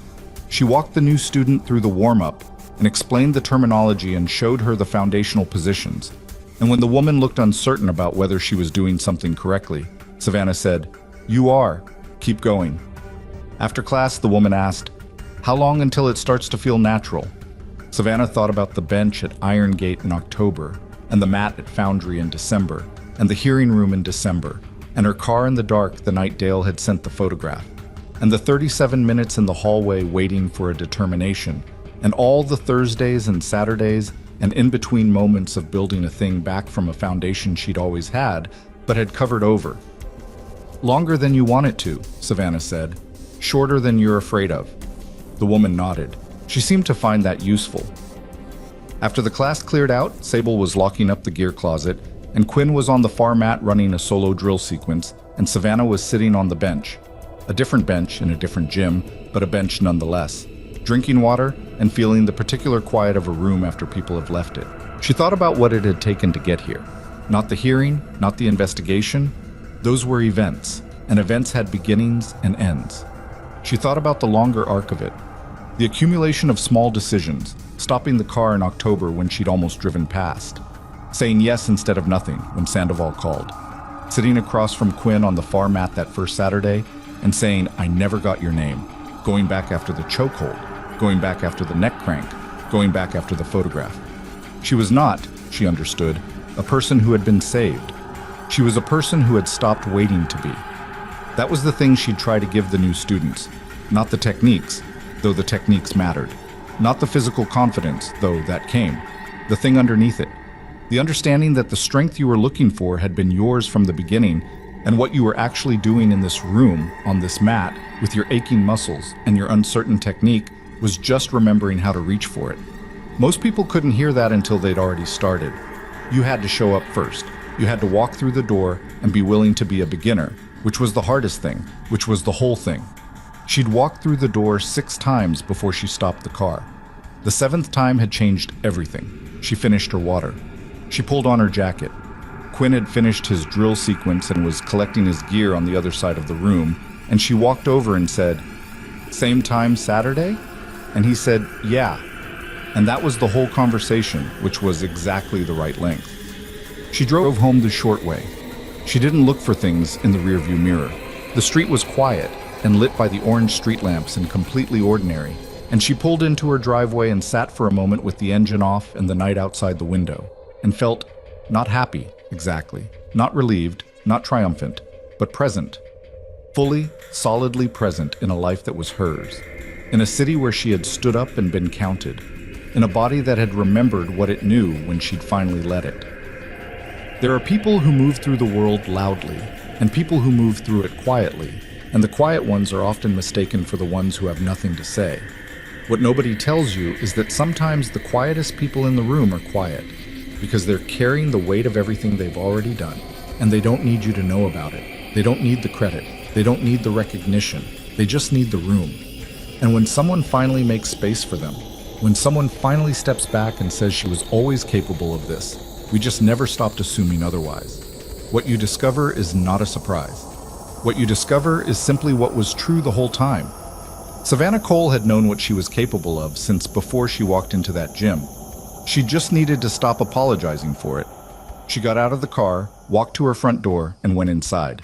Speaker 1: She walked the new student through the warm-up and explained the terminology and showed her the foundational positions. And when the woman looked uncertain about whether she was doing something correctly, Savannah said, "You are. Keep going." After class, the woman asked, "How long until it starts to feel natural?" Savannah thought about the bench at Iron Gate in October, and the mat at Foundry in December, and the hearing room in December, and her car in the dark the night Dale had sent the photograph, and the 37 minutes in the hallway waiting for a determination, and all the Thursdays and Saturdays and in-between moments of building a thing back from a foundation she'd always had, but had covered over. "Longer than you want it to," Savannah said. "Shorter than you're afraid of." The woman nodded. She seemed to find that useful. After the class cleared out, Sable was locking up the gear closet, and Quinn was on the far mat running a solo drill sequence, and Savannah was sitting on the bench. A different bench in a different gym, but a bench nonetheless, drinking water and feeling the particular quiet of a room after people have left it. She thought about what it had taken to get here. Not the hearing, not the investigation. Those were events, and events had beginnings and ends. She thought about the longer arc of it. The accumulation of small decisions, stopping the car in October when she'd almost driven past, saying yes instead of nothing when Sandoval called, sitting across from Quinn on the far mat that first Saturday and saying, "I never got your name," going back after the chokehold, going back after the neck crank, going back after the photograph. She was not, she understood, a person who had been saved. She was a person who had stopped waiting to be. That was the thing she'd try to give the new students, not the techniques, though the techniques mattered. Not the physical confidence, though that came. The thing underneath it. The understanding that the strength you were looking for had been yours from the beginning, and what you were actually doing in this room, on this mat, with your aching muscles and your uncertain technique, was just remembering how to reach for it. Most people couldn't hear that until they'd already started. You had to show up first. You had to walk through the door and be willing to be a beginner, which was the hardest thing, which was the whole thing. She'd walked through the door 6 times before she stopped the car. The 7th time had changed everything. She finished her water. She pulled on her jacket. Quinn had finished his drill sequence and was collecting his gear on the other side of the room, and she walked over and said, "Same time Saturday?" And he said, "Yeah." And that was the whole conversation, which was exactly the right length. She drove home the short way. She didn't look for things in the rearview mirror. The street was quiet and lit by the orange street lamps and completely ordinary, and she pulled into her driveway and sat for a moment with the engine off and the night outside the window, and felt not happy, exactly, not relieved, not triumphant, but present. Fully, solidly present in a life that was hers, in a city where she had stood up and been counted, in a body that had remembered what it knew when she'd finally let it. There are people who move through the world loudly, and people who move through it quietly, and the quiet ones are often mistaken for the ones who have nothing to say. What nobody tells you is that sometimes the quietest people in the room are quiet, because they're carrying the weight of everything they've already done, and they don't need you to know about it. They don't need the credit. They don't need the recognition. They just need the room. And when someone finally makes space for them, when someone finally steps back and says she was always capable of this, we just never stopped assuming otherwise. What you discover is not a surprise. What you discover is simply what was true the whole time. Savannah Cole had known what she was capable of since before she walked into that gym. She just needed to stop apologizing for it. She got out of the car, walked to her front door, and went inside.